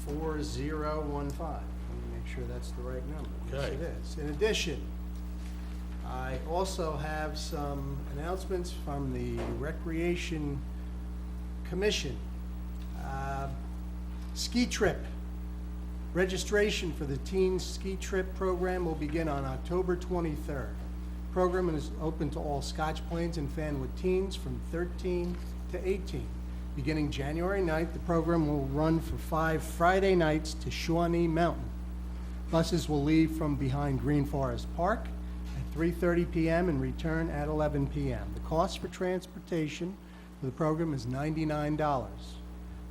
Let me make sure that's the right number. Yes, Okay. it is. In addition, I also have some announcements from the Recreation Commission. Ski trip. Registration for the teen ski trip program will begin on October 23rd. Program is open to all Scotch Plains and Fanwood teens from 13 to 18. Beginning January 9th, the program will run for 5 Friday nights to Shawnee Mountain. Buses will leave from behind Green Forest Park at 3:30 p.m. and return at 11 p.m. The cost for transportation for the program is $99.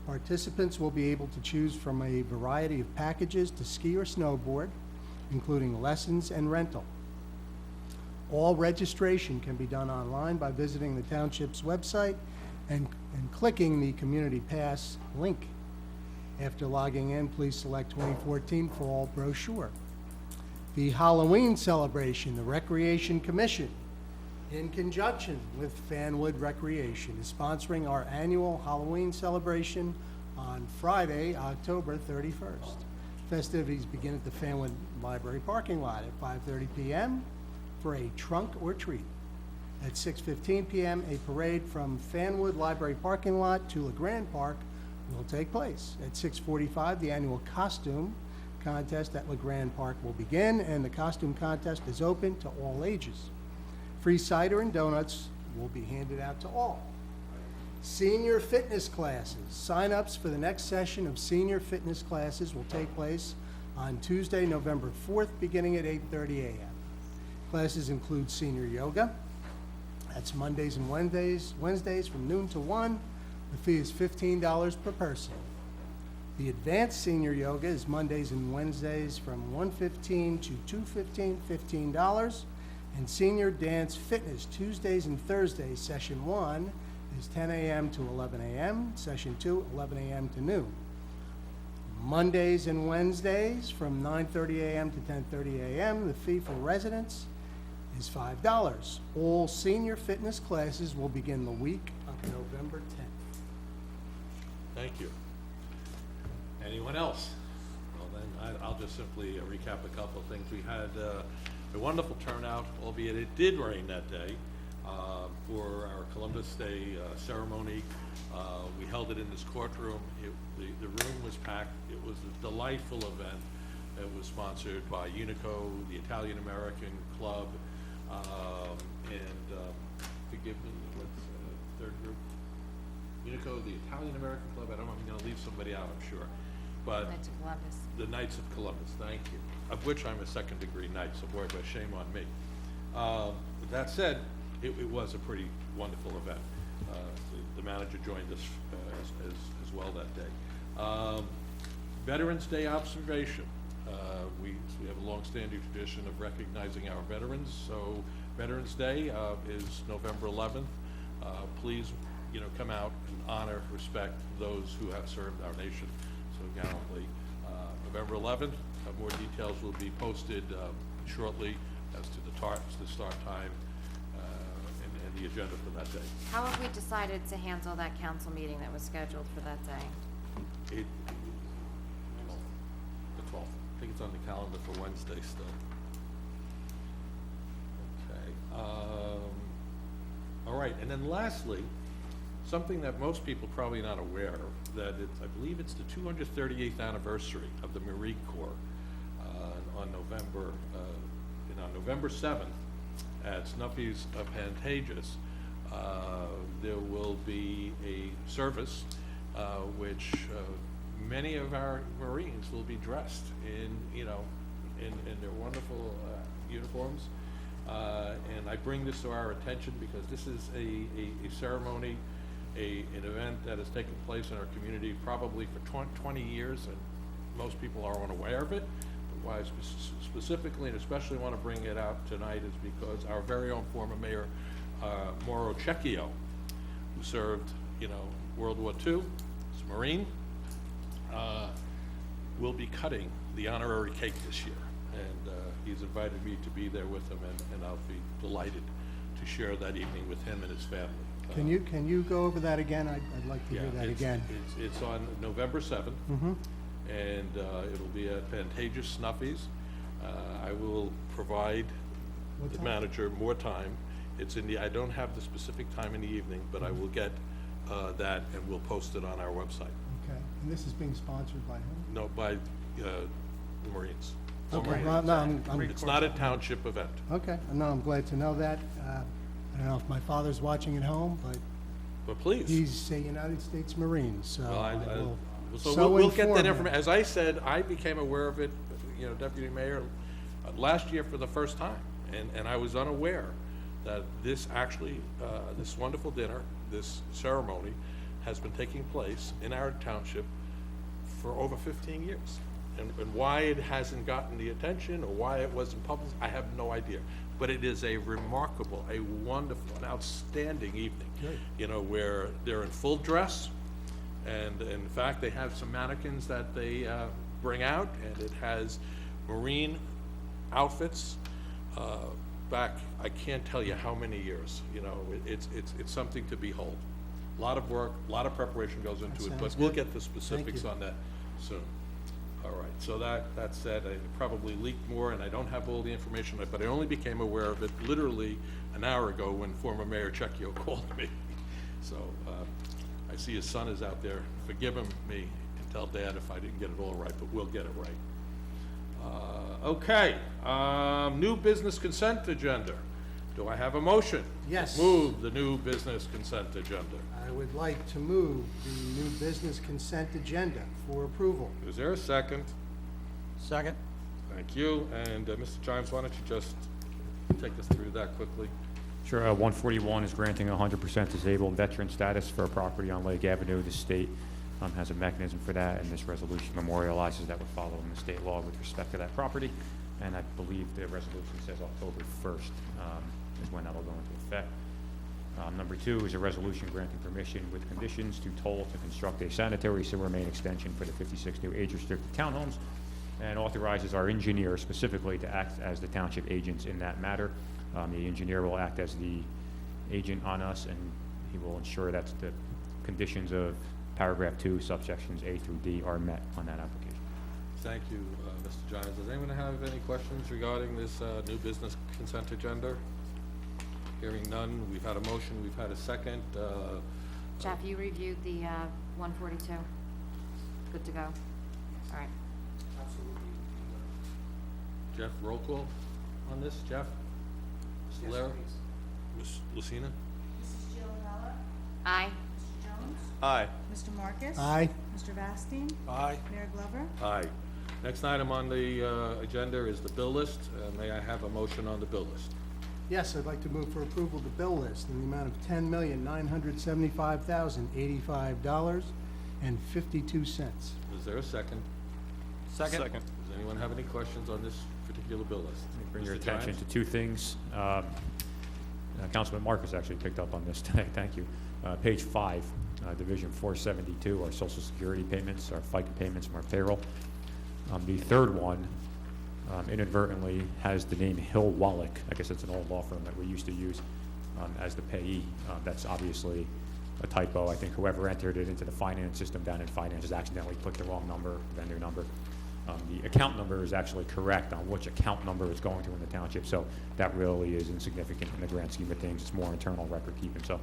Participants will be able to choose from a variety of packages to ski or snowboard, including lessons and rental. All registration can be done online by visiting the township's website and clicking the Community Pass link. After logging in, please select 2014 Fall Brochure. The Halloween celebration, the Recreation Commission, in conjunction with Fanwood Recreation, is sponsoring our annual Halloween celebration on Friday, October 31st. Festivities begin at the Fanwood Library parking lot at 5:30 p.m. for a trunk or treat. At 6:15 p.m., a parade from Fanwood Library parking lot to LeGrand Park will take place. At 6:45, the annual costume contest at LeGrand Park will begin, and the costume contest is open to all ages. Free cider and donuts will be handed out to all. Senior fitness classes. Sign-ups for the next session of senior fitness classes will take place on Tuesday, November 4th, beginning at 8:30 a.m. Classes include senior yoga. That's Mondays and Wednesdays from noon to 1. The fee is $15 per person. The advanced senior yoga is Mondays and Wednesdays from 1:15 to 2:15, $15. And senior dance fitness, Tuesdays and Thursdays, session 1 is 10 a.m. to 11 a.m., session 2, 11 a.m. to noon. Mondays and Wednesdays from 9:30 a.m. to 10:30 a.m., the fee for residents is $5. All senior fitness classes will begin the week of November 10th. Thank you. Anyone else? Well, then, I'll just simply recap a couple of things. We had a wonderful turnout, albeit it did rain that day, for our Columbus Day ceremony. We held it in this courtroom. The room was packed. It was a delightful event. It was sponsored by Unico, the Italian American Club, and forgive me, what's the third group? Unico, the Italian American Club. I don't know if I'm going to leave somebody out, I'm sure. But Knights of Columbus. the Knights of Columbus, thank you. Of which I'm a second-degree knight, so boy, but shame on me. That said, it was a pretty wonderful event. The manager joined us as well that day. Veterans Day observation. We have a long-standing tradition of recognizing our veterans. So Veterans Day is November 11th. Please, come out and honor, respect those who have served our nation so gallantly. November 11th, more details will be posted shortly as to the start time and the agenda for that day. How have we decided to handle that council meeting that was scheduled for that day? The 12th. I think it's on the calendar for Wednesday still. Okay. All right, and then lastly, something that most people probably not aware of, that I believe it's the 238th anniversary of the Marine Corps on November 7th at Snuffy's Pantages. There will be a service which many of our Marines will be dressed in their wonderful uniforms. And I bring this to our attention because this is a ceremony, an event that has taken place in our community probably for 20 years, and most people are unaware of it. But why I specifically and especially want to bring it out tonight is because our very own former mayor, Mauro Cecchio, who served, World War II, as a Marine, will be cutting the honorary cake this year. And he's invited me to be there with him, and I'll be delighted to share that evening with him and his family. Can you go over that again? I'd like to hear that again. It's on November 7th, Mhm. and it'll be at Pantages Snuffy's. I will provide What the time? manager more time. I don't have the specific time in the evening, but I will get that, and we'll post it on our website. Okay, and this is being sponsored by whom? No, by the Marines. Okay, It's not a township event. Okay, no, I'm glad to know that. I don't know if my father's watching at home, But please. he's a United States Marine, so Well, I will So we'll get inform that him. information. As I said, I became aware of it, Deputy Mayor, last year for the first time. And I was unaware that this actually, this wonderful dinner, this ceremony, has been taking place in our township for over 15 years. And why it hasn't gotten the attention or why it wasn't published, I have no idea. But it is a remarkable, a wonderful, an outstanding evening. Good. Where they're in full dress, and in fact, they have some mannequins that they bring out, and it has Marine outfits back, I can't tell you how many years. It's something to behold. A lot of work, a lot of preparation goes into it, but sounds we'll good. get the specifics you. on that soon. All right, so that said, I probably leaked more, and I don't have all the information, but I only became aware of it literally an hour ago when former Mayor Cecchio called me. So I see his son is out there. Forgive me and tell Dad if I didn't get it all right, but we'll get it right. Okay, new business consent agenda. Do I have a motion? Yes. Move the new business consent agenda. I would like to move the new business consent agenda for approval. Is there a second? Second. Thank you. And Mr. Chimes, why don't you just take us through that quickly? Sure, 141 is granting 100% disabled veteran status for a property on Lake Avenue. The state has a mechanism for that, and this resolution memorializes that we're following the state law with respect to that property. And I believe the resolution says October 1st is when that will go into effect. Number 2 is a resolution granting permission with conditions to toll to construct a sanitary sewer main extension for the 56 new age-restricted townhomes, and authorizes our engineer specifically to act as the township agents in that matter. The engineer will act as the agent on us, and he will ensure that the conditions of paragraph 2, subsections A through D are met on that application. Thank you, Mr. Giles. Does anyone have any questions regarding this new business consent agenda? Hearing none, we've had a motion, we've had a second. Jeff, you reviewed the 142? Good to go? All right. Jeff, roll call on this, Jeff? Mr. Lera? Ms. Lacina? Mrs. Giovanella? Aye. Mr. Jones? Aye. Mr. Marcus? Aye. Mr. Vastine? Aye. Mayor Glover? Aye. Next item on the agenda is the bill list. May I have a motion on the bill list? Yes, I'd like to move for approval of the bill list in the amount of $10,975,085.52. Is there a second? Second. Does anyone have any questions on this particular bill list? Bring your Mr. attention Giles? to 2 things. Councilman Marcus actually picked up on this today, thank you. Page 5, Division 472, our social security payments, our FICA payments from our payroll. The third one inadvertently has the name Hill Wallach. I guess it's an old law firm that we used to use as the payee. That's obviously a typo. I think whoever entered it into the finance system down in finance has accidentally put the wrong number, vendor number. The account number is actually correct on which account number it's going to in the township, so that really is insignificant in the grand scheme of things. It's more internal record keeping, so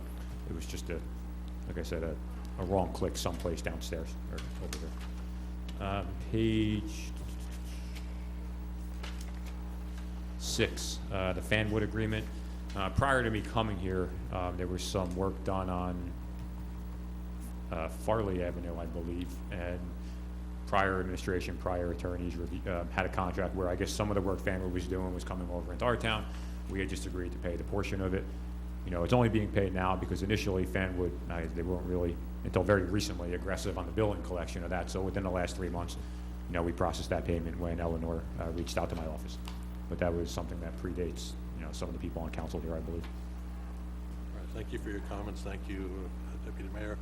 it was just like I said, a wrong click someplace downstairs or over there. Page 6, the Fanwood agreement. Prior to me coming here, there was some work done on Farley Avenue, I believe, and prior administration, prior attorneys had a contract where I guess some of the work Fanwood was doing was coming over into our town. We had just agreed to pay the portion of it. You know, it's only being paid now because initially Fanwood, they weren't really, until very recently, aggressive on the billing collection of that. So within the last 3 months, you know, we processed that payment when Eleanor reached out to my office. But that was something that predates, you know, some of the people on council here, I believe. All right, thank you for your comments. Thank you, Deputy Mayor.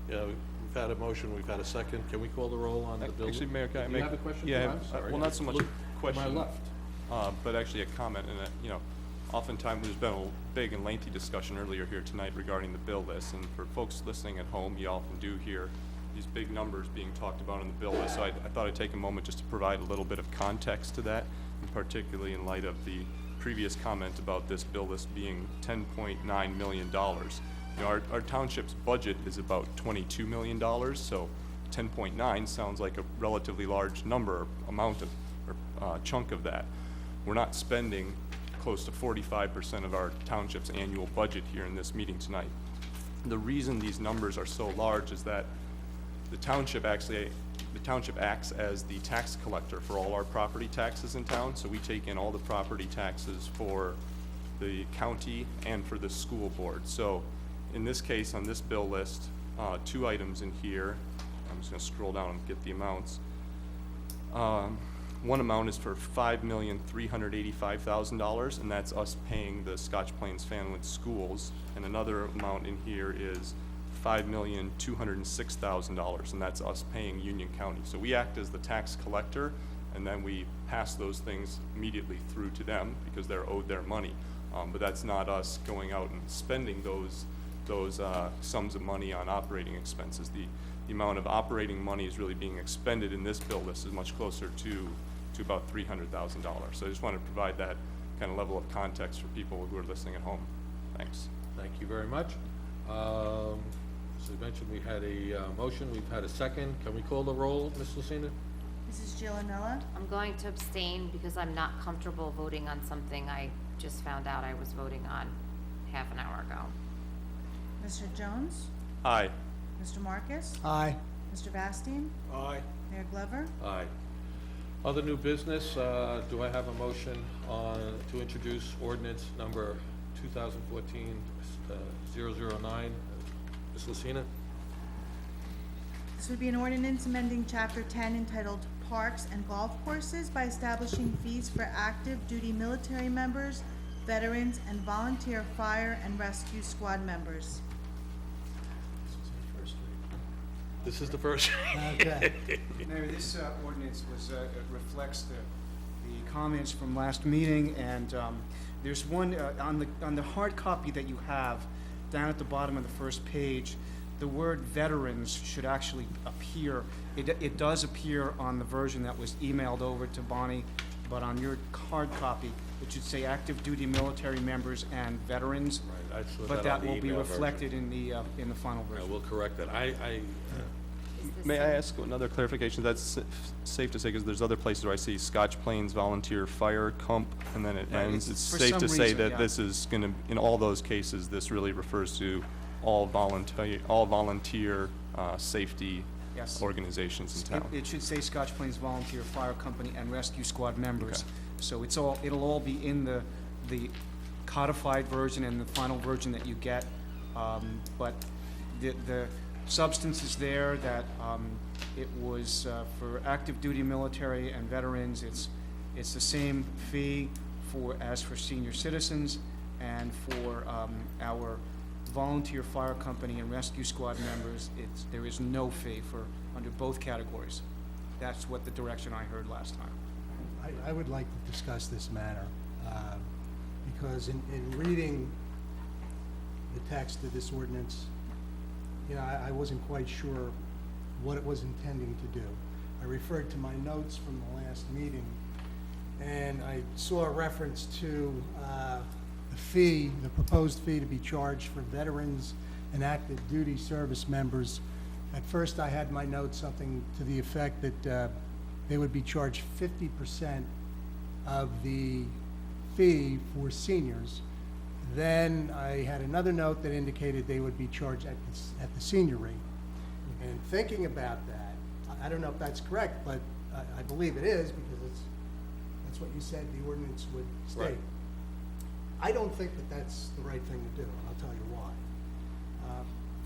Yeah, we've had a motion, we've had a second. Can we call the roll on the bill? Actually, Mayor, can I Do make? you have a question? Yeah, I'm sorry. well, not so much a Look, question. To my left. But actually a comment, and you know, oftentimes there's been a big and lengthy discussion earlier here tonight regarding the bill list, and for folks listening at home, you often do hear these big numbers being talked about on the bill list, so I thought I'd take a moment just to provide a little bit of context to that, and particularly in light of the previous comment about this bill list being $10.9 million. You know, our township's budget is about $22 million, so 10.9 sounds like a relatively large number, amount of, or chunk of that. We're not spending close to 45% of our township's annual budget here in this meeting tonight. The reason these numbers are so large is that the township acts as the tax collector for all our property taxes in town, so we take in all the property taxes for the county and for the school board. So in this case, on this bill list, 2 items in here. I'm just going to scroll down and get the amounts. One amount is for $5,385,000, and that's us paying the Scotch Plains Fanwood schools. And another amount in here is $5,206,000, and that's us paying Union County. So we act as the tax collector, and then we pass those things immediately through to them because they're owed their money. But that's not us going out and spending those sums of money on operating expenses. The amount of operating money is really being expended in this bill list is much closer to about $300,000. So I just wanted to provide that kind of level of context for people who are listening at home. Thanks. Thank you very much. So you mentioned we had a motion, we've had a second. Can we call the roll, Ms. Lucina? Mrs. Giovanella? I'm going to abstain because I'm not comfortable voting on something I just found out I was voting on half an hour ago. Mr. Jones? Aye. Mr. Marcus? Aye. Mr. Vastine? Aye. Mayor Glover? Aye. Other new business, do I have a motion to introduce ordinance number 2014-009? Ms. Lucina? This would be an ordinance amending Chapter 10 entitled Parks and Golf Courses by establishing fees for active duty military members, veterans, and volunteer fire and rescue squad members. This is the first. Okay. Mayor, this ordinance reflects the comments from last meeting, and there's one, on the hard copy that you have, down at the bottom of the first page, the word veterans should actually appear. It does appear on the version that was emailed over to Bonnie, but on your hard copy, it should say active duty military members and veterans. Right, I saw But that on that the will be email reflected in the final version. We'll correct that. May I ask another clarification? That's safe to say, because there's other places where I see Scotch Plains Volunteer Fire Comp, and then it Right, ends. it's- It's for safe some to say reason, that yeah. this is gonna, in all those cases, this really refers to all volunteer safety Yes. organizations in town. It should say Scotch Plains Volunteer Fire Company and Rescue Squad members. So it'll all be in the codified version and the final version that you get. But the substance is there that it was for active duty military and veterans. It's the same fee as for senior citizens, and for our volunteer fire company and rescue squad members, there is no fee under both categories. That's what the direction I heard last time. I would like to discuss this matter, because in reading the text of this ordinance, I wasn't quite sure what it was intending to do. I referred to my notes from the last meeting, and I saw a reference to the proposed fee to be charged for veterans and active duty service members. At first, I had my notes something to the effect that they would be charged 50% of the fee for seniors. Then I had another note that indicated they would be charged at the senior rate. And thinking about that, I don't know if that's correct, but I believe it is, because that's what you said the ordinance would state. Right. I don't think that that's the right thing to do, and I'll tell you why.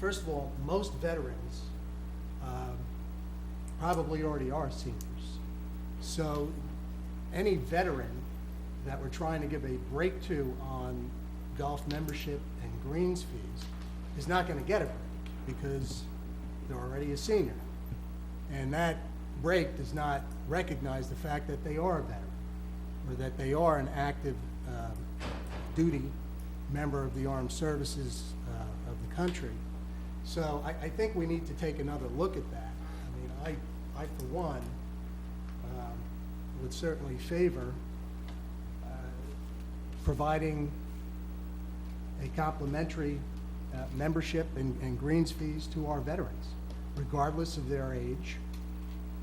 First of all, most veterans probably already are seniors. So any veteran that we're trying to give a break to on golf membership and greens fees is not going to get a break, because they're already a senior. And that break does not recognize the fact that they are a veteran, or that they are an active duty member of the armed services of the country. So I think we need to take another look at that. I mean, I for one, would certainly favor providing a complimentary membership and greens fees to our veterans, regardless of their age,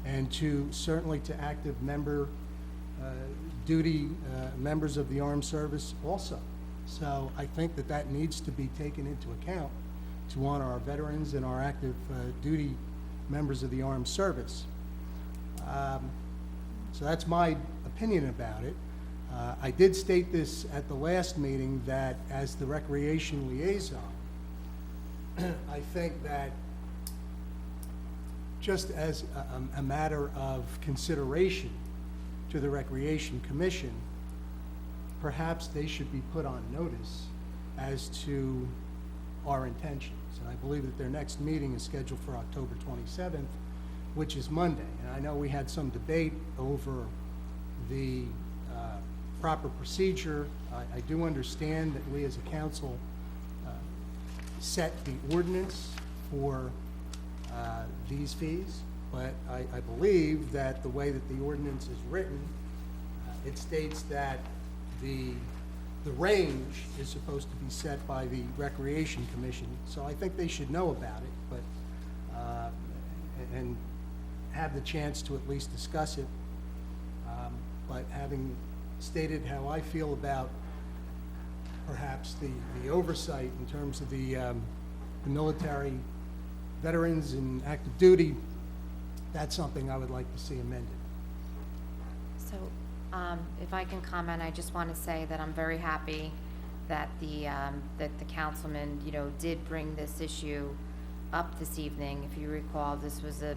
and certainly to active duty members of the armed service also. So I think that needs to be taken into account to honor our veterans and our active duty members of the armed service. So that's my opinion about it. I did state this at the last meeting, that as the recreation liaison, I think that just as a matter of consideration to the Recreation Commission, perhaps they should be put on notice as to our intentions. And I believe that their next meeting is scheduled for October 27th, which is Monday. And I know we had some debate over the proper procedure. I do understand that we as a council set the ordinance for these fees, but I believe that the way that the ordinance is written, it states that the range is supposed to be set by the Recreation Commission. So I think they should know about it, but and have the chance to at least discuss it. But having stated how I feel about perhaps the oversight in terms of the military veterans and active duty, that's something I would like to see amended. So, if I can comment, I just want to say that I'm very happy that the councilman, did bring this issue up this evening. If you recall, this was a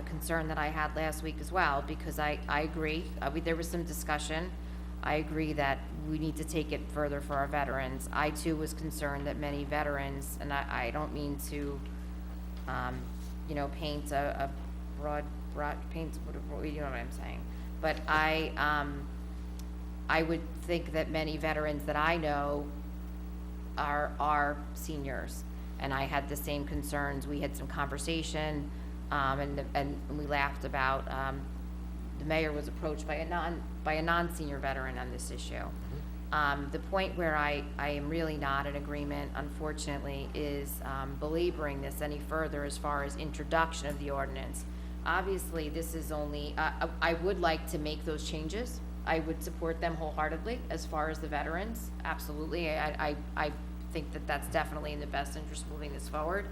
concern that I had last week as well, because I agree. There was some discussion. I agree that we need to take it further for our veterans. I too was concerned that many veterans, and I don't mean to, paint a broad paint, you know what I'm saying. But I would think that many veterans that I know are seniors, and I had the same concerns. We had some conversation, and we laughed about, the mayor was approached by a non-senior veteran on this issue. The point where I am really not in agreement, unfortunately, is belaboring this any further as far as introduction of the ordinance. Obviously, this is only, I would like to make those changes. I would support them wholeheartedly as far as the veterans, absolutely. I think that that's definitely in the best interest of moving this forward.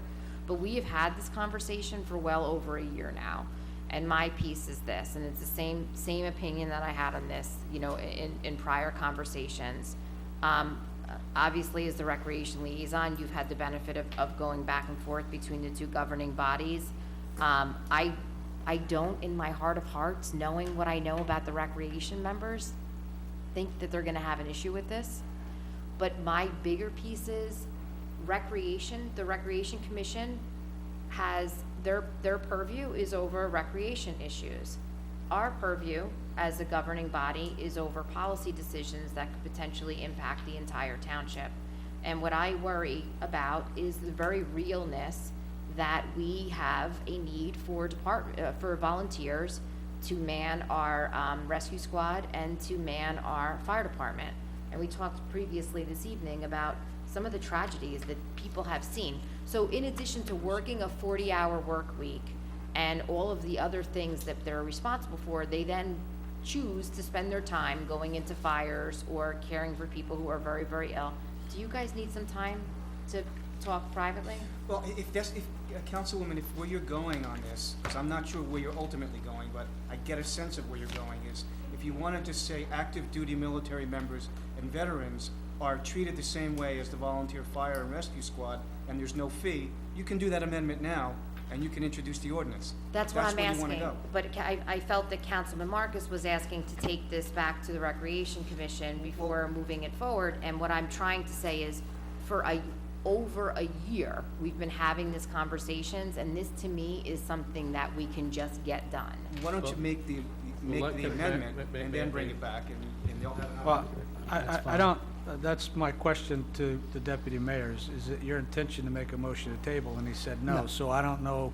But we have had this conversation for well over a year now. And my piece is this, and it's the same opinion that I had on this, in prior conversations. Obviously, as the recreation liaison, you've had the benefit of going back and forth between the two governing bodies. I don't, in my heart of hearts, knowing what I know about the recreation members, think that they're gonna have an issue with this. But my bigger piece is recreation. The Recreation Commission has, their purview is over recreation issues. Our purview as a governing body is over policy decisions that could potentially impact the entire township. And what I worry about is the very realness that we have a need for for volunteers to man our rescue squad and to man our fire department. And we talked previously this evening about some of the tragedies that people have seen. So in addition to working a 40-hour work week and all of the other things that they're responsible for, they then choose to spend their time going into fires or caring for people who are very, very ill. Do you guys need some time to talk privately? Well, Councilwoman, if where you're going on this, because I'm not sure where you're ultimately going, but I get a sense of where you're going, is if you wanted to say active duty military members and veterans are treated the same way as the volunteer fire and rescue squad, and there's no fee, you can do that amendment now, and you can introduce the ordinance. That's what I'm where you wanna asking, go. but I felt that Councilman Marcus was asking to take this back to the Recreation Commission before moving it forward, and what I'm trying to say is, for over a year, we've been having these conversations, and this to me is something that we can just get done. Why don't you make the amendment and then bring it back, and they'll have an Well, opportunity. I don't, that's my question to the deputy mayors. Is it your intention to make a motion to table? And he said no. No. So I don't know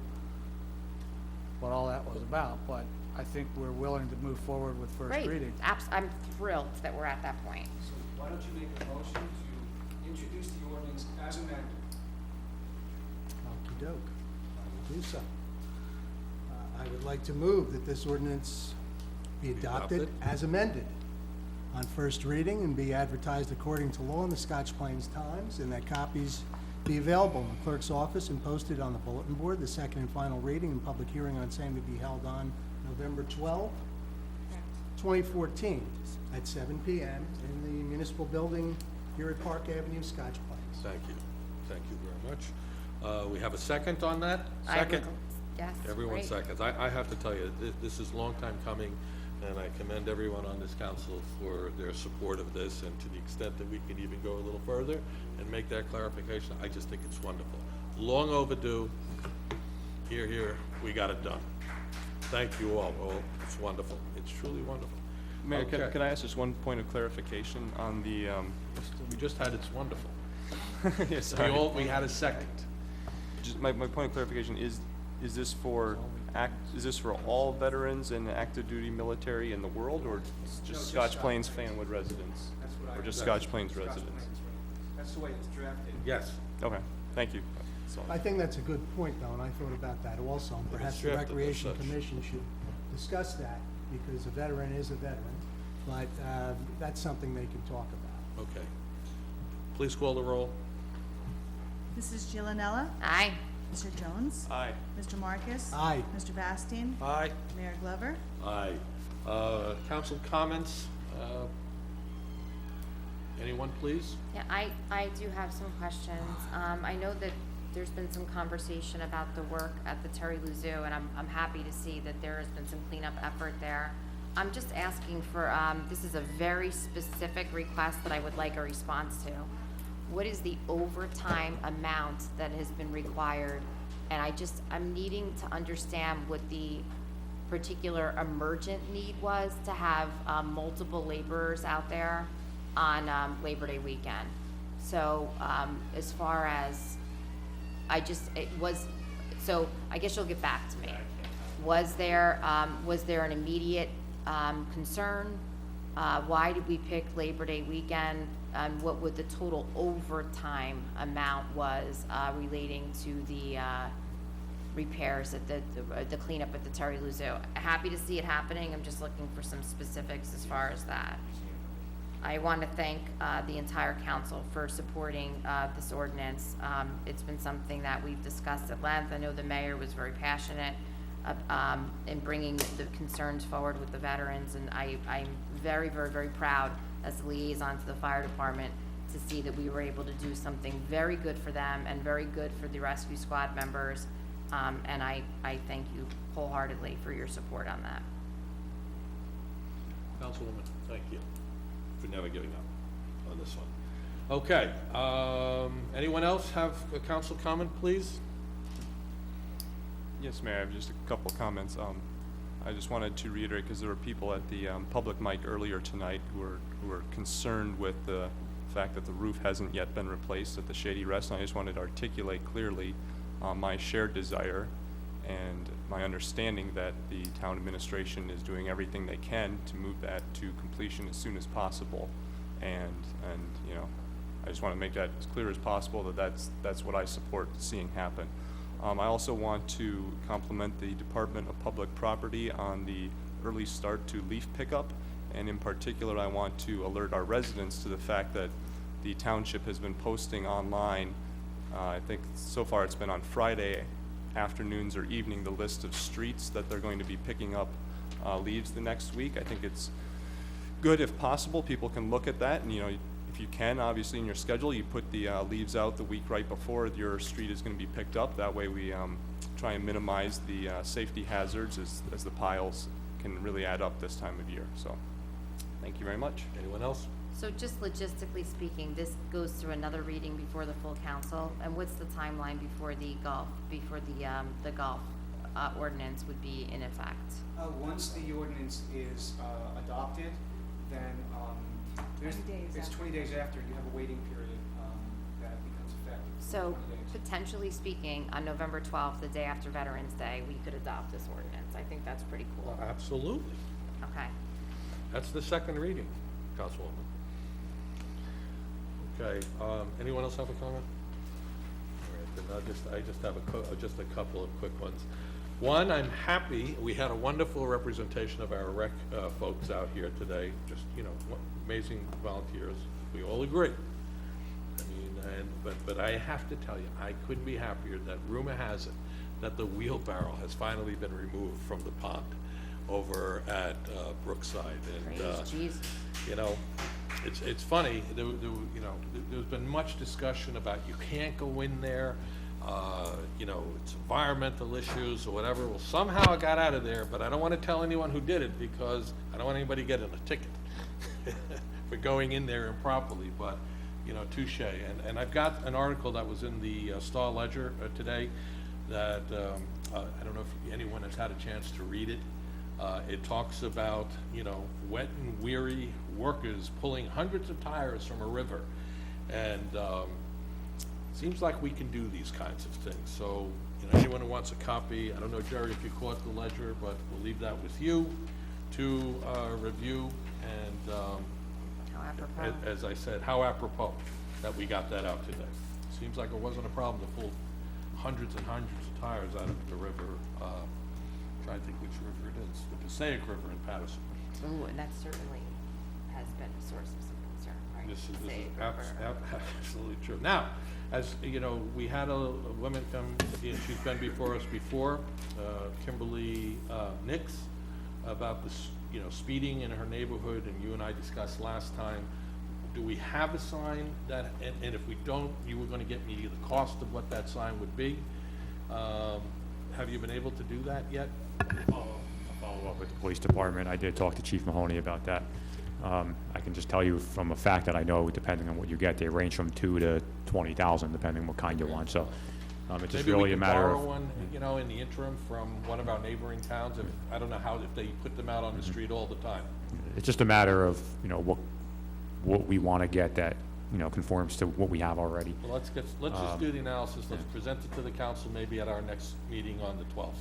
what all that was about, but I think we're willing to move forward with first Great, reading. I'm thrilled that we're at that point. So why don't you make a motion to introduce the ordinance as amended? Okey-doke, I will do so. I would like to move that this ordinance be adopted as amended on first reading and be advertised according to law in the Scotch Plains Times, and that copies be available in the clerk's office and posted on the bulletin board. The second and final reading and public hearing on same to be held on November 12, 2014, at 7 p.m. in the municipal building here at Park Avenue, Scotch Plains. Thank you. Thank you very much. We have a second on that? I would- Second? Yes, Everyone great. seconds. I have to tell you, this is a long time coming, and I commend everyone on this council for their support of this, and to the extent that we can even go a little further and make that clarification, I just think it's wonderful. Long overdue. Here, here, we got it done. Thank you all. Oh, it's wonderful. It's truly wonderful. Mayor, Okay. can I ask just one point of clarification on the, We just had it's wonderful. yeah, sorry. We had a second. Just my point of clarification is this for all veterans and active duty military in the world, or just Scotch Plains Fanwood residents? That's what I- Or just Scotch Plains residents? That's the way it's drafted. Yes. Okay, thank you. That's all. I think that's a good point, though, and I thought about that also. And perhaps the drafted as Recreation such. Commission should discuss that, because a veteran is a veteran, but that's something they can talk about. Okay. Please call the roll. Mrs. Giovanella? Aye. Mr. Jones? Aye. Mr. Marcus? Aye. Mr. Bastian? Aye. Mayor Glover? Aye. Council comments? Anyone, please? Yeah, I do have some questions. I know that there's been some conversation about the work at the Terry Lou Zoo, and I'm happy to see that there has been some cleanup effort there. I'm just asking for, this is a very specific request that I would like a response to. What is the overtime amount that has been required? And I'm needing to understand what the particular emergent need was to have multiple laborers out there on Labor Day weekend. So as far as, I guess you'll get back to me. Was there an immediate concern? Why did we pick Labor Day weekend? And what would the total overtime amount was relating to the repairs at the cleanup at the Terry Lou Zoo? Happy to see it happening. I'm just looking for some specifics as far as that. I want to thank the entire council for supporting this ordinance. It's been something that we've discussed at length. I know the mayor was very passionate in bringing the concerns forward with the veterans, and I'm very, very, very proud as the liaison to the fire department to see that we were able to do something very good for them and very good for the rescue squad members, and I thank you wholeheartedly for your support on that. Councilwoman, thank you for never giving up on this one. Okay, anyone else have a council comment, please? Yes, Mayor, I have just a couple of comments. I just wanted to reiterate, because there were people at the public mic earlier tonight who were concerned with the fact that the roof hasn't yet been replaced at the Shady Restaurant. I just wanted to articulate clearly my shared desire and my understanding that the town administration is doing everything they can to move that to completion as soon as possible. And you know, I just want to make that as clear as possible that that's what I support seeing happen. I also want to compliment the Department of Public Property on the early start to leaf pickup, and in particular I want to alert our residents to the fact that the township has been posting online, I think so far it's been on Friday afternoons or evening, the list of streets that they're going to be picking up leaves the next week. I think it's good if possible, people can look at that, and you know, if you can, obviously in your schedule, you put the leaves out the week right before your street is going to be picked up. That way we try and minimize the safety hazards as the piles can really add up this time of year. So, thank you very much. Anyone else? So just logistically speaking, this goes through another reading before the full council, and what's the timeline before the golf ordinance would be in effect? Once the ordinance is adopted, then it's 20 days after. You have a waiting period that becomes effective. So 20 days. potentially speaking, on November 12th, the day after Veterans Day, we could adopt this ordinance. I think that's pretty cool. Absolutely. Okay. That's the second reading, Councilwoman. Okay, anyone else have a comment? All right, then I just have just a couple of quick ones. One, I'm happy, we had a wonderful representation of our rec folks out here today, just, you know, amazing volunteers, we all agree. I mean, but I have to tell you, I couldn't be happier that rumor has it that the wheelbarrow has finally been removed from the pond over at Brookside. And, Praise Jesus. you know, it's funny, you know, there's been much discussion about you can't go in there, you know, it's environmental issues or whatever. Well, somehow it got out of there, but I don't want to tell anyone who did it because I don't want anybody getting a ticket for going in there improperly, but, you know, touche. And I've got an article that was in the Star Ledger today that, I don't know if anyone has had a chance to read it. It talks about, you know, wet and weary workers pulling hundreds of tires from a river. And seems like we can do these kinds of things. So, you know, anyone who wants a copy, I don't know, Jerry, if you caught the ledger, but we'll leave that with you to review. And How apropos. as I said, how apropos that we got that out today. Seems like it wasn't a problem to pull hundreds and hundreds of tires out of the river. Trying to think which river it is, the Passaic River in Patterson. Ooh, and that certainly has been a source of some concern, right? This is Passaic River. absolutely true. Now, as you know, we had a woman come, she's been before us before, Kimberly Nix, about this, you know, speeding in her neighborhood, and you and I discussed last time. do we have a sign that, and if we don't, you were gonna get me the cost of what that sign would be? Have you been able to do that yet? I'll follow up with the police department. I did talk to Chief Mahoney about that. I can just tell you from a fact that I know, depending on what you get, they range from 2 to 20,000, depending on what kind you want. So it's just really a matter of. Maybe we can borrow one, you know, in the interim from one of our neighboring towns. If, I don't know how, if they put them out on the street all the time. It's just a matter of, you know, what we want to get that, you know, conforms to what we have already. Well, let's just do the analysis. Let's present it to the council maybe at our next meeting on the 12th.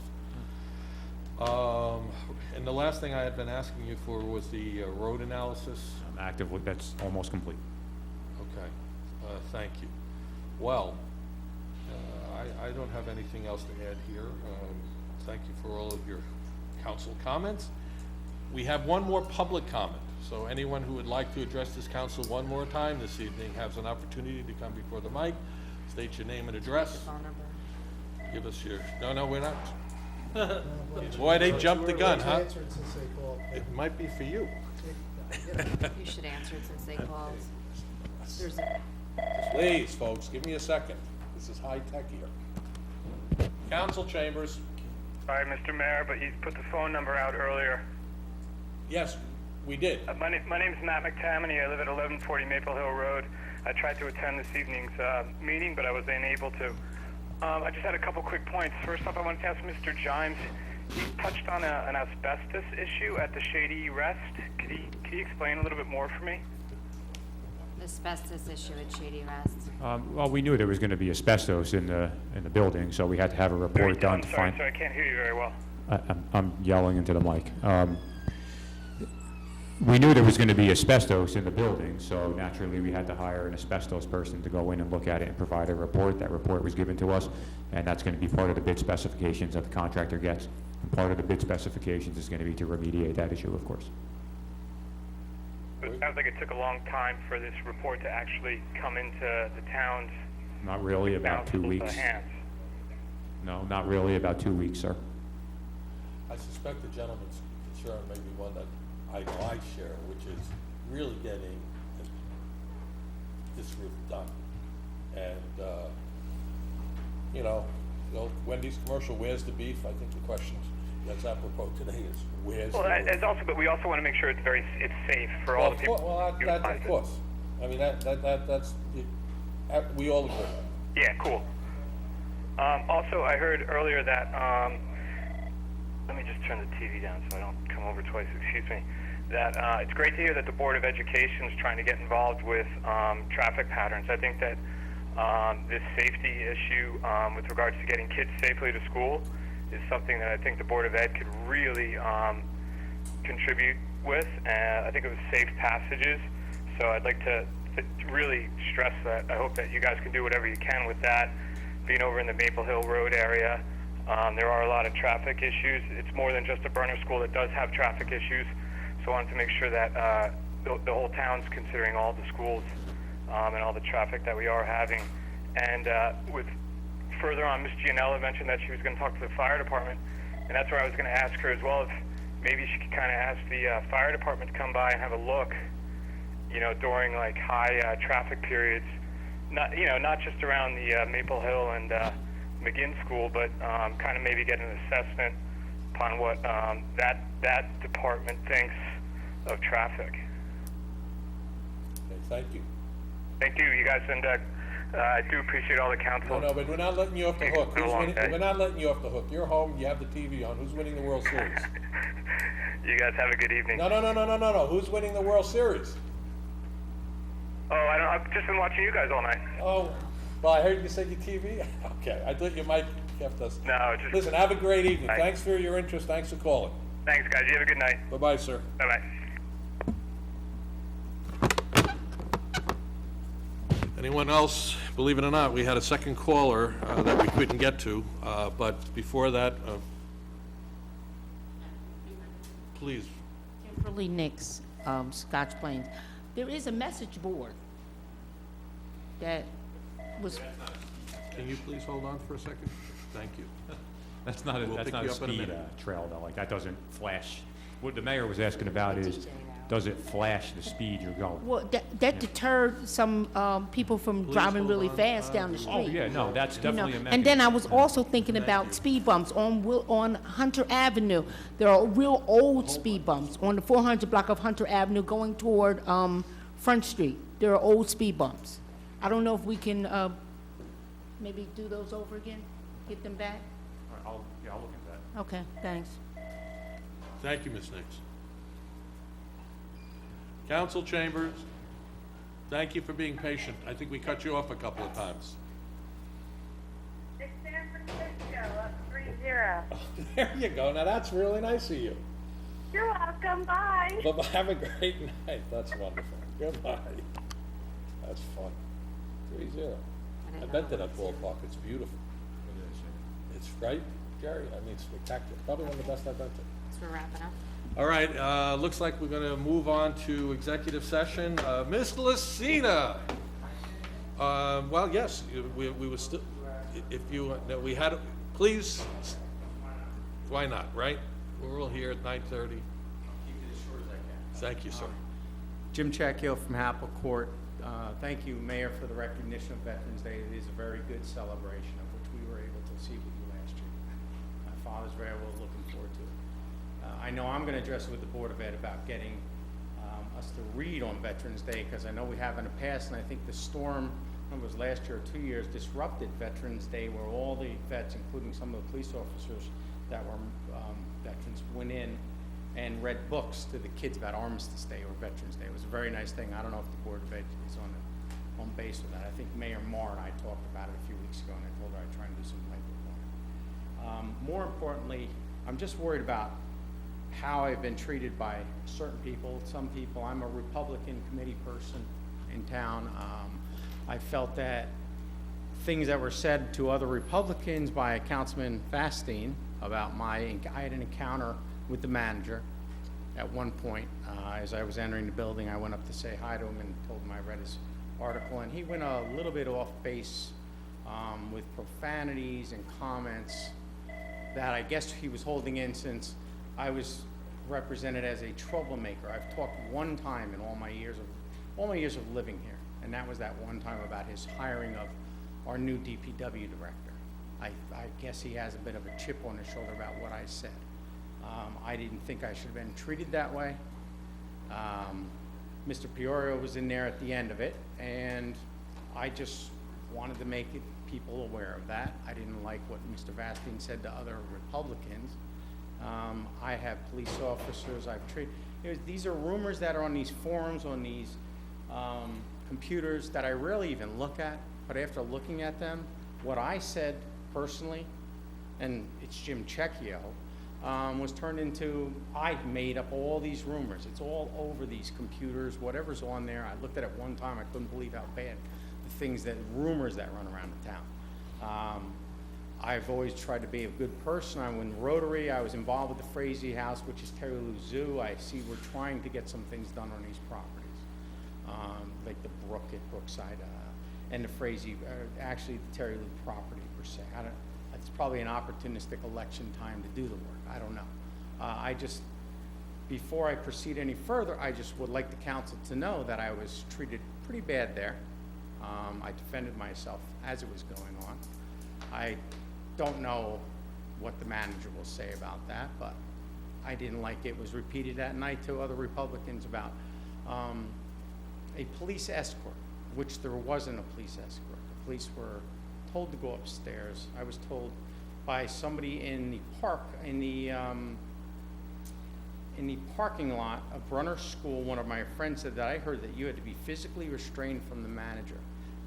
And the last thing I had been asking you for was the road analysis. I'm actively, that's almost complete. Okay, thank you. Well, I don't have anything else to add here. Thank you for all of your council comments. We have one more public comment, so anyone who would like to address this council one more time this evening has an opportunity to come before the mic, state your name and address. Give us your, no, we're not. Boy, they jumped the gun, huh? It might be for you. You should answer it since they called. There's a, Please, folks, give me a second. This is high tech here. Council chambers. Sorry, Mr. Mayor, but you put the phone number out earlier. Yes, we did. My name's Matt McTammany. I live at 1140 Maple Hill Road. I tried to attend this evening's meeting, but I was unable to. I just had a couple quick points. First off, I wanted to ask Mr. Jimes. He touched on an asbestos issue at the Shady Rest. Could he explain a little bit more for me? asbestos issue at Shady Rest. Well, we knew there was going to be asbestos in the building, so we had to have a report done to find. Sorry, I can't hear you very well. I'm yelling into the mic. We knew there was going to be asbestos in the building, so naturally we had to hire an asbestos person to go in and look at it and provide a report. That report was given to us, and that's going to be part of the bid specifications that the contractor gets. And part of the bid specifications is going to be to remediate that issue, of course. It sounds like it took a long time for this report to actually come into the town's. Not really, about 2 weeks. Hands. No, not really, about 2 weeks, sir. I suspect the gentleman's concern may be one that I know I share, which is really getting this roof done. And, you know, Wendy's commercial, where's the beef? I think the question that's apropos today is where's the roof? It's also, but we also want to make sure it's safe for all the people. Well, that of course. I mean, that's, we all agree. Yeah, cool. Also, I heard earlier that, let me just turn the TV down so I don't come over twice, excuse me, that it's great to hear that the Board of Education is trying to get involved with traffic patterns. I think that this safety issue with regards to getting kids safely to school is something that I think the Board of Ed could really contribute with. I think it was safe passages, so I'd like to really stress that. I hope that you guys can do whatever you can with that. Being over in the Maple Hill Road area, there are a lot of traffic issues. It's more than just a burner school that does have traffic issues, so I wanted to make sure that the whole town's considering all the schools and all the traffic that we are having. And with further on, Ms. Gianella mentioned that she was going to talk to the fire department, and that's where I was going to ask her as well if maybe she could kind of ask the fire department to come by and have a look, you know, during like high traffic periods, not just around the Maple Hill and McGinn School, but kind of maybe get an assessment upon what that department thinks of traffic. Okay, thank you. Thank you, you guys, and I do appreciate all the counsel. No, but we're not letting you off the hook. We're not letting you off the hook. You're home, you have the TV on. Who's winning the World Series? You guys have a good evening. No. Who's winning the World Series? Oh, I've just been watching you guys all night. Oh, well, I heard you say your TV. Okay, I thought you might kept us. No, just... Listen, have a great evening. Bye. Thanks for your interest. Thanks for calling. Thanks, guys. You have a good night. Bye-bye, sir. Bye-bye. Anyone else? Believe it or not, we had a second caller that we couldn't get to, but before that, please. Kimberly Nix, Scotch Plains. There is a message board that was... Can you please hold on for a second? Thank you. That's not a, We'll that's pick not you a up in a speed minute. trail, though. Like, that doesn't flash. What the mayor was asking about is, does it flash the speed you're going? Well, that deterred some people from driving really fast down the street. Oh, yeah, no, that's definitely a mechanism. And then I was also thinking about speed bumps on Hunter Avenue. There are real old speed bumps on the 400 block of Hunter Avenue going toward Front Street. There are old speed bumps. I don't know if we can maybe do those over again, get them back? All right, I'll look into that. Okay, thanks. Thank you, Ms. Nix. Council Chambers, thank you for being patient. I think we cut you off a couple of times. It's San Francisco, up 3-0. There you go. Now that's really nice of you. You're welcome. Bye. Bye-bye. Have a great night. That's wonderful. Goodbye. That's fun. 3-0. I've been to that ballpark. It's beautiful. It's right, Jerry. I mean, it's spectacular. Probably one of the best I've been to. So we're wrapping up. All right, looks like we're gonna move on to executive session. Ms. Lacina. Well, yes, we were still, if you, no, we had, please, why not, right? We're all here at 9:30. Keep it as short as I can. Thank you, sir. Jim Checkiel from Happel Court. Thank you, Mayor, for the recognition of Veterans Day. It is a very good celebration of which we were able to see with you last year. My father's very well looking forward to it. I know I'm going to address it with the Board of Ed about getting us to read on Veterans Day, because I know we have in the past, and I think the storm, I think it was last year or 2 years, disrupted Veterans Day, where all the vets, including some of the police officers that were veterans, went in and read books to the kids about Armistice Day or Veterans Day. It was a very nice thing. I don't know if the Board of Ed is on base with that. I think Mayor Moore and I talked about it a few weeks ago, and I told her I'd try and do something like that. More importantly, I'm just worried about how I've been treated by certain people. Some people, I'm a Republican committee person in town. I felt that things that were said to other Republicans by Councilman Fastine about I had an encounter with the manager at one point. As I was entering the building, I went up to say hi to him and told him I read his article, and he went a little bit off base with profanities and comments that I guess he was holding in, since I was represented as a troublemaker. I've talked one time in all my years of living here, and that was that one time about his hiring of our new DPW director. I guess he has a bit of a chip on his shoulder about what I said. I didn't think I should have been treated that way. Mr. Peoria was in there at the end of it, and I just wanted to make people aware of that. I didn't like what Mr. Vastine said to other Republicans. I have police officers I've treated. These are rumors that are on these forums, on these computers that I rarely even look at, but after looking at them, what I said personally, and it's Jim Checchio, was turned into, I made up all these rumors. It's all over these computers, whatever's on there. I looked at it one time, I couldn't believe how bad rumors that run around the town. I've always tried to be a good person. I went Rotary. I was involved with the Frazee House, which is Terry Lou Zoo. I see we're trying to get some things done on these properties, like the brook at Brookside, and the Frazee, actually the Terry Lou property per se. It's probably an opportunistic election time to do the work. I don't know. Before I proceed any further, I just would like the council to know that I was treated pretty bad there. I defended myself as it was going on. I don't know what the manager will say about that, but I didn't like it was repeated that night to other Republicans about a police escort, which there wasn't a police escort. The police were told to go upstairs. I was told by somebody in the park, in the parking lot of Brunner School, one of my friends said that I heard that you had to be physically restrained from the manager.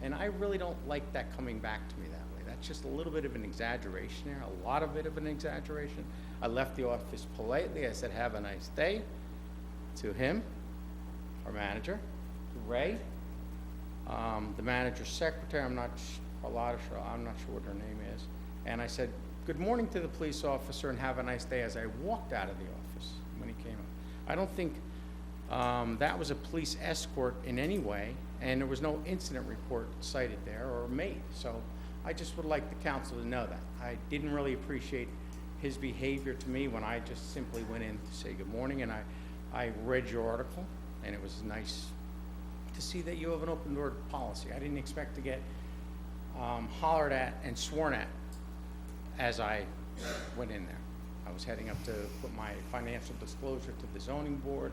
And I really don't like that coming back to me that way. That's just a little bit of an exaggeration there, a lot of it of an exaggeration. I left the office politely. I said, have a nice day to him, our manager, to Ray, the manager's secretary, I'm not sure what her name is. And I said, good morning to the police officer and have a nice day as I walked out of the office when he came up. I don't think that was a police escort in any way, and there was no incident report cited there or made. So I just would like the council to know that. I didn't really appreciate his behavior to me when I just simply went in to say good morning, and I read your article, and it was nice to see that you have an open door policy. I didn't expect to get hollered at and sworn at as I went in there. I was heading up to put my financial disclosure to the zoning board,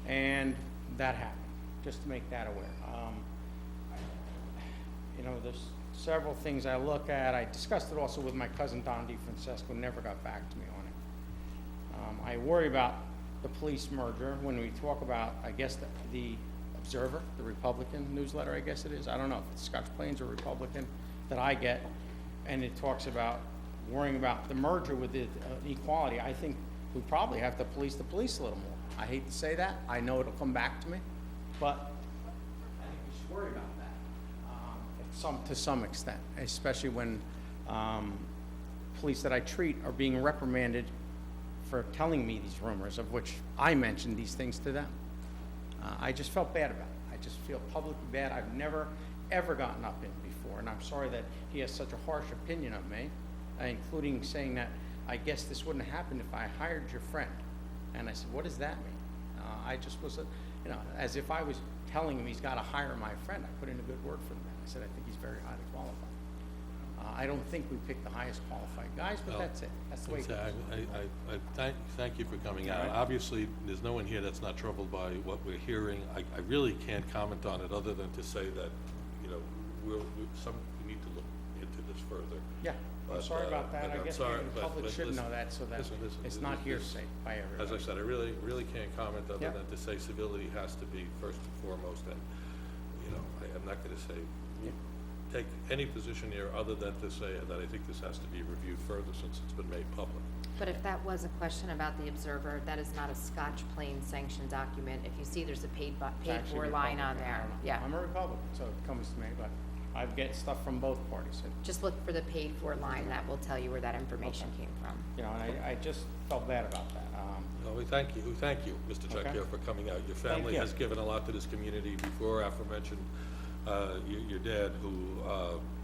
and that happened, just to make that aware. You know, there's several things I look at. I discussed it also with my cousin Don DeFrancesco, never got back to me on it. I worry about the police merger when we talk about, I guess, the Observer, the Republican newsletter, I guess it is. I don't know if it's Scotch Plains or Republican that I get, and it talks about worrying about the merger with the equality. I think we probably have to police the police a little more. I hate to say that. I know it'll come back to me, but I think we should worry about that to some extent, especially when police that I treat are being reprimanded for telling me these rumors, of which I mentioned these things to them. I just felt bad about it. I just feel publicly bad. I've never, ever gotten up in before, and I'm sorry that he has such a harsh opinion of me, including saying that I guess this wouldn't have happened if I hired your friend. And I said, what does that mean? I just was, you know, as if I was telling him he's got to hire my friend. I put in a good word for the man. I said, I think he's very highly qualified. I don't think we picked the highest qualified guys, but that's it. That's the way it goes. I thank you for coming out. All right. Obviously, there's no one here that's not troubled by what we're hearing. I really can't comment on it other than to say that, you know, we need to look into this further. Yeah, I'm sorry about that. I guess sorry, the public should listen, know that, so that listen, it's not hearsay by everybody. As I said, I really can't comment other Yeah. than to say civility has to be first and foremost, and, you know, I'm not gonna say, take any position here other than to say that I think this has to be reviewed further since it's been made public. But if that was a question about the Observer, that is not a Scotch Plains sanctioned document. If you see there's a paid It's actually for line on Republican. there, I don't know. yeah. I'm a Republican, so it comes to me, but I get stuff from both parties. Just look for the paid for line, that will tell you where that information came from. You know, and I just felt bad about that. Well, we thank you, Mr. Okay. Chacchio, for coming out. Your Thank family you. has given a lot to this community before aforementioned, your dad, who,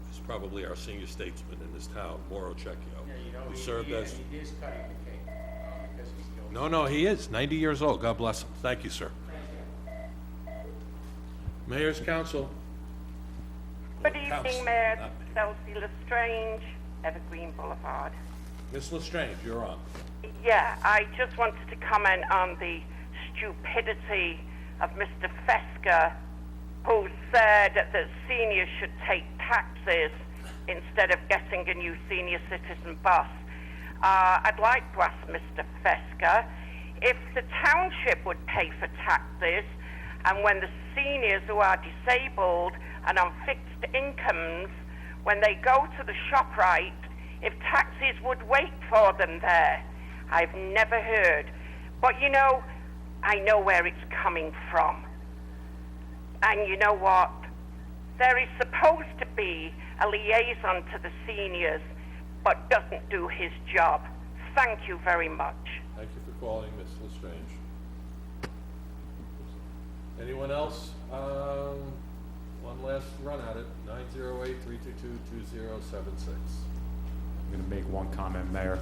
is probably our senior statesman in this town, Mauro Chacchio. Yeah, you know, who served as. He is cutting the cake, because he's guilty. No, he is, 90 years old, God bless him. Thank you, sir. Mayor's Council. Good Council, evening, Mayor. not me. Chelsea Lestrange, Evergreen Boulevard. Ms. Lestrange, you're on. Yeah, I just wanted to comment on the stupidity of Mr. Fesca, who said that seniors should take taxis instead of getting a new senior citizen bus. I'd like to ask Mr. Fesca if the township would pay for taxis, and when the seniors who are disabled and on fixed incomes, when they go to the ShopRite, if taxis would wait for them there. I've never heard. But you know, I know where it's coming from. And you know what? There is supposed to be a liaison to the seniors, but doesn't do his job. Thank you very much. Thank you for calling, Ms. Lestrange. Anyone else? One last run at it, 908-322-2076. I'm going to make one comment, Mayor,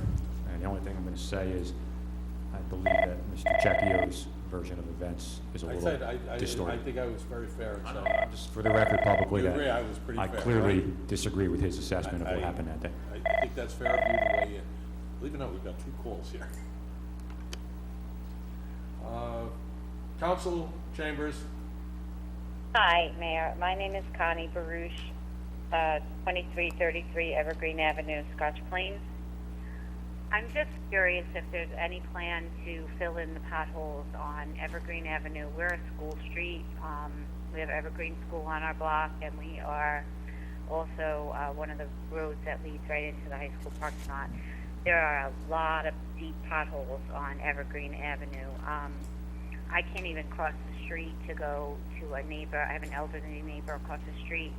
and the only thing I'm going to say is I believe that Mr. Checchio's version of events is a I little said, I distorted. think I was very fair in saying. Just for the record publicly, You that agree I was pretty fair, clearly right? disagree with his assessment of what happened that day. I think that's fair of you to weigh in. Believe it or not, we've got 2 calls here. Council Chambers. Hi, Mayor. My name is Connie Baruch, 2333 Evergreen Avenue, Scotch Plains. I'm just curious if there's any plan to fill in the potholes on Evergreen Avenue. We're a school street. We have Evergreen School on our block, and we are also one of the roads that leads right into the high school parking lot. There are a lot of deep potholes on Evergreen Avenue. I can't even cross the street to go to a neighbor. I have an elderly neighbor across the street.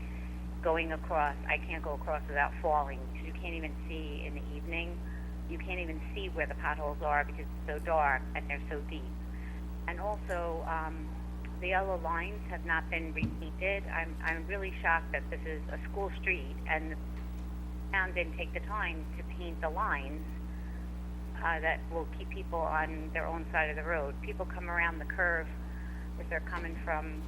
Going across, I can't go across without falling, because you can't even see in the evening. You can't even see where the potholes are because it's so dark and they're so deep. And also, the yellow lines have not been repainted. I'm really shocked that this is a school street and the town didn't take the time to paint the lines. that will keep people on their own side of the road. People come around the curve if they're coming from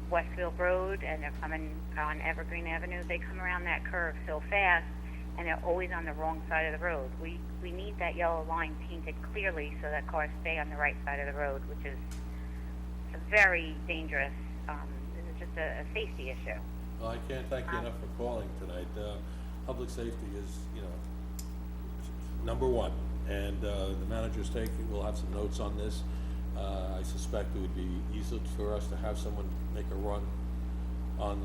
Westfield Road and they're coming on Evergreen Avenue. They come around that curve so fast, and they're always on the wrong side of the road. We need that yellow line painted clearly so that cars stay on the right side of the road, which is a very dangerous. It's just a safety issue. Well, I can't thank you enough for calling tonight. Public safety is, number one, and the manager's we'll have some notes on this. I suspect it would be easy for us to have someone make a run on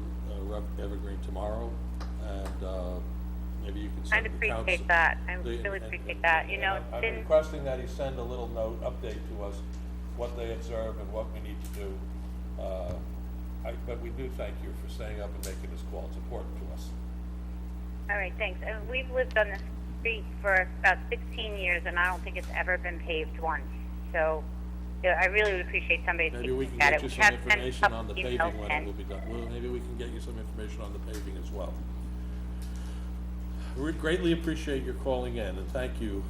Evergreen tomorrow, and maybe you can send the council. I'd appreciate that. I really appreciate that. I'm requesting that he send a little note update to us, what they observe and what we need to do. But we do thank you for staying up and making this call. It's important to us. All right, thanks. We've lived on this street for about 16 years, and I don't think it's ever been paved once. So I really would appreciate somebody to Maybe take a we look can at get it. you We some have sent information on the emails paving when it and- will be done. Well, maybe we can get you some information on the paving as well. We greatly appreciate your calling in, and thank you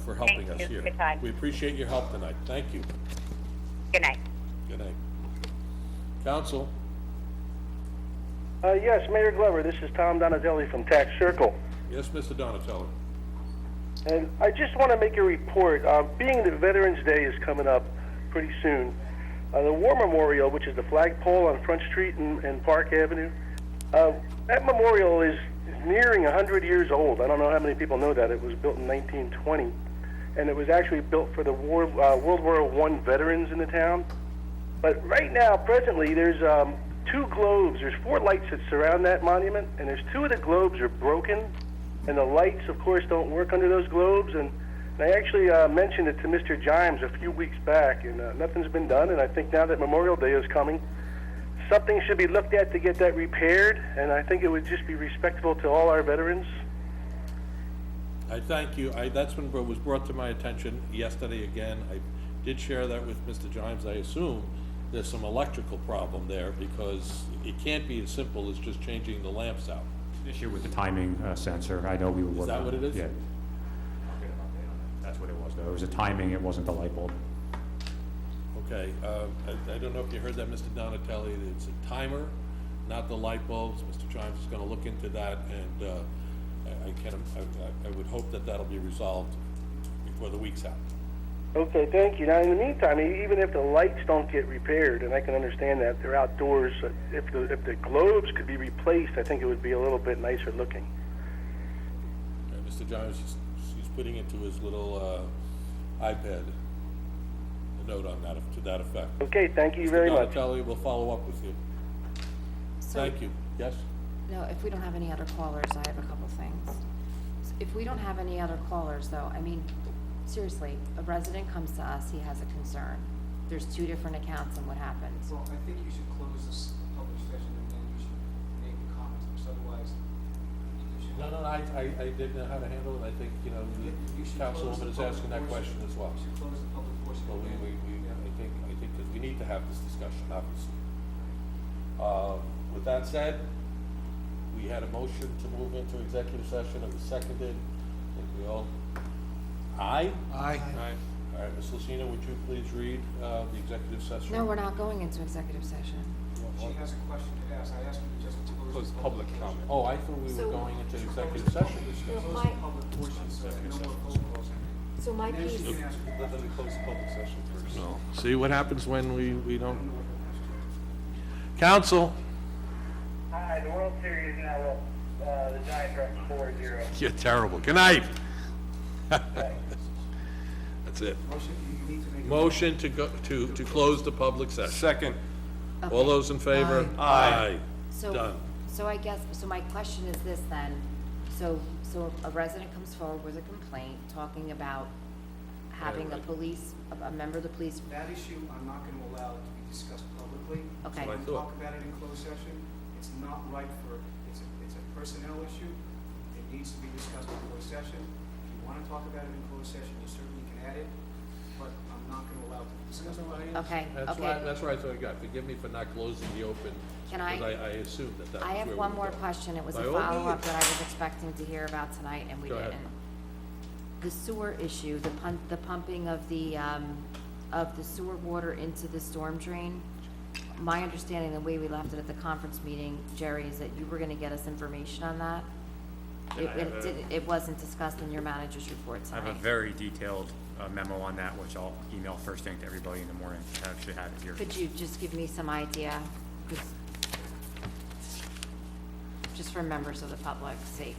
for helping Thank us you. here. Good time. We appreciate your help tonight. Thank you. Good night. Good night. Council? Yes, Mayor Glover, this is Tom Donatelli from Tax Circle. Yes, Mr. Donatello. And I just want to make a report. Being that Veterans Day is coming up pretty soon, the War Memorial, which is the flagpole on Front Street and Park Avenue, that memorial is nearing 100 years old. I don't know how many people know that. It was built in 1920, and it was actually built for the World War I veterans in the town. But right now, presently, there's 2 globes. There's 4 lights that surround that monument, and there's 2 of the globes are broken, and the lights, of course, don't work under those globes. And I actually mentioned it to Mr. Jimes a few weeks back, and nothing's been done. And I think now that Memorial Day is coming, something should be looked at to get that repaired, and I think it would just be respectful to all our veterans. I thank you. That's when it was brought to my attention yesterday again. I did share that with Mr. Jimes. I assume there's some electrical problem there because it can't be as simple as just changing the lamps out. Issue with the timing sensor. I know we were working. Is that what it is? Yeah. That's what it was, though. It was a timing, it wasn't the light bulb. Okay, I don't know if you heard that, Mr. Donatelli, it's a timer, not the light bulbs. Mr. Chimes is gonna look into that, and I would hope that that'll be resolved before the week's out. Okay, thank you. Now, in the meantime, even if the lights don't get repaired, and I can understand that, they're outdoors, if the globes could be replaced, I think it would be a little bit nicer looking. Mr. Chimes, he's putting into his little iPad a note on that, to that effect. Okay, thank you very much. Mr. Donatelli will follow up with you. So- Thank you. Yes? No, if we don't have any other callers, I have a couple things. If we don't have any other callers, though, I mean, seriously, a resident comes to us, he has a concern. There's 2 different accounts and what happens? Well, I think you should close this public session and then you should make the comments, because otherwise you should. No, I did know how to handle it. I think, the councilwoman is asking that question as well. You should close the public portion. Well, I think, because we need to have this discussion, obviously. With that said, we had a motion to move into executive session. It was seconded. I think we all, aye? Aye. All right, Ms. Lacina, would you please read the executive session? No, we're not going into executive session. She has a question to ask. I asked her to just close the public comment. Oh, I thought we were going into executive session. Close the public portion, so no more phone calls. So my And then she piece, can ask. Let them close the public session first. No. See what happens when we don't. Council? Hi, the World Series now, the Giants are up 4-0. You're terrible. Good night. That's it. You need to make a Motion to go, to close the public session. Second. All those in favor? Aye. so, Done. so I guess, so my question is this then, so a resident comes forward with a complaint talking about having a police, a member of the police. That issue, I'm not going to allow it to be discussed publicly. Okay. So we can talk about it in closed session. It's not right for, it's a personnel issue. It needs to be discussed in closed session. If you want to talk about it in closed session, you certainly can add it, but I'm not going to allow it to be discussed. Okay, That's okay. That's where I thought you got. Forgive me for not closing the open. Can I- Because I assumed that was I have where we one were more going. question. It was By a all follow-up means. that I was expecting to hear about tonight and we Go ahead. didn't. the sewer issue, the pumping of the sewer water into the storm drain. My understanding, the way we left it at the conference meeting, Jerry, is that you were gonna get us information on that. It wasn't discussed in your manager's report I tonight. have a very detailed memo on that, which I'll email first thing to everybody in the morning. I actually have it here. Could you just give me some idea? 'Cause- just for members of the public's sake.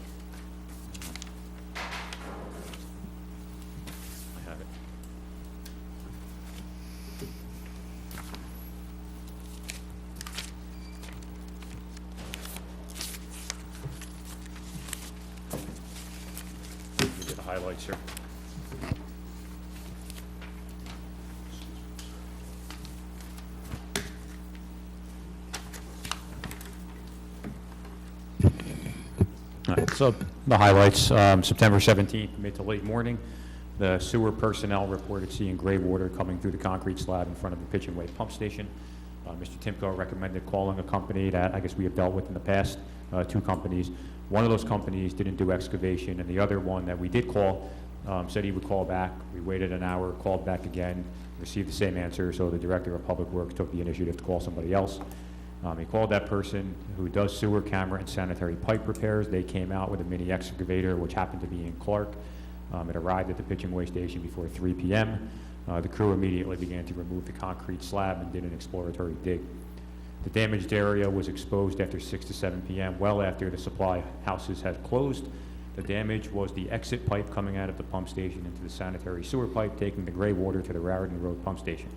I have it. These are the highlights here. All right, so the highlights, September 17th, mid to late morning, the sewer personnel reported seeing gray water coming through the concrete slab in front of the Pitch and Wave pump station. Mr. Timko recommended calling a company that I guess we have dealt with in the past, two companies. One of those companies didn't do excavation, and the other one that we did call said he would call back. We waited an hour, called back again, received the same answer, so the Director of Public Works took the initiative to call somebody else. He called that person who does sewer, camera, and sanitary pipe repairs. They came out with a mini excavator, which happened to be in Clark. It arrived at the pitching way station before 3 p.m. The crew immediately began to remove the concrete slab and did an exploratory dig. The damaged area was exposed after 6 to 7 p.m., well after the supply houses had closed. The damage was the exit pipe coming out of the pump station into the sanitary sewer pipe, taking the gray water to the Raritan Road pump station.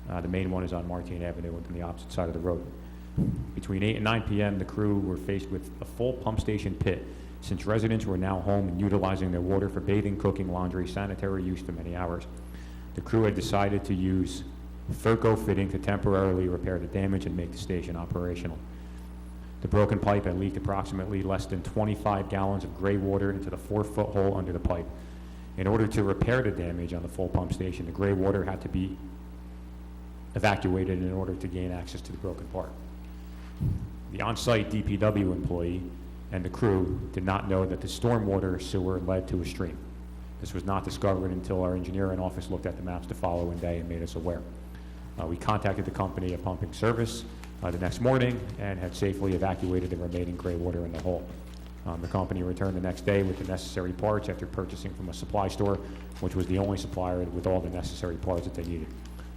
The main one is on Martin Avenue on the opposite side of the road. Between 8 and 9 p.m., the crew were faced with a full pump station pit, since residents were now home and utilizing their water for bathing, cooking, laundry, sanitary use for many hours. The crew had decided to use Furco fitting to temporarily repair the damage and make the station operational. The broken pipe had leaked approximately less than 25 gallons of gray water into the 4-foot hole under the pipe. In order to repair the damage on the full pump station, the gray water had to be evacuated in order to gain access to the broken part. The on-site DPW employee and the crew did not know that the stormwater sewer led to a stream. This was not discovered until our engineer in office looked at the maps the following day and made us aware. We contacted the company of pumping service the next morning and had safely evacuated the remaining gray water in the hole. The company returned the next day with the necessary parts after purchasing from a supply store, which was the only supplier with all the necessary parts that they needed.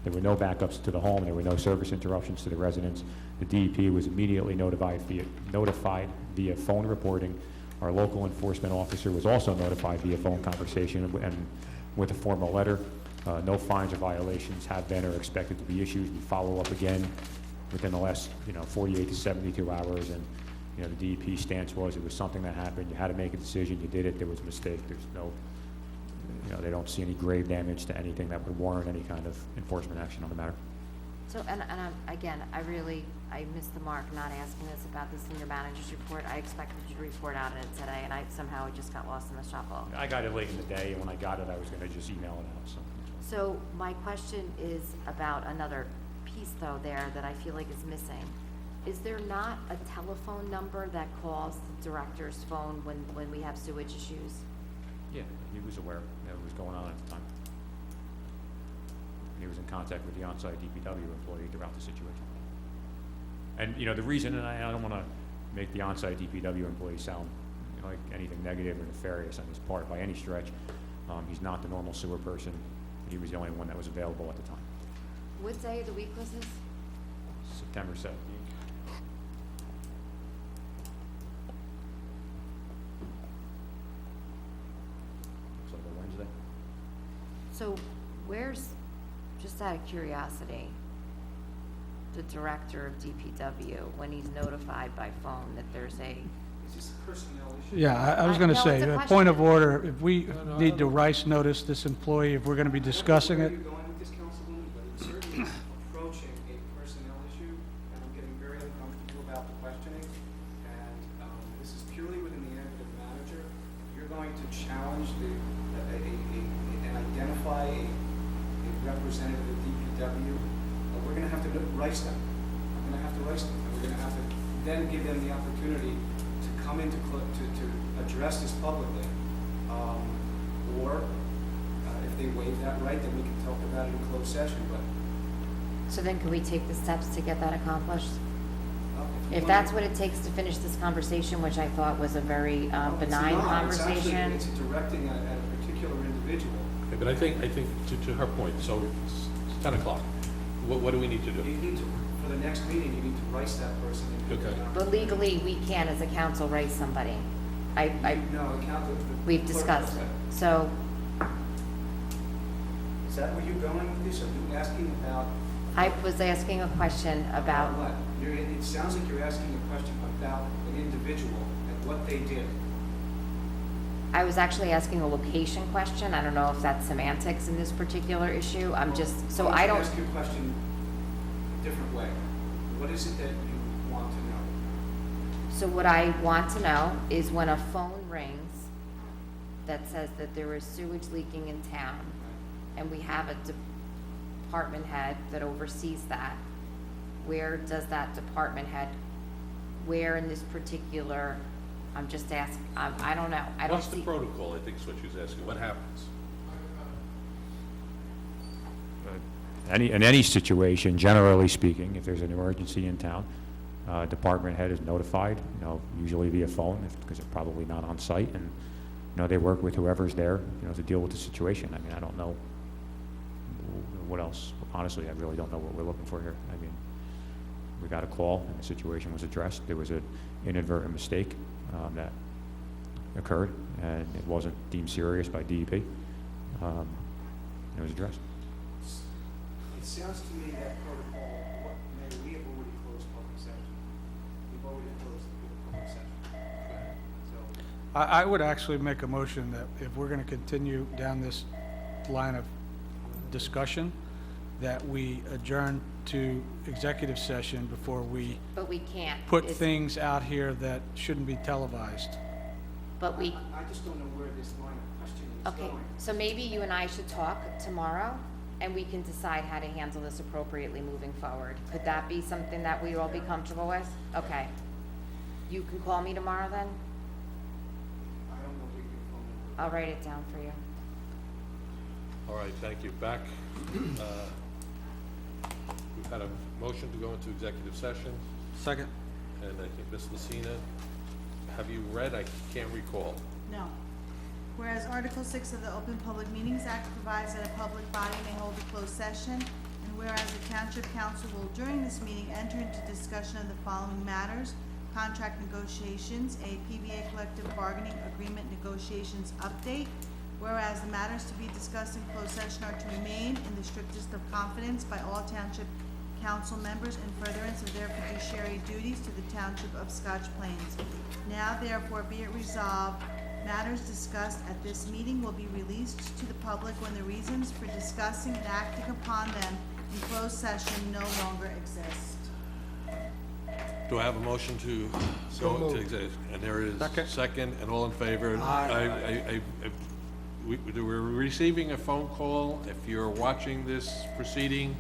There were no backups to the home. There were no service interruptions to the residents. The DEP was immediately notified via phone reporting. Our local enforcement officer was also notified via phone conversation and with a formal letter. No fines or violations have been or expected to be issued. We follow up again within the last 48 to 72 hours, and the DEP stance was it was something that happened. You had to make a decision. You did it. There was a mistake. There's no. They don't see any grave damage to anything that would warrant any kind of enforcement action on the matter. So, again, I missed the mark not asking this about this in your manager's report. I expected you to report out on it today, and somehow it just got lost in the shuffle. I got it late in the day, and when I got it, I was going to just email it out. So my question is about another piece, though, there that I feel like is missing. Is there not a telephone number that calls the director's phone when we have sewage issues? Yeah, he was aware that it was going on at the time. He was in contact with the on-site DPW employee throughout the situation. And, the reason, and I don't want to make the on-site DPW employee sound like anything negative or nefarious on his part by any stretch. He's not the normal sewer person. He was the only one that was available at the time. What day of the week was this? September 17th. Looks like a Wednesday. So where's, just out of curiosity, the director of DPW when he's notified by phone that there's a... Is this a personnel issue? Yeah, I was going to No, say, it's a a question. point of order, if we need to Rice notice this employee, if we're going to be discussing Where it, are you going with this, Councilwoman? But it's certainly approaching a personnel issue, and I'm getting very uncomfortable about the questioning. And this is purely within the ambit of the manager. If you're going to challenge and identify a representative of DPW, we're going to have to rice them. I'm going to have to rice them. And we're going to have to then give them the opportunity to come in to address this publicly. or if they waive that right, then we can talk about it in closed session, but So then can we take the steps to get that accomplished? you If wanna- that's what it takes to finish this conversation, which I thought was a very benign It's conversation. It's directing at a particular individual. Okay, but I think to her point, so it's 10 o'clock. What do we need to do? You need to, for the next meeting, you need to rice that person. and give them an But legally, we can't, as a council, write somebody. No, count the. We've clerk discussed does it. that. So, Is that where you're going with this? Are you asking about? I was asking a question about, What? It sounds like you're asking a question about an individual and what they did. I was actually asking a location question. I don't know if that's semantics in this particular issue. I'm just, so Why I don't don't, you ask your question a different way? What is it that you want to know? so what I want to know is when a phone rings that says that there is sewage leaking in town, and we have a department head that oversees that, where does that department head, where in this particular, I'm just asking, I don't know. I don't What's the see. protocol, I think is what she's asking. What happens? In any situation, generally speaking, if there's an emergency in town, department head is notified, usually via phone, because they're probably not on site, and, they work with whoever's there, to deal with the situation. I mean, I don't know what else. Honestly, I really don't know what we're looking for here. I mean, we got a call, and the situation was addressed. There was an inadvertent mistake that occurred, and it wasn't deemed serious by DEP. It was addressed. It sounds to me that protocol, Mayor, we have already closed public session. We've already closed the public session. So, I would actually make a motion that if we're gonna continue down this line of discussion, that we adjourn to executive session before we But we can't. put It's- things out here that shouldn't be televised. But we, I just don't know where this line of questioning is okay, going. so maybe you and I should talk tomorrow, and we can decide how to handle this appropriately moving forward. Could that be something that we'd all be comfortable with? Okay. You can call me tomorrow then? I don't know where your phone number. I'll write it down for you. All right, thank you. Back, we've had a motion to go into executive session, Second. and I think Ms. Lacina, have you read? I can't recall. No. Whereas Article 6 of the Open Public Meetings Act provides that a public body may hold a closed session, and whereas the Township Council will during this meeting enter into discussion of the following matters: contract negotiations, a PBA collective bargaining agreement negotiations update. Whereas the matters to be discussed in closed session are to remain in the strictest of confidence by all Township Council members in furtherance of their fiduciary duties to the Township of Scotch Plains. Now therefore be it resolved, matters discussed at this meeting will be released to the public when the reasons for discussing and acting upon them in closed session no longer exist. Do I have a motion to So go into moved. executive? And there is Second. second, and all in favor? We're receiving a phone call. If you're watching this proceeding,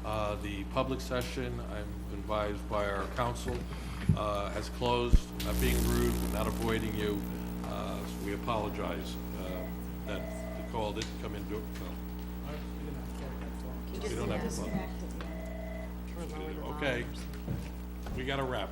the public session, I'm advised by our counsel, has closed, not being rude, not avoiding you. So we apologize that the call didn't come into, we don't have a phone. Okay, we got a wrap.